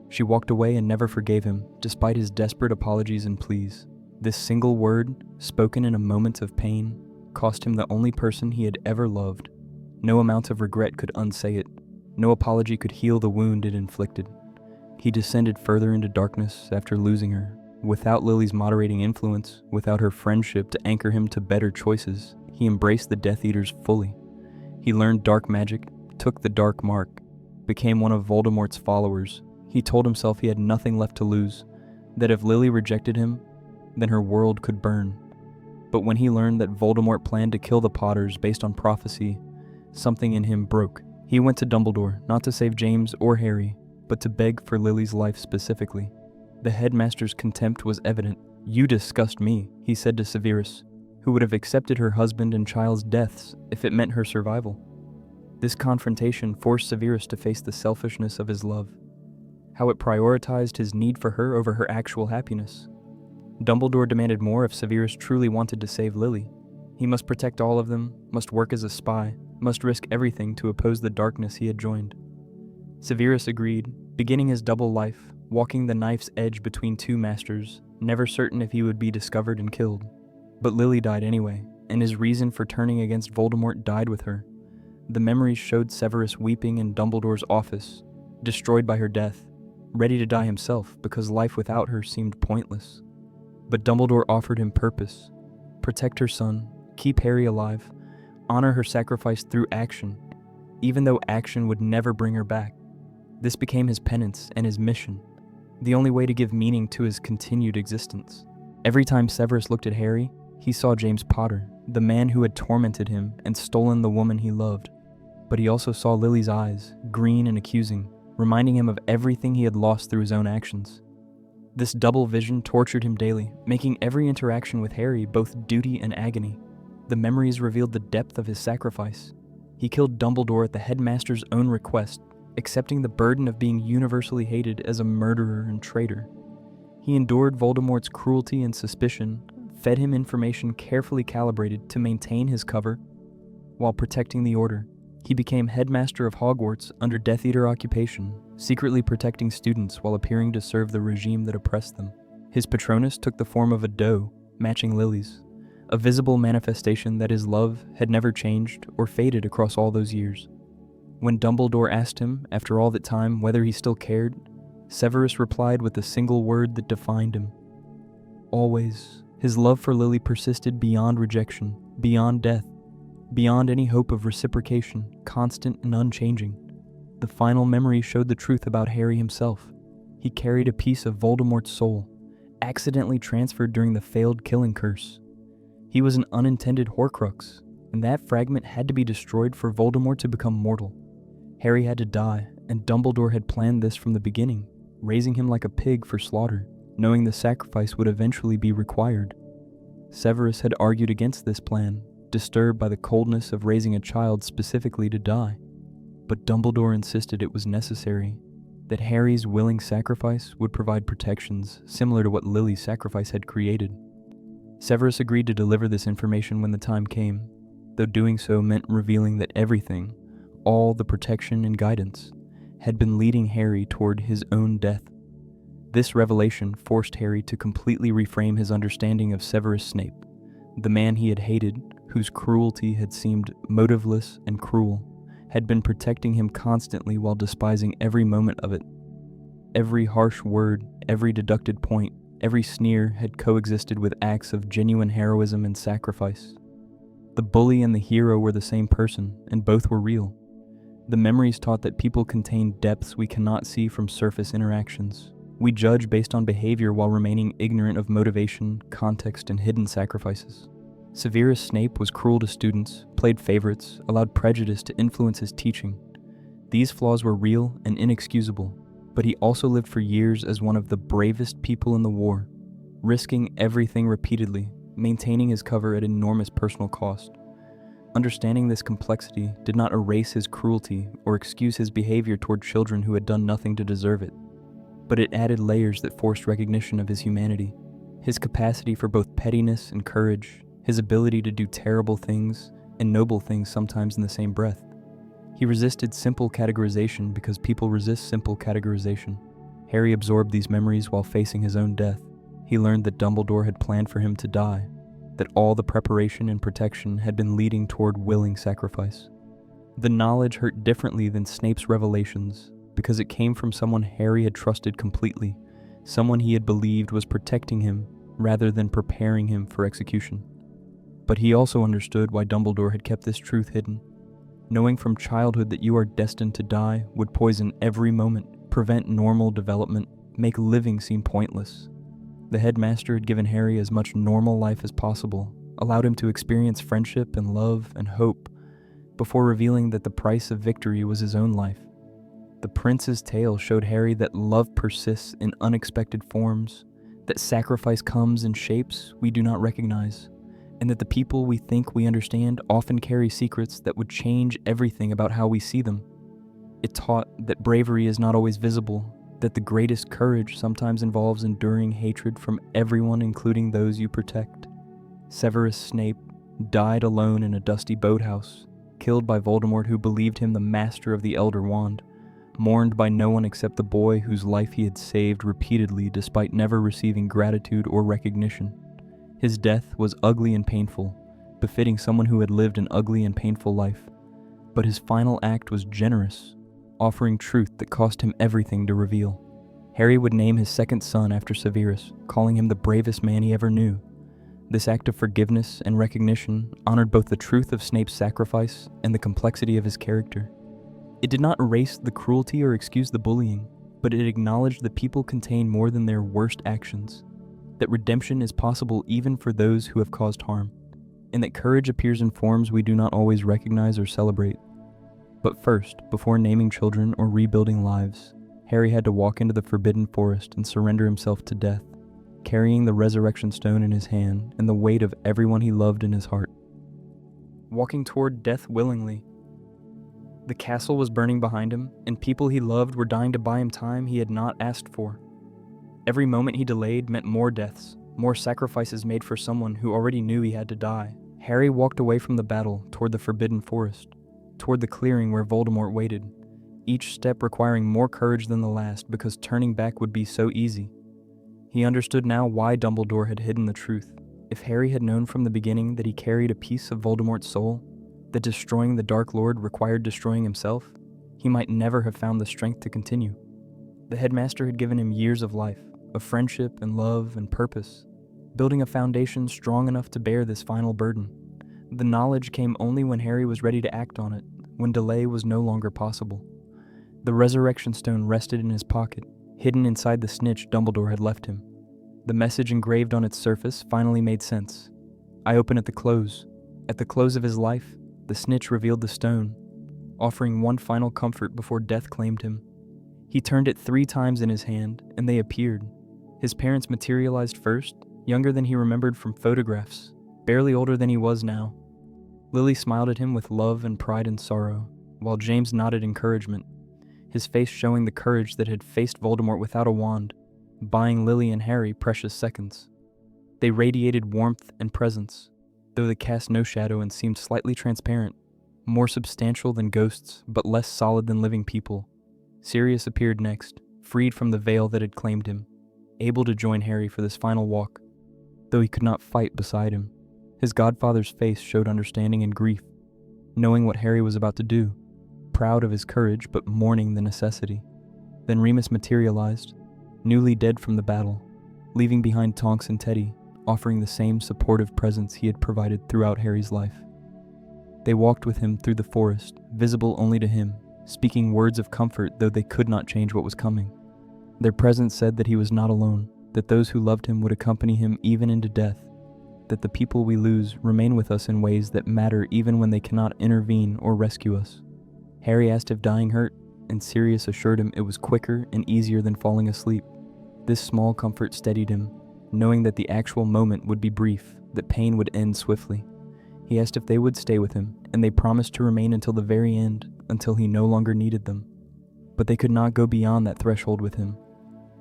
She walked away and never forgave him, despite his desperate apologies and pleas. This single word, spoken in a moment of pain, cost him the only person he had ever loved. No amount of regret could unsay it. No apology could heal the wound it inflicted. He descended further into darkness after losing her. Without Lily's moderating influence, without her friendship to anchor him to better choices, he embraced the Death Eaters fully. He learned dark magic, took the dark mark, became one of Voldemort's followers. He told himself he had nothing left to lose, that if Lily rejected him, then her world could burn. But when he learned that Voldemort planned to kill the Potters based on prophecy, something in him broke. He went to Dumbledore, not to save James or Harry, but to beg for Lily's life specifically. The headmaster's contempt was evident. "You disgust me," he said to Severus, who would have accepted her husband and child's deaths if it meant her survival. This confrontation forced Severus to face the selfishness of his love, how it prioritized his need for her over her actual happiness. Dumbledore demanded more if Severus truly wanted to save Lily. He must protect all of them, must work as a spy, must risk everything to oppose the darkness he had joined. Severus agreed, beginning his double life, walking the knife's edge between two masters, never certain if he would be discovered and killed. But Lily died anyway, and his reason for turning against Voldemort died with her. The memories showed Severus weeping in Dumbledore's office, destroyed by her death, ready to die himself because life without her seemed pointless. But Dumbledore offered him purpose: protect her son, keep Harry alive, honor her sacrifice through action, even though action would never bring her back. This became his penance and his mission, the only way to give meaning to his continued existence. Every time Severus looked at Harry, he saw James Potter, the man who had tormented him and stolen the woman he loved. But he also saw Lily's eyes, green and accusing, reminding him of everything he had lost through his own actions. This double vision tortured him daily, making every interaction with Harry both duty and agony. The memories revealed the depth of his sacrifice. He killed Dumbledore at the headmaster's own request, accepting the burden of being universally hated as a murderer and traitor. He endured Voldemort's cruelty and suspicion, fed him information carefully calibrated to maintain his cover, while protecting the Order. He became headmaster of Hogwarts under Death Eater occupation, secretly protecting students while appearing to serve the regime that oppressed them. His Patronus took the form of a doe, matching Lily's, a visible manifestation that his love had never changed or faded across all those years. When Dumbledore asked him, after all that time, whether he still cared, Severus replied with the single word that defined him: always. His love for Lily persisted beyond rejection, beyond death, beyond any hope of reciprocation, constant and unchanging. The final memory showed the truth about Harry himself. He carried a piece of Voldemort's soul, accidentally transferred during the failed killing curse. He was an unintended Horcrux, and that fragment had to be destroyed for Voldemort to become mortal. Harry had to die, and Dumbledore had planned this from the beginning, raising him like a pig for slaughter, knowing the sacrifice would eventually be required. Severus had argued against this plan, disturbed by the coldness of raising a child specifically to die. But Dumbledore insisted it was necessary, that Harry's willing sacrifice would provide protections similar to what Lily's sacrifice had created. Severus agreed to deliver this information when the time came, though doing so meant revealing that everything, all the protection and guidance, had been leading Harry toward his own death. This revelation forced Harry to completely reframe his understanding of Severus Snape, the man he had hated, whose cruelty had seemed motiveless and cruel, had been protecting him constantly while despising every moment of it. Every harsh word, every deducted point, every sneer had coexisted with acts of genuine heroism and sacrifice. The bully and the hero were the same person, and both were real. The memories taught that people contain depths we cannot see from surface interactions. We judge based on behavior while remaining ignorant of motivation, context, and hidden sacrifices. Severus Snape was cruel to students, played favorites, allowed prejudice to influence his teaching. These flaws were real and inexcusable, but he also lived for years as one of the bravest people in the war, risking everything repeatedly, maintaining his cover at enormous personal cost. Understanding this complexity did not erase his cruelty or excuse his behavior toward children who had done nothing to deserve it, but it added layers that forced recognition of his humanity, his capacity for both pettiness and courage, his ability to do terrible things and noble things sometimes in the same breath. He resisted simple categorization because people resist simple categorization. Harry absorbed these memories while facing his own death. He learned that Dumbledore had planned for him to die, that all the preparation and protection had been leading toward willing sacrifice. The knowledge hurt differently than Snape's revelations because it came from someone Harry had trusted completely, someone he had believed was protecting him rather than preparing him for execution. But he also understood why Dumbledore had kept this truth hidden. Knowing from childhood that you are destined to die would poison every moment, prevent normal development, make living seem pointless. The headmaster had given Harry as much normal life as possible, allowed him to experience friendship and love and hope, before revealing that the price of victory was his own life. The prince's tale showed Harry that love persists in unexpected forms, that sacrifice comes in shapes we do not recognize, and that the people we think we understand often carry secrets that would change everything about how we see them. It taught that bravery is not always visible, that the greatest courage sometimes involves enduring hatred from everyone, including those you protect. Severus Snape died alone in a dusty boathouse, killed by Voldemort, who believed him the master of the Elder Wand, mourned by no one except the boy whose life he had saved repeatedly despite never receiving gratitude or recognition. His death was ugly and painful, befitting someone who had lived an ugly and painful life. But his final act was generous, offering truth that cost him everything to reveal. Harry would name his second son after Severus, calling him the bravest man he ever knew. This act of forgiveness and recognition honored both the truth of Snape's sacrifice and the complexity of his character. It did not erase the cruelty or excuse the bullying, but it acknowledged that people contain more than their worst actions, that redemption is possible even for those who have caused harm, and that courage appears in forms we do not always recognize or celebrate. But first, before naming children or rebuilding lives, Harry had to walk into the Forbidden Forest and surrender himself to death, carrying the resurrection stone in his hand and the weight of everyone he loved in his heart. Walking toward death willingly. The castle was burning behind him, and people he loved were dying to buy him time he had not asked for. Every moment he delayed meant more deaths, more sacrifices made for someone who already knew he had to die. Harry walked away from the battle toward the Forbidden Forest, toward the clearing where Voldemort waited, each step requiring more courage than the last because turning back would be so easy. He understood now why Dumbledore had hidden the truth. If Harry had known from the beginning that he carried a piece of Voldemort's soul, that destroying the Dark Lord required destroying himself, he might never have found the strength to continue. The headmaster had given him years of life, of friendship and love and purpose, building a foundation strong enough to bear this final burden. The knowledge came only when Harry was ready to act on it, when delay was no longer possible. The resurrection stone rested in his pocket, hidden inside the snitch Dumbledore had left him. The message engraved on its surface finally made sense. I open at the close. At the close of his life, the snitch revealed the stone, offering one final comfort before death claimed him. He turned it 3 times in his hand, and they appeared. His parents materialized first, younger than he remembered from photographs, barely older than he was now. Lily smiled at him with love and pride and sorrow, while James nodded encouragement, his face showing the courage that had faced Voldemort without a wand, buying Lily and Harry precious seconds. They radiated warmth and presence, though they cast no shadow and seemed slightly transparent, more substantial than ghosts but less solid than living people. Sirius appeared next, freed from the veil that had claimed him, able to join Harry for this final walk, though he could not fight beside him. His godfather's face showed understanding and grief, knowing what Harry was about to do, proud of his courage but mourning the necessity. Then Remus materialized, newly dead from the battle, leaving behind Tonks and Teddy, offering the same supportive presence he had provided throughout Harry's life. They walked with him through the forest, visible only to him, speaking words of comfort though they could not change what was coming. Their presence said that he was not alone, that those who loved him would accompany him even into death, that the people we lose remain with us in ways that matter even when they cannot intervene or rescue us. Harry asked if dying hurt, and Sirius assured him it was quicker and easier than falling asleep. This small comfort steadied him, knowing that the actual moment would be brief, that pain would end swiftly. He asked if they would stay with him, and they promised to remain until the very end, until he no longer needed them. But they could not go beyond that threshold with him.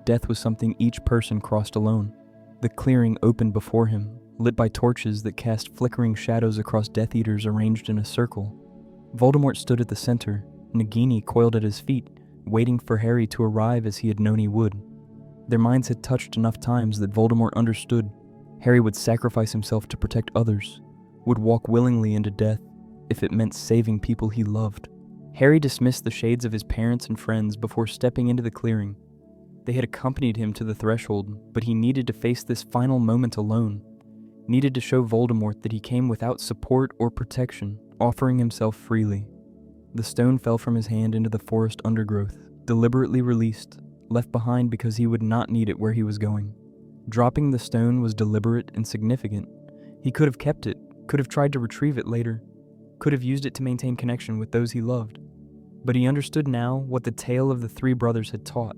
Death was something each person crossed alone. The clearing opened before him, lit by torches that cast flickering shadows across Death Eaters arranged in a circle. Voldemort stood at the center, Nagini coiled at his feet, waiting for Harry to arrive as he had known he would. Their minds had touched enough times that Voldemort understood. Harry would sacrifice himself to protect others, would walk willingly into death if it meant saving people he loved. Harry dismissed the shades of his parents and friends before stepping into the clearing. They had accompanied him to the threshold, but he needed to face this final moment alone, needed to show Voldemort that he came without support or protection, offering himself freely. The stone fell from his hand into the forest undergrowth, deliberately released, left behind because he would not need it where he was going. Dropping the stone was deliberate and significant. He could have kept it, could have tried to retrieve it later, could have used it to maintain connection with those he loved. But he understood now what the tale of the three brothers had taught.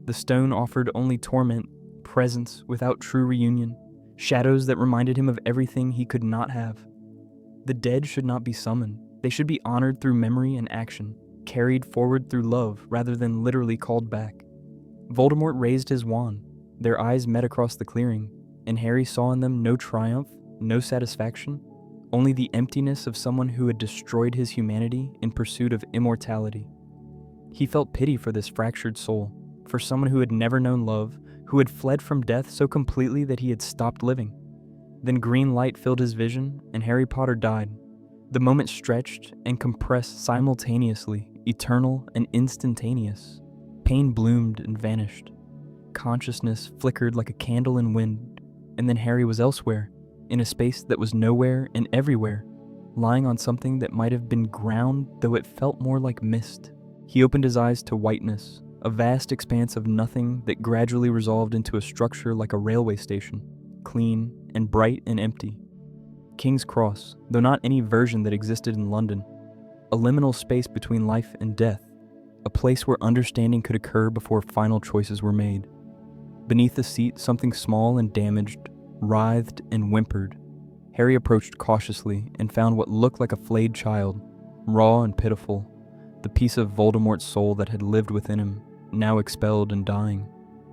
The stone offered only torment, presence without true reunion, shadows that reminded him of everything he could not have. The dead should not be summoned. They should be honored through memory and action, carried forward through love rather than literally called back. Voldemort raised his wand. Their eyes met across the clearing, and Harry saw in them no triumph, no satisfaction, only the emptiness of someone who had destroyed his humanity in pursuit of immortality. He felt pity for this fractured soul, for someone who had never known love, who had fled from death so completely that he had stopped living. Then green light filled his vision, and Harry Potter died. The moment stretched and compressed simultaneously, eternal and instantaneous. Pain bloomed and vanished. Consciousness flickered like a candle in wind, and then Harry was elsewhere, in a space that was nowhere and everywhere, lying on something that might have been ground, though it felt more like mist. He opened his eyes to whiteness, a vast expanse of nothing that gradually resolved into a structure like a railway station, clean and bright and empty. King's Cross, though not any version that existed in London, a liminal space between life and death, a place where understanding could occur before final choices were made. Beneath the seat, something small and damaged writhed and whimpered. Harry approached cautiously and found what looked like a flayed child, raw and pitiful, the piece of Voldemort's soul that had lived within him, now expelled and dying.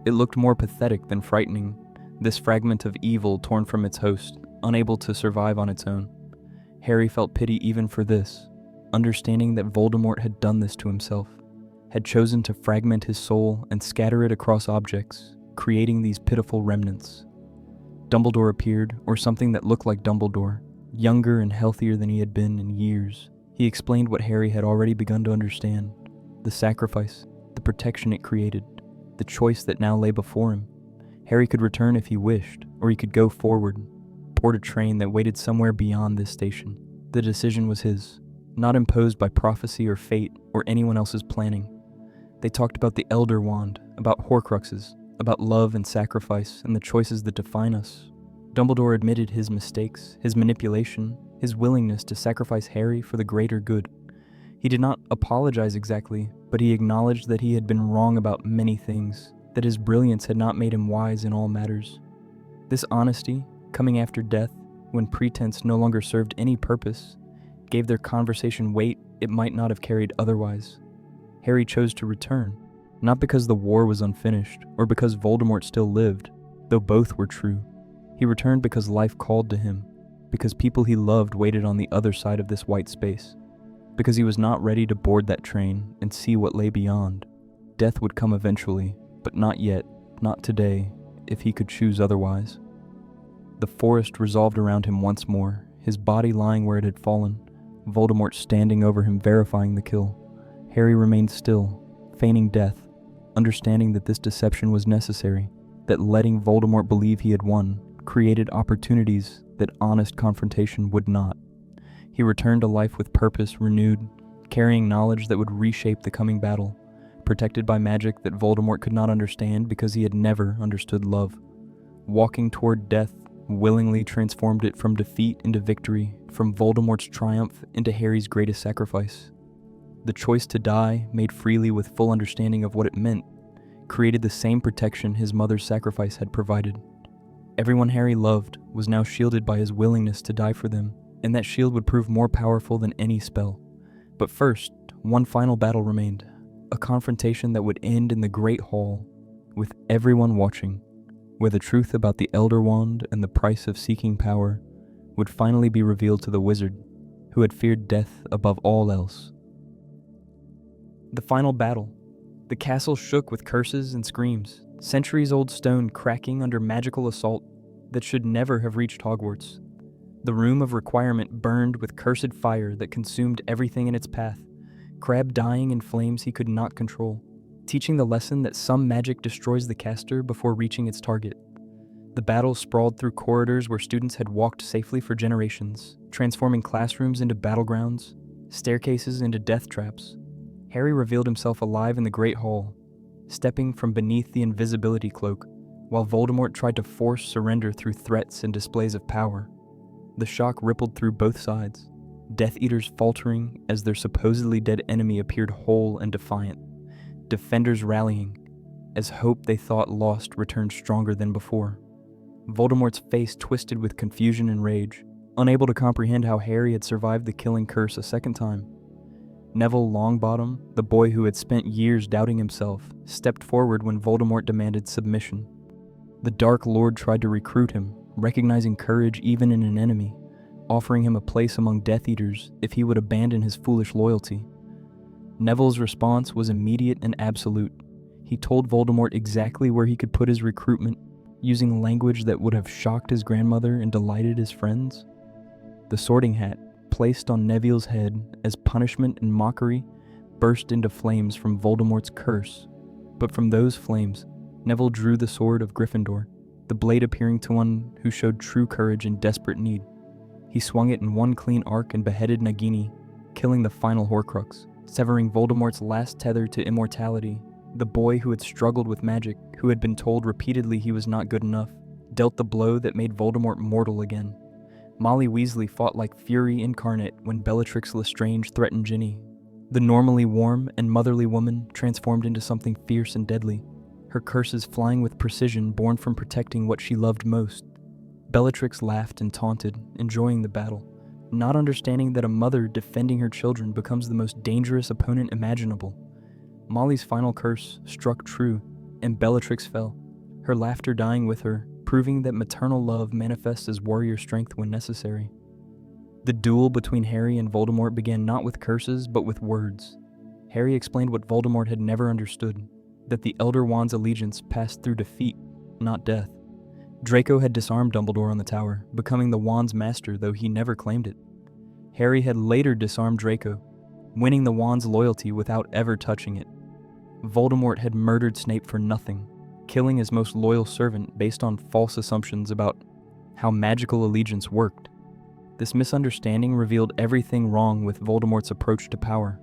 It looked more pathetic than frightening, this fragment of evil torn from its host, unable to survive on its own. Harry felt pity even for this, understanding that Voldemort had done this to himself, had chosen to fragment his soul and scatter it across objects, creating these pitiful remnants. Dumbledore appeared, or something that looked like Dumbledore, younger and healthier than he had been in years. He explained what Harry had already begun to understand, the sacrifice, the protection it created, the choice that now lay before him. Harry could return if he wished, or he could go forward, board a train that waited somewhere beyond this station. The decision was his, not imposed by prophecy or fate or anyone else's planning. They talked about the Elder Wand, about Horcruxes, about love and sacrifice and the choices that define us. Dumbledore admitted his mistakes, his manipulation, his willingness to sacrifice Harry for the greater good. He did not apologize exactly, but he acknowledged that he had been wrong about many things, that his brilliance had not made him wise in all matters. This honesty, coming after death, when pretense no longer served any purpose, gave their conversation weight it might not have carried otherwise. Harry chose to return, not because the war was unfinished, or because Voldemort still lived, though both were true. He returned because life called to him, because people he loved waited on the other side of this white space, because he was not ready to board that train and see what lay beyond. Death would come eventually, but not yet, not today, if he could choose otherwise. The forest resolved around him once more, his body lying where it had fallen, Voldemort standing over him verifying the kill. Harry remained still, feigning death, understanding that this deception was necessary, that letting Voldemort believe he had won created opportunities that honest confrontation would not. He returned to life with purpose renewed, carrying knowledge that would reshape the coming battle, protected by magic that Voldemort could not understand because he had never understood love. Walking toward death willingly transformed it from defeat into victory, from Voldemort's triumph into Harry's greatest sacrifice. The choice to die, made freely with full understanding of what it meant, created the same protection his mother's sacrifice had provided. Everyone Harry loved was now shielded by his willingness to die for them, and that shield would prove more powerful than any spell. But first, one final battle remained, a confrontation that would end in the Great Hall, with everyone watching, where the truth about the Elder Wand and the price of seeking power would finally be revealed to the wizard, who had feared death above all else. The final battle. The castle shook with curses and screams, centuries-old stone cracking under magical assault that should never have reached Hogwarts. The room of requirement burned with cursed fire that consumed everything in its path, Crabbe dying in flames he could not control, teaching the lesson that some magic destroys the caster before reaching its target. The battle sprawled through corridors where students had walked safely for generations, transforming classrooms into battlegrounds, staircases into death traps. Harry revealed himself alive in the Great Hall, stepping from beneath the invisibility cloak, while Voldemort tried to force surrender through threats and displays of power. The shock rippled through both sides, Death Eaters faltering as their supposedly dead enemy appeared whole and defiant, defenders rallying, as hope they thought lost returned stronger than before. Voldemort's face twisted with confusion and rage, unable to comprehend how Harry had survived the killing curse a second time. Neville Longbottom, the boy who had spent years doubting himself, stepped forward when Voldemort demanded submission. The Dark Lord tried to recruit him, recognizing courage even in an enemy, offering him a place among Death Eaters if he would abandon his foolish loyalty. Neville's response was immediate and absolute. He told Voldemort exactly where he could put his recruitment, using language that would have shocked his grandmother and delighted his friends. The Sorting Hat, placed on Neville's head as punishment and mockery, burst into flames from Voldemort's curse. But from those flames, Neville drew the sword of Gryffindor, the blade appearing to one who showed true courage in desperate need. He swung it in one clean arc and beheaded Nagini, killing the final Horcrux, severing Voldemort's last tether to immortality. The boy who had struggled with magic, who had been told repeatedly he was not good enough, dealt the blow that made Voldemort mortal again. Molly Weasley fought like fury incarnate when Bellatrix Lestrange threatened Ginny. The normally warm and motherly woman transformed into something fierce and deadly, her curses flying with precision born from protecting what she loved most. Bellatrix laughed and taunted, enjoying the battle, not understanding that a mother defending her children becomes the most dangerous opponent imaginable. Molly's final curse struck true, and Bellatrix fell, her laughter dying with her, proving that maternal love manifests as warrior strength when necessary. The duel between Harry and Voldemort began not with curses, but with words. Harry explained what Voldemort had never understood, that the Elder Wand's allegiance passed through defeat, not death. Draco had disarmed Dumbledore on the tower, becoming the wand's master, though he never claimed it. Harry had later disarmed Draco, winning the wand's loyalty without ever touching it. Voldemort had murdered Snape for nothing, killing his most loyal servant based on false assumptions about how magical allegiance worked. This misunderstanding revealed everything wrong with Voldemort's approach to power.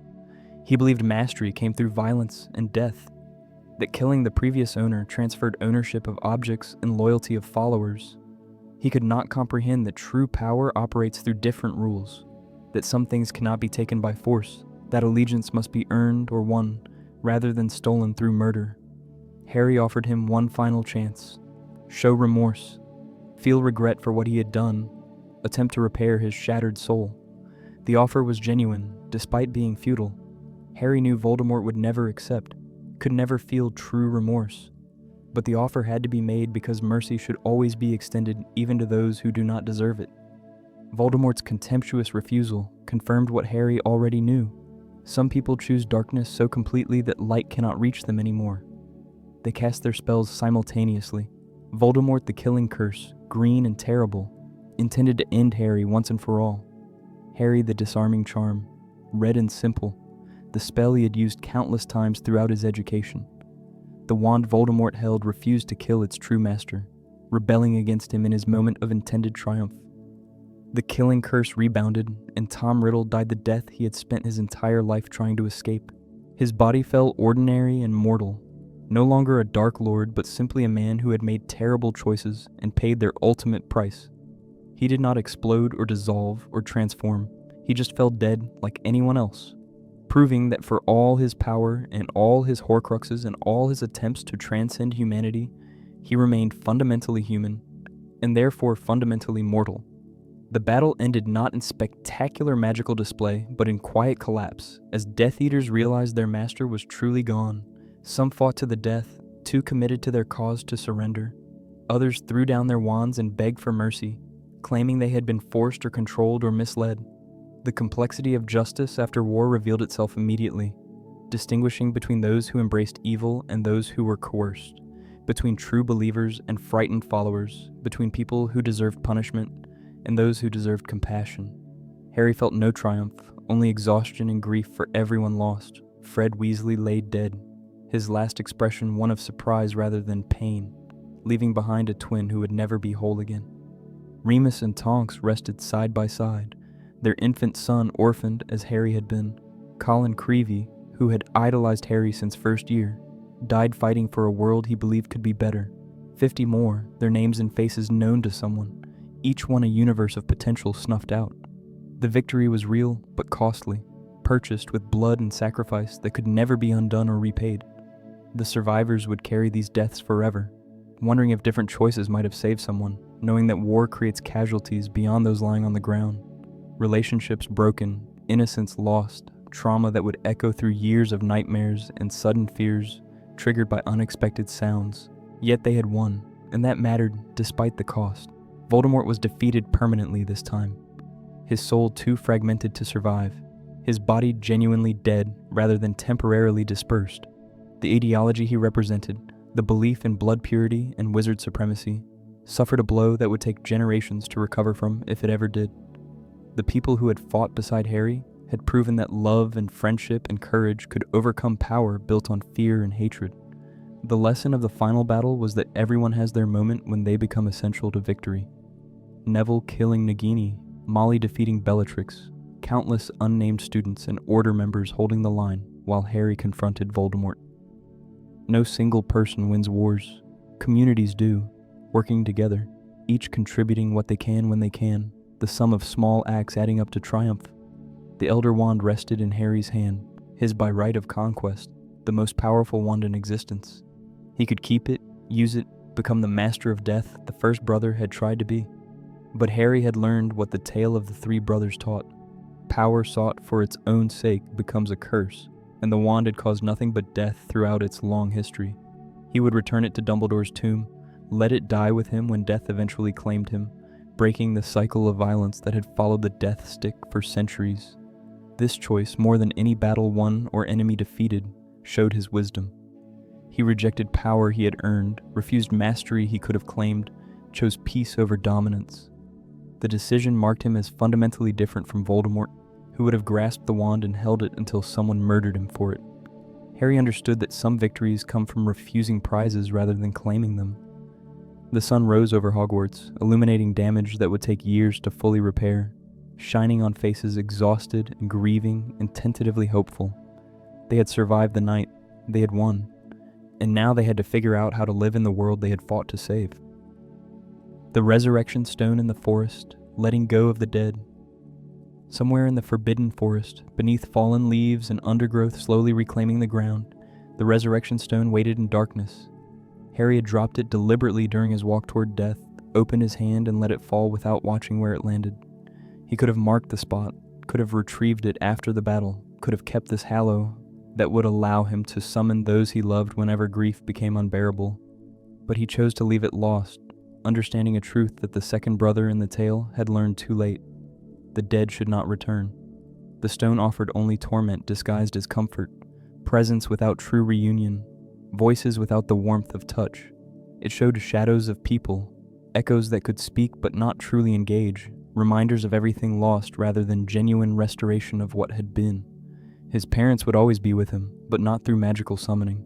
He believed mastery came through violence and death, that killing the previous owner transferred ownership of objects and loyalty of followers. He could not comprehend that true power operates through different rules, that some things cannot be taken by force, that allegiance must be earned or won, rather than stolen through murder. Harry offered him one final chance: show remorse, feel regret for what he had done, attempt to repair his shattered soul. The offer was genuine, despite being futile. Harry knew Voldemort would never accept, could never feel true remorse. But the offer had to be made because mercy should always be extended even to those who do not deserve it. Voldemort's contemptuous refusal confirmed what Harry already knew. Some people choose darkness so completely that light cannot reach them anymore. They cast their spells simultaneously. Voldemort the killing curse, green and terrible, intended to end Harry once and for all. Harry the disarming charm, red and simple, the spell he had used countless times throughout his education. The wand Voldemort held refused to kill its true master, rebelling against him in his moment of intended triumph. The killing curse rebounded, and Tom Riddle died the death he had spent his entire life trying to escape. His body fell ordinary and mortal, no longer a Dark Lord, but simply a man who had made terrible choices and paid their ultimate price. He did not explode or dissolve or transform. He just fell dead like anyone else, proving that for all his power and all his Horcruxes and all his attempts to transcend humanity, he remained fundamentally human, and therefore fundamentally mortal. The battle ended not in spectacular magical display, but in quiet collapse, as Death Eaters realized their master was truly gone. Some fought to the death, too committed to their cause to surrender. Others threw down their wands and begged for mercy, claiming they had been forced or controlled or misled. The complexity of justice after war revealed itself immediately, distinguishing between those who embraced evil and those who were coerced, between true believers and frightened followers, between people who deserved punishment and those who deserved compassion. Harry felt no triumph, only exhaustion and grief for everyone lost. Fred Weasley lay dead, his last expression one of surprise rather than pain, leaving behind a twin who would never be whole again. Remus and Tonks rested side by side, their infant son orphaned as Harry had been. Colin Creevey, who had idolized Harry since first year, died fighting for a world he believed could be better. 50 more, their names and faces known to someone, each one a universe of potential snuffed out. The victory was real, but costly, purchased with blood and sacrifice that could never be undone or repaid. The survivors would carry these deaths forever, wondering if different choices might have saved someone, knowing that war creates casualties beyond those lying on the ground. Relationships broken, innocence lost, trauma that would echo through years of nightmares and sudden fears triggered by unexpected sounds. Yet they had won, and that mattered despite the cost. Voldemort was defeated permanently this time, his soul too fragmented to survive, his body genuinely dead rather than temporarily dispersed. The ideology he represented, the belief in blood purity and wizard supremacy, suffered a blow that would take generations to recover from if it ever did. The people who had fought beside Harry had proven that love and friendship and courage could overcome power built on fear and hatred. The lesson of the final battle was that everyone has their moment when they become essential to victory. Neville killing Nagini, Molly defeating Bellatrix, countless unnamed students and Order members holding the line while Harry confronted Voldemort. No single person wins wars. Communities do, working together, each contributing what they can when they can, the sum of small acts adding up to triumph. The Elder Wand rested in Harry's hand, his by right of conquest, the most powerful wand in existence. He could keep it, use it, become the master of death the first brother had tried to be. But Harry had learned what the tale of the three brothers taught. Power sought for its own sake becomes a curse, and the wand had caused nothing but death throughout its long history. He would return it to Dumbledore's tomb, let it die with him when death eventually claimed him, breaking the cycle of violence that had followed the death stick for centuries. This choice, more than any battle won or enemy defeated, showed his wisdom. He rejected power he had earned, refused mastery he could have claimed, chose peace over dominance. The decision marked him as fundamentally different from Voldemort, who would have grasped the wand and held it until someone murdered him for it. Harry understood that some victories come from refusing prizes rather than claiming them. The sun rose over Hogwarts, illuminating damage that would take years to fully repair, shining on faces exhausted and grieving and tentatively hopeful. They had survived the night, they had won, and now they had to figure out how to live in the world they had fought to save. The resurrection stone in the forest, letting go of the dead. Somewhere in the forbidden forest, beneath fallen leaves and undergrowth slowly reclaiming the ground, the resurrection stone waited in darkness. Harry had dropped it deliberately during his walk toward death, opened his hand and let it fall without watching where it landed. He could have marked the spot, could have retrieved it after the battle, could have kept this halo that would allow him to summon those he loved whenever grief became unbearable. But he chose to leave it lost, understanding a truth that the second brother in the tale had learned too late. The dead should not return. The stone offered only torment disguised as comfort, presence without true reunion, voices without the warmth of touch. It showed shadows of people, echoes that could speak but not truly engage, reminders of everything lost rather than genuine restoration of what had been. His parents would always be with him, but not through magical summoning.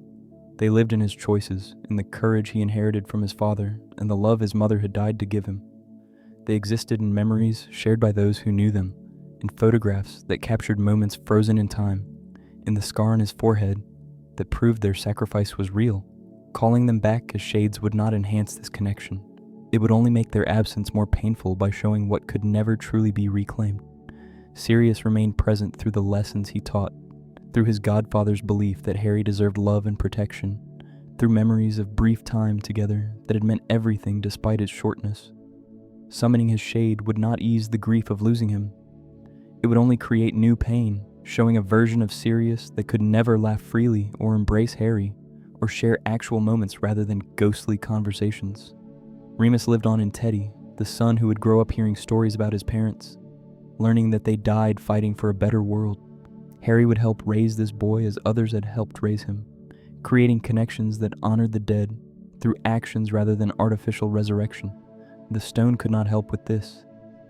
They lived in his choices, in the courage he inherited from his father, and the love his mother had died to give him. They existed in memories shared by those who knew them, in photographs that captured moments frozen in time, in the scar on his forehead that proved their sacrifice was real. Calling them back as shades would not enhance this connection. It would only make their absence more painful by showing what could never truly be reclaimed. Sirius remained present through the lessons he taught, through his godfather's belief that Harry deserved love and protection, through memories of brief time together that had meant everything despite its shortness. Summoning his shade would not ease the grief of losing him. It would only create new pain, showing a version of Sirius that could never laugh freely or embrace Harry, or share actual moments rather than ghostly conversations. Remus lived on in Teddy, the son who would grow up hearing stories about his parents, learning that they died fighting for a better world. Harry would help raise this boy as others had helped raise him, creating connections that honored the dead through actions rather than artificial resurrection. The stone could not help with this.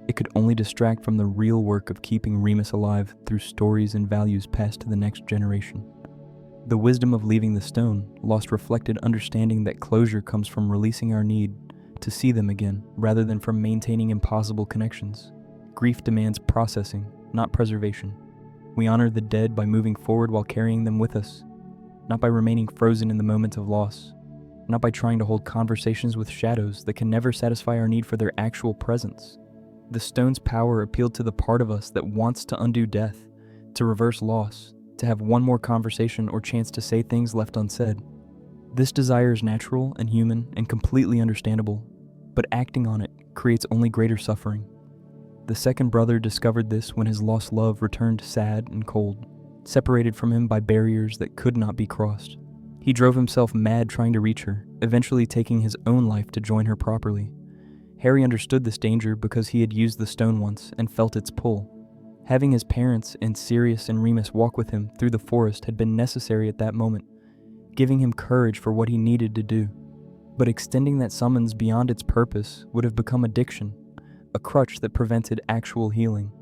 It could only distract from the real work of keeping Remus alive through stories and values passed to the next generation. The wisdom of leaving the stone lost reflected understanding that closure comes from releasing our need to see them again, rather than from maintaining impossible connections. Grief demands processing, not preservation. We honor the dead by moving forward while carrying them with us, not by remaining frozen in the moment of loss, not by trying to hold conversations with shadows that can never satisfy our need for their actual presence. The stone's power appealed to the part of us that wants to undo death, to reverse loss, to have one more conversation or chance to say things left unsaid. This desire is natural and human and completely understandable, but acting on it creates only greater suffering. The second brother discovered this when his lost love returned sad and cold, separated from him by barriers that could not be crossed. He drove himself mad trying to reach her, eventually taking his own life to join her properly. Harry understood this danger because he had used the stone once and felt its pull. Having his parents and Sirius and Remus walk with him through the forest had been necessary at that moment, giving him courage for what he needed to do. But extending that summons beyond its purpose would have become addiction, a crutch that prevented actual healing,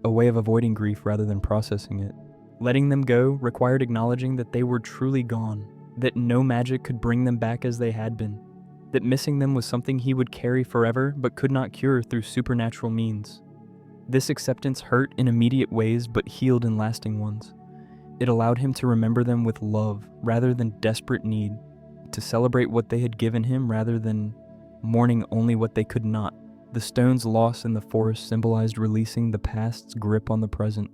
a way of avoiding grief rather than processing it. Letting them go required acknowledging that they were truly gone, that no magic could bring them back as they had been, that missing them was something he would carry forever but could not cure through supernatural means. This acceptance hurt in immediate ways but healed in lasting ones. It allowed him to remember them with love rather than desperate need, to celebrate what they had given him rather than mourning only what they could not. The stone's loss in the forest symbolized releasing the past's grip on the present.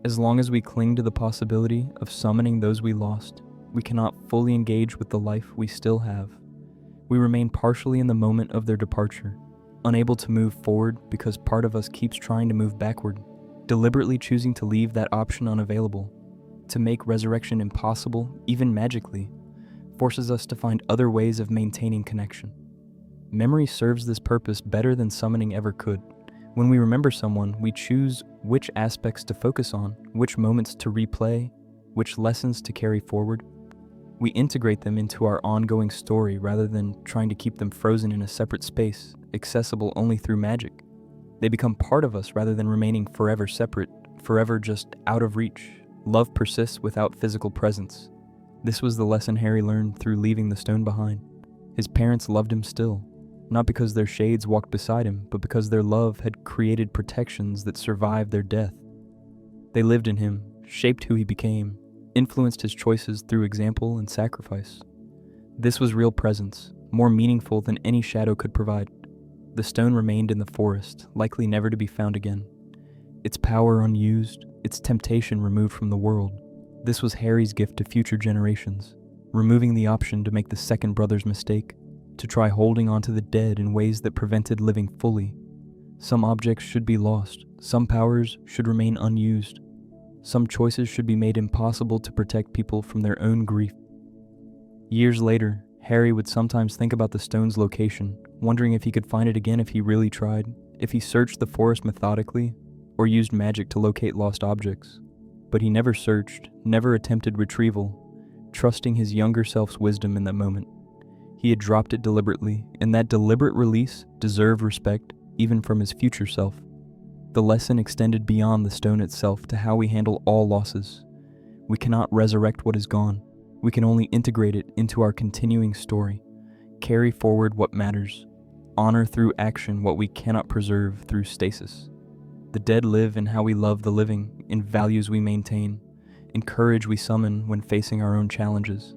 As long as we cling to the possibility of summoning those we lost, we cannot fully engage with the life we still have. We remain partially in the moment of their departure, unable to move forward because part of us keeps trying to move backward, deliberately choosing to leave that option unavailable. To make resurrection impossible, even magically, forces us to find other ways of maintaining connection. Memory serves this purpose better than summoning ever could. When we remember someone, we choose which aspects to focus on, which moments to replay, which lessons to carry forward. We integrate them into our ongoing story rather than trying to keep them frozen in a separate space, accessible only through magic. They become part of us rather than remaining forever separate, forever just out of reach. Love persists without physical presence. This was the lesson Harry learned through leaving the stone behind. His parents loved him still, not because their shades walked beside him, but because their love had created protections that survived their death. They lived in him, shaped who he became, influenced his choices through example and sacrifice. This was real presence, more meaningful than any shadow could provide. The stone remained in the forest, likely never to be found again. Its power unused, its temptation removed from the world. This was Harry's gift to future generations, removing the option to make the second brother's mistake, to try holding onto the dead in ways that prevented living fully. Some objects should be lost, some powers should remain unused, some choices should be made impossible to protect people from their own grief. Years later, Harry would sometimes think about the stone's location, wondering if he could find it again if he really tried, if he searched the forest methodically, or used magic to locate lost objects. But he never searched, never attempted retrieval, trusting his younger self's wisdom in that moment. He had dropped it deliberately, and that deliberate release deserved respect even from his future self. The lesson extended beyond the stone itself to how we handle all losses. We cannot resurrect what is gone. We can only integrate it into our continuing story, carry forward what matters, honor through action what we cannot preserve through stasis. The dead live in how we love the living, in values we maintain, in courage we summon when facing our own challenges.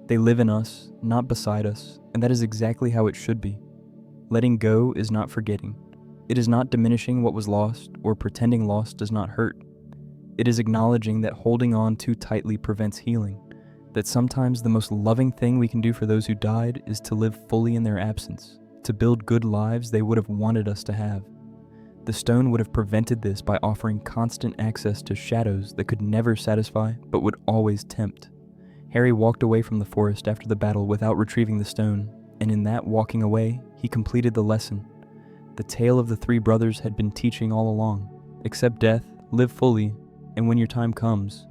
They live in us, not beside us, and that is exactly how it should be. Letting go is not forgetting. It is not diminishing what was lost or pretending loss does not hurt. It is acknowledging that holding on too tightly prevents healing, that sometimes the most loving thing we can do for those who died is to live fully in their absence, to build good lives they would have wanted us to have. The stone would have prevented this by offering constant access to shadows that could never satisfy but would always tempt. Harry walked away from the forest after the battle without retrieving the stone, and in that walking away, he completed the lesson. The tale of the three brothers had been teaching all along. Accept death, live fully, and when your time comes,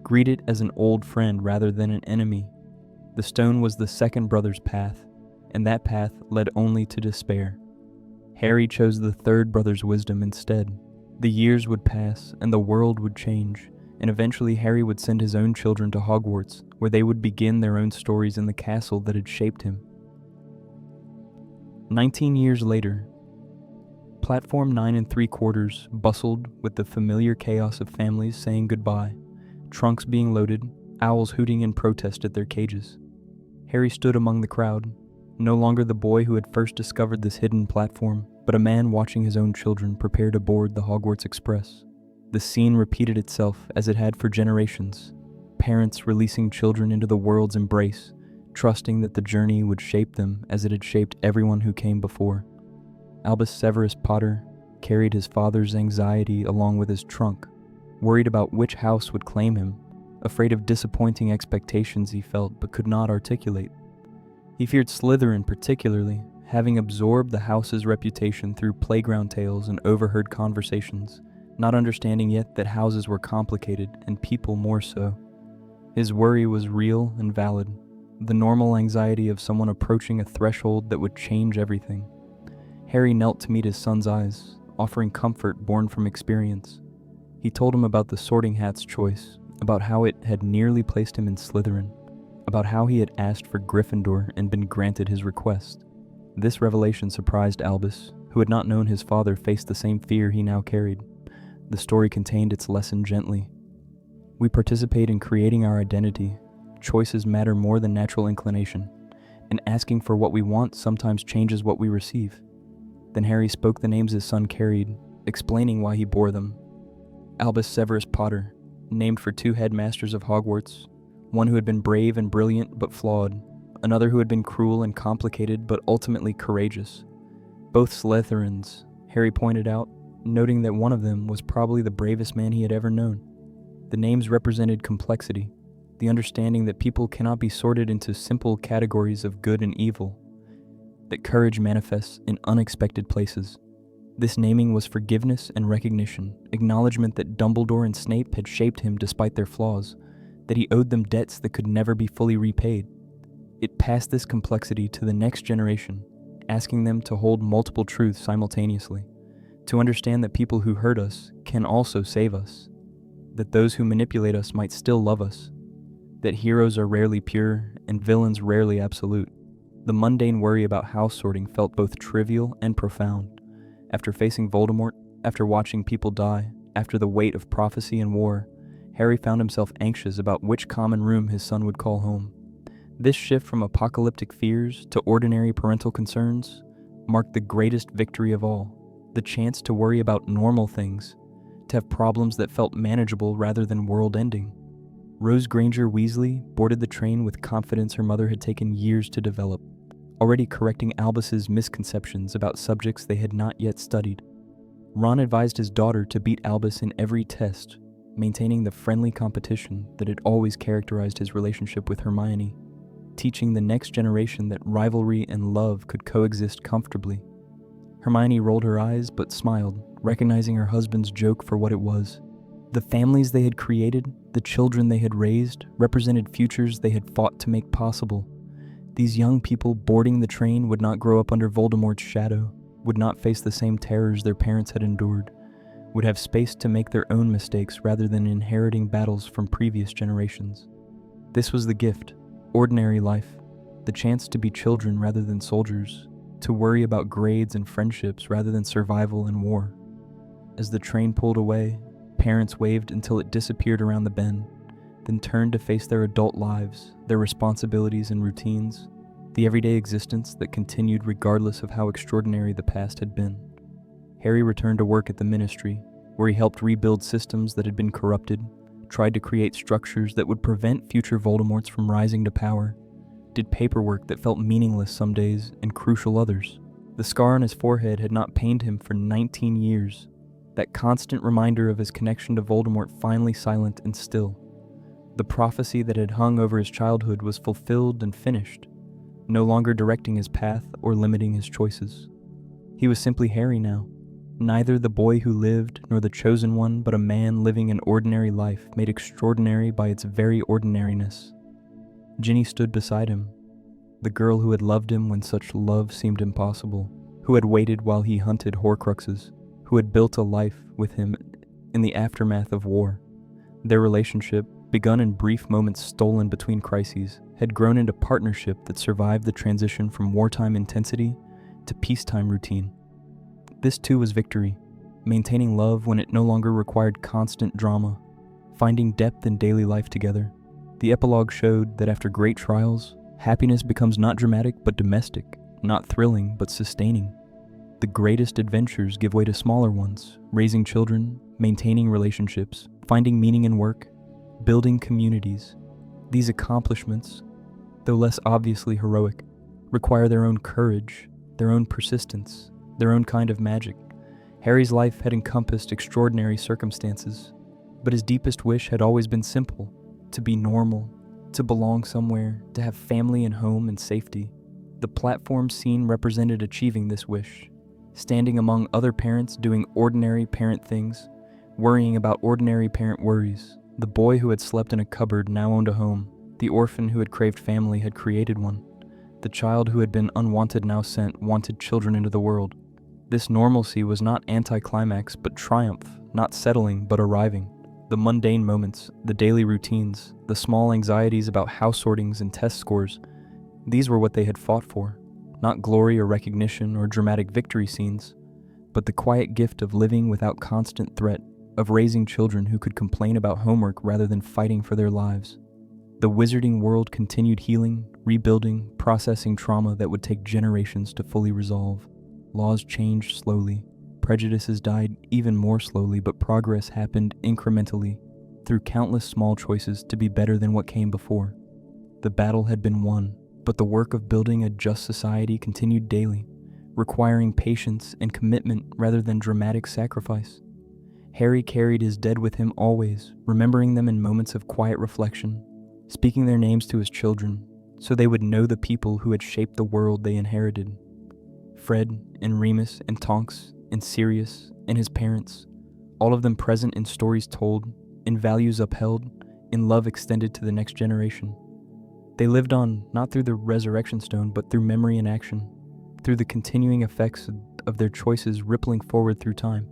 greet it as an old friend rather than an enemy. The stone was the second brother's path, and that path led only to despair. Harry chose the third brother's wisdom instead. The years would pass, and the world would change, and eventually Harry would send his own children to Hogwarts, where they would begin their own stories in the castle that had shaped him. 19 years later, Platform 9 3/4 bustled with the familiar chaos of families saying goodbye, trunks being loaded, owls hooting in protest at their cages. Harry stood among the crowd, no longer the boy who had first discovered this hidden platform, but a man watching his own children prepare to board the Hogwarts Express. The scene repeated itself as it had for generations, parents releasing children into the world's embrace, trusting that the journey would shape them as it had shaped everyone who came before. Albus Severus Potter carried his father's anxiety along with his trunk, worried about which house would claim him, afraid of disappointing expectations he felt but could not articulate. He feared Slytherin particularly, having absorbed the house's reputation through playground tales and overheard conversations, not understanding yet that houses were complicated and people more so. His worry was real and valid, the normal anxiety of someone approaching a threshold that would change everything. Harry knelt to meet his son's eyes, offering comfort born from experience. He told him about the Sorting Hat's choice, about how it had nearly placed him in Slytherin, about how he had asked for Gryffindor and been granted his request. This revelation surprised Albus, who had not known his father face the same fear he now carried. The story contained its lesson gently. We participate in creating our identity. Choices matter more than natural inclination, and asking for what we want sometimes changes what we receive. Then Harry spoke the names his son carried, explaining why he bore them. Albus Severus Potter, named for two headmasters of Hogwarts, one who had been brave and brilliant but flawed, another who had been cruel and complicated but ultimately courageous. Both Slytherins, Harry pointed out, noting that one of them was probably the bravest man he had ever known. The names represented complexity, the understanding that people cannot be sorted into simple categories of good and evil, that courage manifests in unexpected places. This naming was forgiveness and recognition, acknowledgement that Dumbledore and Snape had shaped him despite their flaws, that he owed them debts that could never be fully repaid. It passed this complexity to the next generation, asking them to hold multiple truths simultaneously, to understand that people who hurt us can also save us, that those who manipulate us might still love us, that heroes are rarely pure and villains rarely absolute. The mundane worry about house sorting felt both trivial and profound. After facing Voldemort, after watching people die, after the weight of prophecy and war, Harry found himself anxious about which common room his son would call home. This shift from apocalyptic fears to ordinary parental concerns marked the greatest victory of all, the chance to worry about normal things, to have problems that felt manageable rather than world-ending. Rose Granger Weasley boarded the train with confidence her mother had taken years to develop. already correcting Albus's misconceptions about subjects they had not yet studied. Ron advised his daughter to beat Albus in every test, maintaining the friendly competition that had always characterized his relationship with Hermione, teaching the next generation that rivalry and love could coexist comfortably. Hermione rolled her eyes but smiled, recognizing her husband's joke for what it was. The families they had created, the children they had raised, represented futures they had fought to make possible. These young people boarding the train would not grow up under Voldemort's shadow, would not face the same terrors their parents had endured, would have space to make their own mistakes rather than inheriting battles from previous generations. This was the gift, ordinary life, the chance to be children rather than soldiers, to worry about grades and friendships rather than survival and war. As the train pulled away, parents waved until it disappeared around the bend, then turned to face their adult lives, their responsibilities and routines, the everyday existence that continued regardless of how extraordinary the past had been. Harry returned to work at the Ministry, where he helped rebuild systems that had been corrupted, tried to create structures that would prevent future Voldemorts from rising to power, did paperwork that felt meaningless some days and crucial others. The scar on his forehead had not pained him for 19 years, that constant reminder of his connection to Voldemort finally silent and still. The prophecy that had hung over his childhood was fulfilled and finished, no longer directing his path or limiting his choices. He was simply Harry now, neither the boy who lived nor the chosen one, but a man living an ordinary life made extraordinary by its very ordinariness. Ginny stood beside him, the girl who had loved him when such love seemed impossible, who had waited while he hunted Horcruxes, who had built a life with him in the aftermath of war. Their relationship, begun in brief moments stolen between crises, had grown into partnership that survived the transition from wartime intensity to peacetime routine. This too was victory, maintaining love when it no longer required constant drama, finding depth in daily life together. The epilogue showed that after great trials, happiness becomes not dramatic but domestic, not thrilling but sustaining. The greatest adventures give way to smaller ones, raising children, maintaining relationships, finding meaning in work, building communities. These accomplishments, though less obviously heroic, require their own courage, their own persistence, their own kind of magic. Harry's life had encompassed extraordinary circumstances, but his deepest wish had always been simple: to be normal, to belong somewhere, to have family and home and safety. The platform scene represented achieving this wish, standing among other parents doing ordinary parent things, worrying about ordinary parent worries. The boy who had slept in a cupboard now owned a home. The orphan who had craved family had created one. The child who had been unwanted now sent wanted children into the world. This normalcy was not anticlimax but triumph, not settling but arriving. The mundane moments, the daily routines, the small anxieties about house sortings and test scores, these were what they had fought for. Not glory or recognition or dramatic victory scenes, but the quiet gift of living without constant threat, of raising children who could complain about homework rather than fighting for their lives. The wizarding world continued healing, rebuilding, processing trauma that would take generations to fully resolve. Laws changed slowly. Prejudices died even more slowly, but progress happened incrementally, through countless small choices to be better than what came before. The battle had been won, but the work of building a just society continued daily, requiring patience and commitment rather than dramatic sacrifice. Harry carried his dead with him always, remembering them in moments of quiet reflection, speaking their names to his children, so they would know the people who had shaped the world they inherited. Fred and Remus and Tonks and Sirius and his parents, all of them present in stories told, in values upheld, in love extended to the next generation. They lived on not through the resurrection stone, but through memory and action, through the continuing effects of their choices rippling forward through time.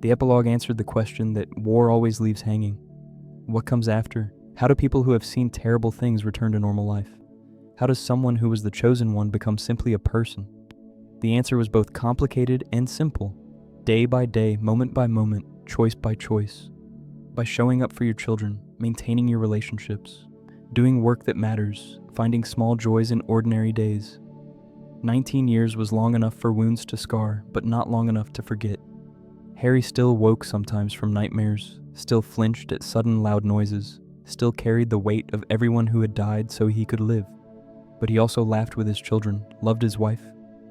The epilogue answered the question that war always leaves hanging. What comes after? How do people who have seen terrible things return to normal life? How does someone who was the chosen one become simply a person? The answer was both complicated and simple. Day by day, moment by moment, choice by choice. By showing up for your children, maintaining your relationships, doing work that matters, finding small joys in ordinary days. 19 years was long enough for wounds to scar, but not long enough to forget. Harry still woke sometimes from nightmares, still flinched at sudden loud noises, still carried the weight of everyone who had died so he could live. But he also laughed with his children, loved his wife,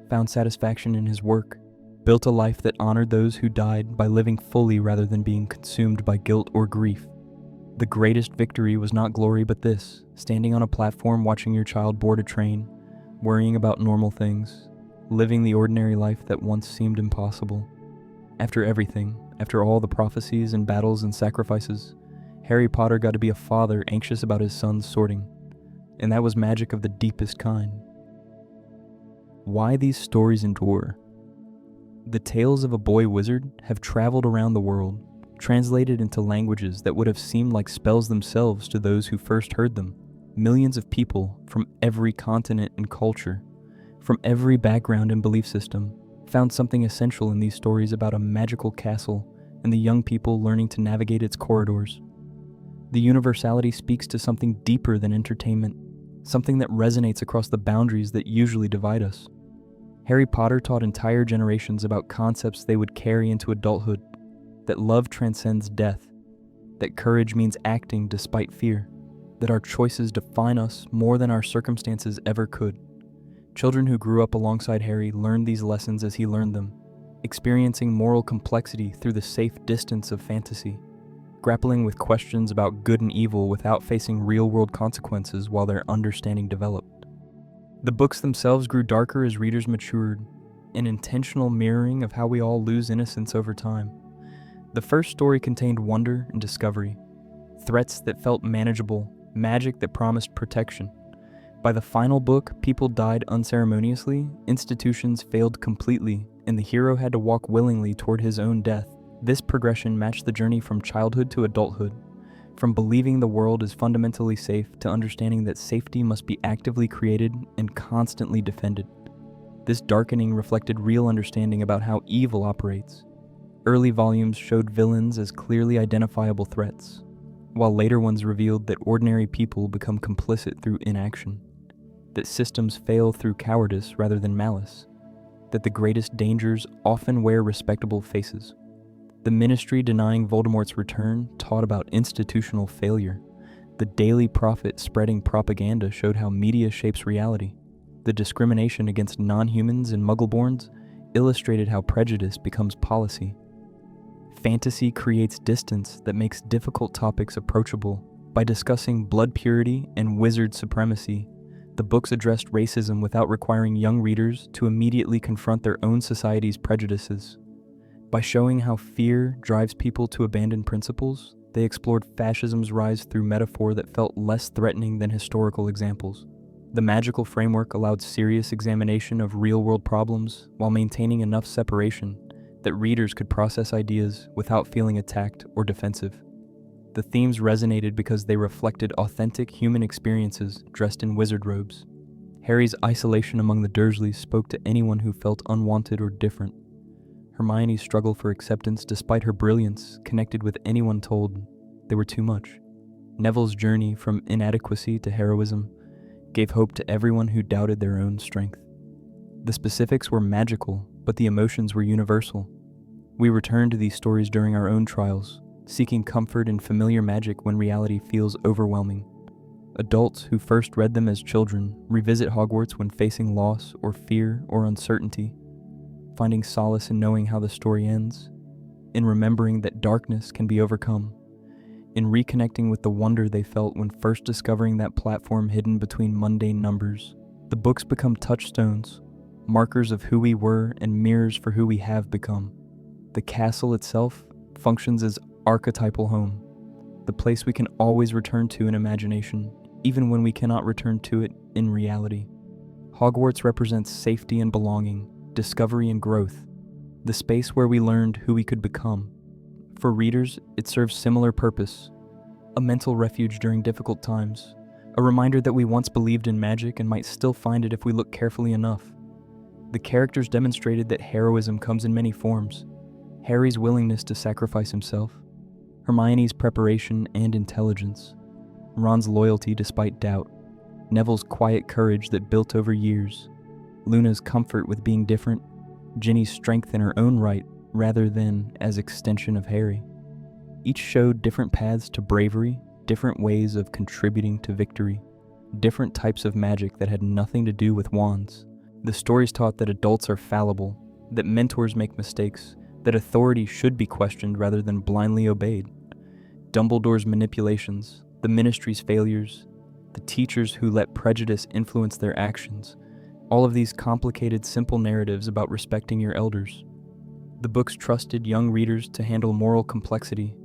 found satisfaction in his work, built a life that honored those who died by living fully rather than being consumed by guilt or grief. The greatest victory was not glory but this, standing on a platform watching your child board a train, worrying about normal things, living the ordinary life that once seemed impossible. After everything, after all the prophecies and battles and sacrifices, Harry Potter got to be a father anxious about his son's sorting, and that was magic of the deepest kind. Why these stories endure? The tales of a boy wizard have traveled around the world, translated into languages that would have seemed like spells themselves to those who first heard them. Millions of people from every continent and culture, from every background and belief system, found something essential in these stories about a magical castle and the young people learning to navigate its corridors. The universality speaks to something deeper than entertainment, something that resonates across the boundaries that usually divide us. Harry Potter taught entire generations about concepts they would carry into adulthood, that love transcends death, that courage means acting despite fear, that our choices define us more than our circumstances ever could. Children who grew up alongside Harry learned these lessons as he learned them, experiencing moral complexity through the safe distance of fantasy, grappling with questions about good and evil without facing real-world consequences while their understanding developed. The books themselves grew darker as readers matured, an intentional mirroring of how we all lose innocence over time. The first story contained wonder and discovery, threats that felt manageable, magic that promised protection. By the final book, people died unceremoniously, institutions failed completely, and the hero had to walk willingly toward his own death. This progression matched the journey from childhood to adulthood, from believing the world is fundamentally safe to understanding that safety must be actively created and constantly defended. This darkening reflected real understanding about how evil operates. Early volumes showed villains as clearly identifiable threats, while later ones revealed that ordinary people become complicit through inaction, that systems fail through cowardice rather than malice, that the greatest dangers often wear respectable faces. The Ministry denying Voldemort's return taught about institutional failure. The Daily Prophet spreading propaganda showed how media shapes reality. The discrimination against non-humans and Muggleborns illustrated how prejudice becomes policy. Fantasy creates distance that makes difficult topics approachable. By discussing blood purity and wizard supremacy, the books addressed racism without requiring young readers to immediately confront their own society's prejudices. By showing how fear drives people to abandon principles, they explored fascism's rise through metaphor that felt less threatening than historical examples. The magical framework allowed serious examination of real-world problems while maintaining enough separation that readers could process ideas without feeling attacked or defensive. The themes resonated because they reflected authentic human experiences dressed in wizard robes. Harry's isolation among the Dursleys spoke to anyone who felt unwanted or different. Hermione's struggle for acceptance despite her brilliance connected with anyone told they were too much. Neville's journey from inadequacy to heroism gave hope to everyone who doubted their own strength. The specifics were magical, but the emotions were universal. We return to these stories during our own trials, seeking comfort in familiar magic when reality feels overwhelming. Adults who first read them as children revisit Hogwarts when facing loss or fear or uncertainty, finding solace in knowing how the story ends, in remembering that darkness can be overcome, in reconnecting with the wonder they felt when first discovering that platform hidden between mundane numbers. The books become touchstones, markers of who we were and mirrors for who we have become. The castle itself functions as archetypal home, the place we can always return to in imagination, even when we cannot return to it in reality. Hogwarts represents safety and belonging, discovery and growth, the space where we learned who we could become. For readers, it serves similar purpose, a mental refuge during difficult times, a reminder that we once believed in magic and might still find it if we look carefully enough. The characters demonstrated that heroism comes in many forms. Harry's willingness to sacrifice himself, Hermione's preparation and intelligence, Ron's loyalty despite doubt, Neville's quiet courage that built over years, Luna's comfort with being different, Ginny's strength in her own right rather than as extension of Harry. Each showed different paths to bravery, different ways of contributing to victory. different types of magic that had nothing to do with wands. The stories taught that adults are fallible, that mentors make mistakes, that authority should be questioned rather than blindly obeyed. Dumbledore's manipulations, the ministry's failures, the teachers who let prejudice influence their actions, all of these complicated, simple narratives about respecting your elders. The books trusted young readers to handle moral complexity,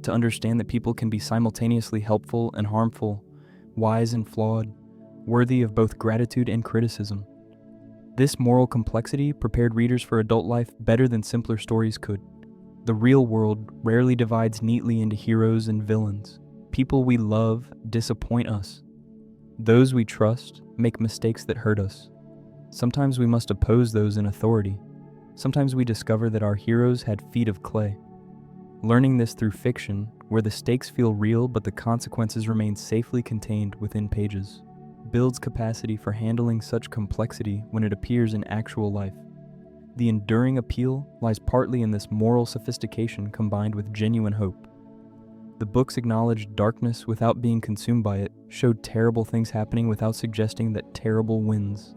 to understand that people can be simultaneously helpful and harmful, wise and flawed, worthy of both gratitude and criticism. This moral complexity prepared readers for adult life better than simpler stories could. The real world rarely divides neatly into heroes and villains. People we love disappoint us. Those we trust make mistakes that hurt us. Sometimes we must oppose those in authority. Sometimes we discover that our heroes had feet of clay. Learning this through fiction, where the stakes feel real but the consequences remain safely contained within pages, builds capacity for handling such complexity when it appears in actual life. The enduring appeal lies partly in this moral sophistication combined with genuine hope. The books acknowledged darkness without being consumed by it, showed terrible things happening without suggesting that terrible wins,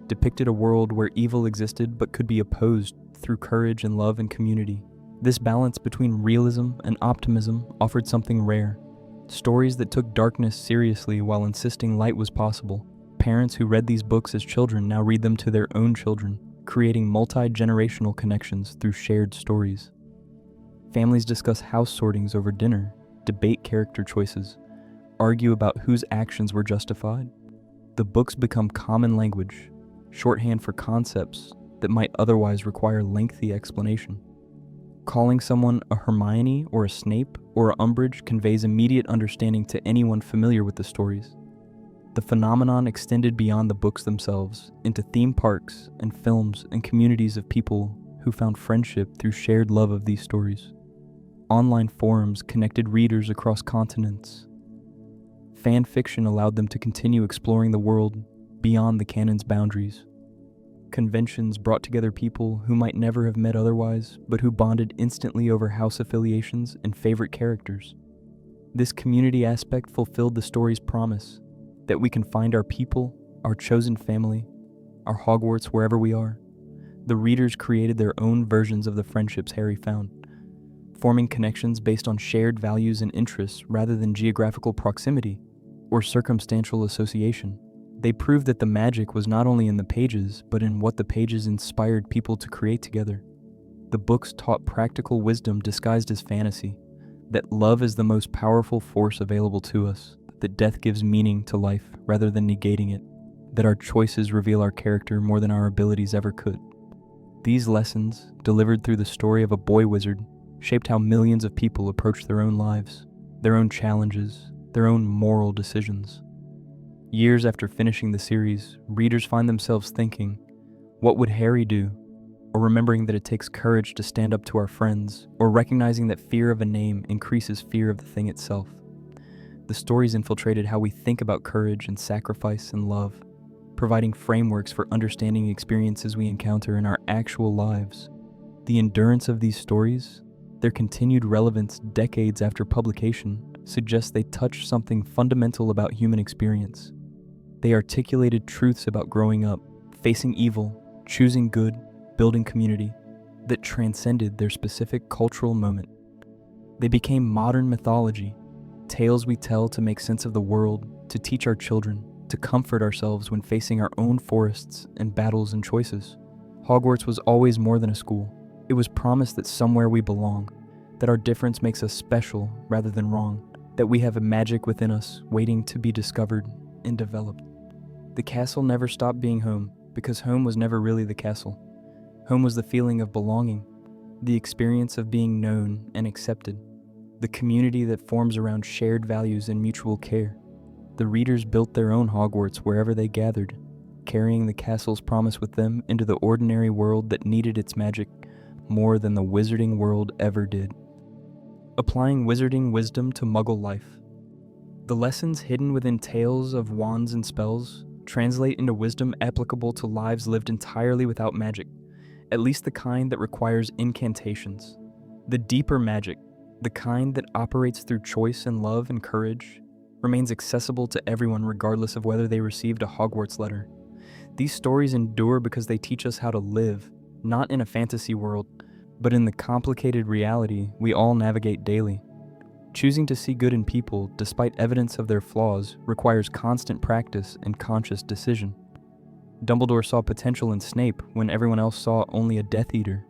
depicted a world where evil existed but could be opposed through courage and love and community. This balance between realism and optimism offered something rare. Stories that took darkness seriously while insisting light was possible. Parents who read these books as children now read them to their own children, creating multi-generational connections through shared stories. Families discuss house sortings over dinner, debate character choices, argue about whose actions were justified. The books become common language, shorthand for concepts that might otherwise require lengthy explanation. Calling someone a Hermione or a Snape or a Umbridge conveys immediate understanding to anyone familiar with the stories. The phenomenon extended beyond the books themselves into theme parks and films and communities of people who found friendship through shared love of these stories. Online forums connected readers across continents. Fan fiction allowed them to continue exploring the world beyond the canon's boundaries. Conventions brought together people who might never have met otherwise, but who bonded instantly over house affiliations and favorite characters. This community aspect fulfilled the story's promise that we can find our people, our chosen family, our Hogwarts wherever we are. The readers created their own versions of the friendships Harry found, forming connections based on shared values and interests rather than geographical proximity or circumstantial association. They proved that the magic was not only in the pages, but in what the pages inspired people to create together. The books taught practical wisdom disguised as fantasy, that love is the most powerful force available to us, that death gives meaning to life rather than negating it, that our choices reveal our character more than our abilities ever could. These lessons, delivered through the story of a boy wizard, shaped how millions of people approach their own lives, their own challenges, their own moral decisions. Years after finishing the series, readers find themselves thinking, what would Harry do? Or remembering that it takes courage to stand up to our friends, or recognizing that fear of a name increases fear of the thing itself. The stories infiltrated how we think about courage and sacrifice and love, providing frameworks for understanding experiences we encounter in our actual lives. The endurance of these stories, their continued relevance decades after publication, suggests they touch something fundamental about human experience. They articulated truths about growing up, facing evil, choosing good, building community, that transcended their specific cultural moment. They became modern mythology, tales we tell to make sense of the world, to teach our children, to comfort ourselves when facing our own forests and battles and choices. Hogwarts was always more than a school. It was promised that somewhere we belong, that our difference makes us special rather than wrong, that we have a magic within us waiting to be discovered and developed. The castle never stopped being home, because home was never really the castle. Home was the feeling of belonging, the experience of being known and accepted, the community that forms around shared values and mutual care. The readers built their own Hogwarts wherever they gathered, carrying the castle's promise with them into the ordinary world that needed its magic more than the wizarding world ever did. Applying wizarding wisdom to Muggle life. The lessons hidden within tales of wands and spells translate into wisdom applicable to lives lived entirely without magic, at least the kind that requires incantations. The deeper magic, the kind that operates through choice and love and courage, remains accessible to everyone regardless of whether they received a Hogwarts letter. These stories endure because they teach us how to live, not in a fantasy world, but in the complicated reality we all navigate daily. Choosing to see good in people, despite evidence of their flaws, requires constant practice and conscious decision. Dumbledore saw potential in Snape when everyone else saw only a Death Eater.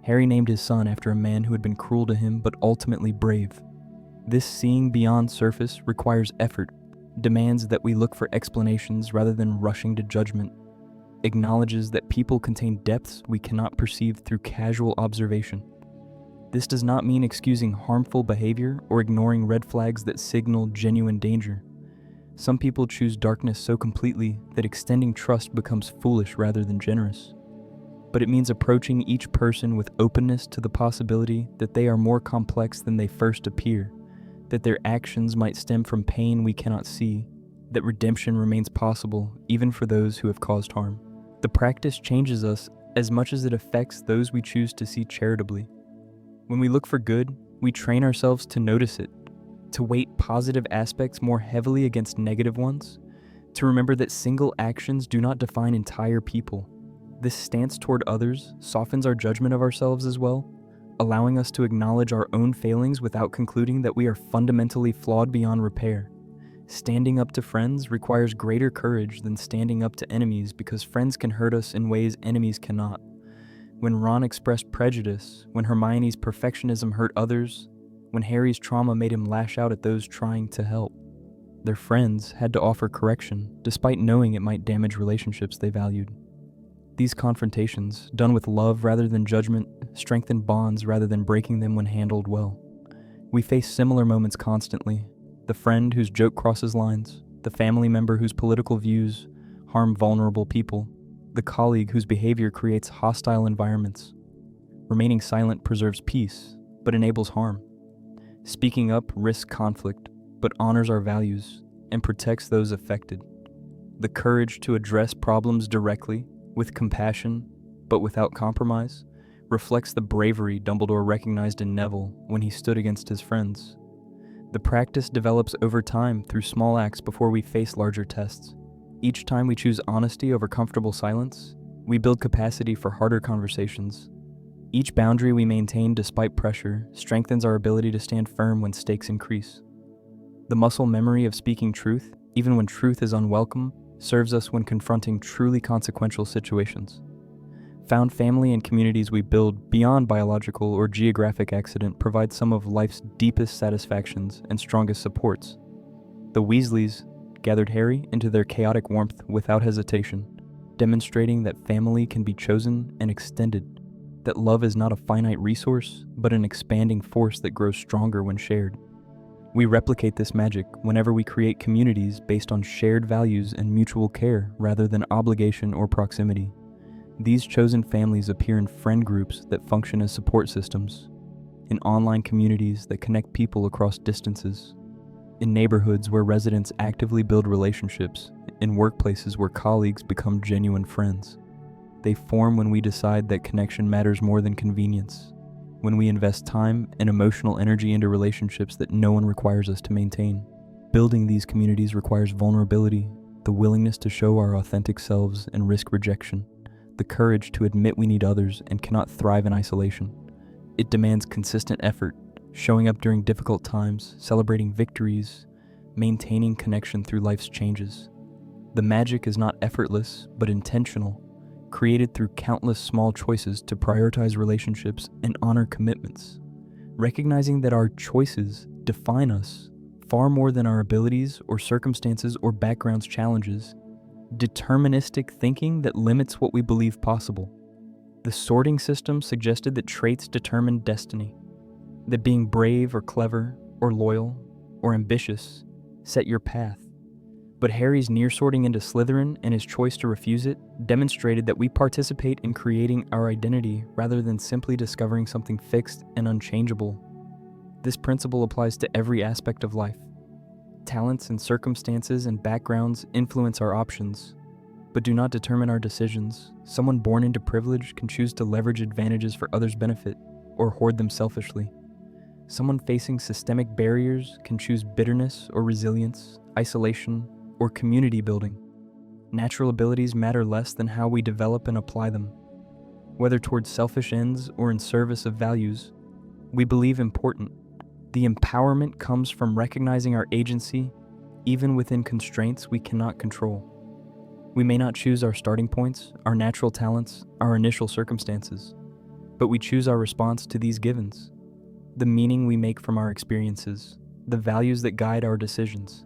Harry named his son after a man who had been cruel to him but ultimately brave. This seeing beyond surface requires effort, demands that we look for explanations rather than rushing to judgment, acknowledges that people contain depths we cannot perceive through casual observation. This does not mean excusing harmful behavior or ignoring red flags that signal genuine danger. Some people choose darkness so completely that extending trust becomes foolish rather than generous. But it means approaching each person with openness to the possibility that they are more complex than they first appear, that their actions might stem from pain we cannot see, that redemption remains possible even for those who have caused harm. The practice changes us as much as it affects those we choose to see charitably. When we look for good, we train ourselves to notice it, to weight positive aspects more heavily against negative ones, to remember that single actions do not define entire people. This stance toward others softens our judgment of ourselves as well, allowing us to acknowledge our own failings without concluding that we are fundamentally flawed beyond repair. Standing up to friends requires greater courage than standing up to enemies because friends can hurt us in ways enemies cannot. When Ron expressed prejudice, when Hermione's perfectionism hurt others, when Harry's trauma made him lash out at those trying to help, their friends had to offer correction, despite knowing it might damage relationships they valued. These confrontations, done with love rather than judgment, strengthen bonds rather than breaking them when handled well. We face similar moments constantly: the friend whose joke crosses lines, the family member whose political views harm vulnerable people, the colleague whose behavior creates hostile environments. Remaining silent preserves peace, but enables harm. Speaking up risks conflict, but honors our values and protects those affected. The courage to address problems directly, with compassion, but without compromise, reflects the bravery Dumbledore recognized in Neville when he stood against his friends. The practice develops over time through small acts before we face larger tests. Each time we choose honesty over comfortable silence, we build capacity for harder conversations. Each boundary we maintain despite pressure strengthens our ability to stand firm when stakes increase. The muscle memory of speaking truth, even when truth is unwelcome, serves us when confronting truly consequential situations. Found family and communities we build beyond biological or geographic accident provide some of life's deepest satisfactions and strongest supports. The Weasleys gathered Harry into their chaotic warmth without hesitation, demonstrating that family can be chosen and extended, that love is not a finite resource, but an expanding force that grows stronger when shared. We replicate this magic whenever we create communities based on shared values and mutual care rather than obligation or proximity. These chosen families appear in friend groups that function as support systems, in online communities that connect people across distances, in neighborhoods where residents actively build relationships, in workplaces where colleagues become genuine friends. They form when we decide that connection matters more than convenience, when we invest time and emotional energy into relationships that no one requires us to maintain. Building these communities requires vulnerability, the willingness to show our authentic selves and risk rejection, the courage to admit we need others and cannot thrive in isolation. It demands consistent effort, showing up during difficult times, celebrating victories, maintaining connection through life's changes. The magic is not effortless, but intentional, created through countless small choices to prioritize relationships and honor commitments. Recognizing that our choices define us far more than our abilities or circumstances or backgrounds challenges. Deterministic thinking that limits what we believe possible. The sorting system suggested that traits determined destiny, that being brave or clever or loyal or ambitious set your path. But Harry's near sorting into Slytherin and his choice to refuse it demonstrated that we participate in creating our identity rather than simply discovering something fixed and unchangeable. This principle applies to every aspect of life. Talents and circumstances and backgrounds influence our options, but do not determine our decisions. Someone born into privilege can choose to leverage advantages for others' benefit or hoard them selfishly. Someone facing systemic barriers can choose bitterness or resilience, isolation, or community building. Natural abilities matter less than how we develop and apply them. Whether towards selfish ends or in service of values we believe important, the empowerment comes from recognizing our agency even within constraints we cannot control. We may not choose our starting points, our natural talents, our initial circumstances, but we choose our response to these givens, the meaning we make from our experiences, the values that guide our decisions.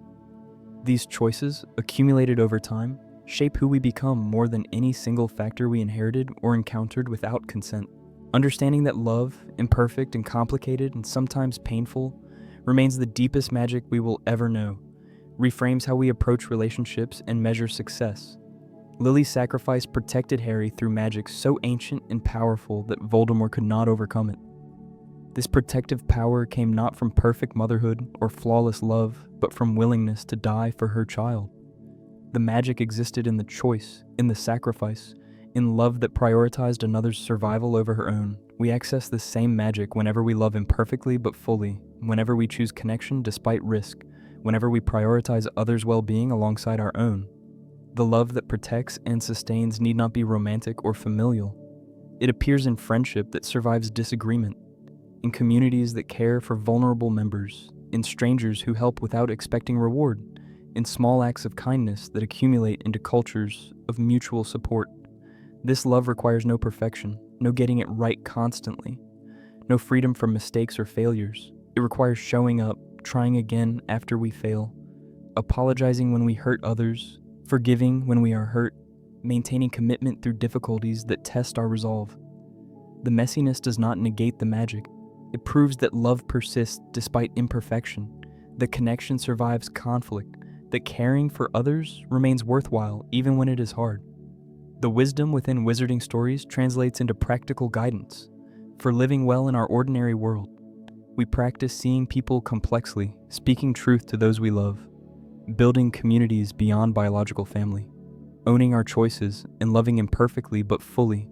These choices, accumulated over time, shape who we become more than any single factor we inherited or encountered without consent. Understanding that love, imperfect and complicated and sometimes painful, remains the deepest magic we will ever know, reframes how we approach relationships and measure success. Lily's sacrifice protected Harry through magic so ancient and powerful that Voldemort could not overcome it. This protective power came not from perfect motherhood or flawless love, but from willingness to die for her child. The magic existed in the choice, in the sacrifice, in love that prioritized another's survival over her own. We access the same magic whenever we love imperfectly but fully, whenever we choose connection despite risk, whenever we prioritize others' well-being alongside our own. The love that protects and sustains need not be romantic or familial. It appears in friendship that survives disagreement, in communities that care for vulnerable members, in strangers who help without expecting reward, in small acts of kindness that accumulate into cultures of mutual support. This love requires no perfection, no getting it right constantly, no freedom from mistakes or failures. It requires showing up, trying again after we fail, apologizing when we hurt others, forgiving when we are hurt, maintaining commitment through difficulties that test our resolve. The messiness does not negate the magic. It proves that love persists despite imperfection, that connection survives conflict, that caring for others remains worthwhile even when it is hard. The wisdom within wizarding stories translates into practical guidance. For living well in our ordinary world, we practice seeing people complexly, speaking truth to those we love, building communities beyond biological family, owning our choices, and loving imperfectly but fully.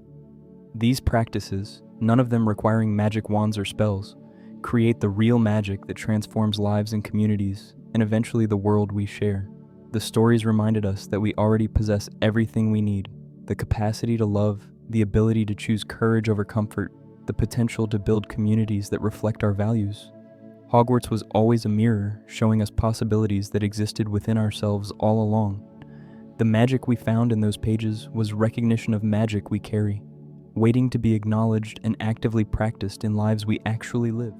These practices, none of them requiring magic wands or spells, create the real magic that transforms lives and communities, and eventually the world we share. The stories reminded us that we already possess everything we need: the capacity to love, the ability to choose courage over comfort, the potential to build communities that reflect our values. Hogwarts was always a mirror, showing us possibilities that existed within ourselves all along. The magic we found in those pages was recognition of magic we carry, waiting to be acknowledged and actively practiced in lives we actually live.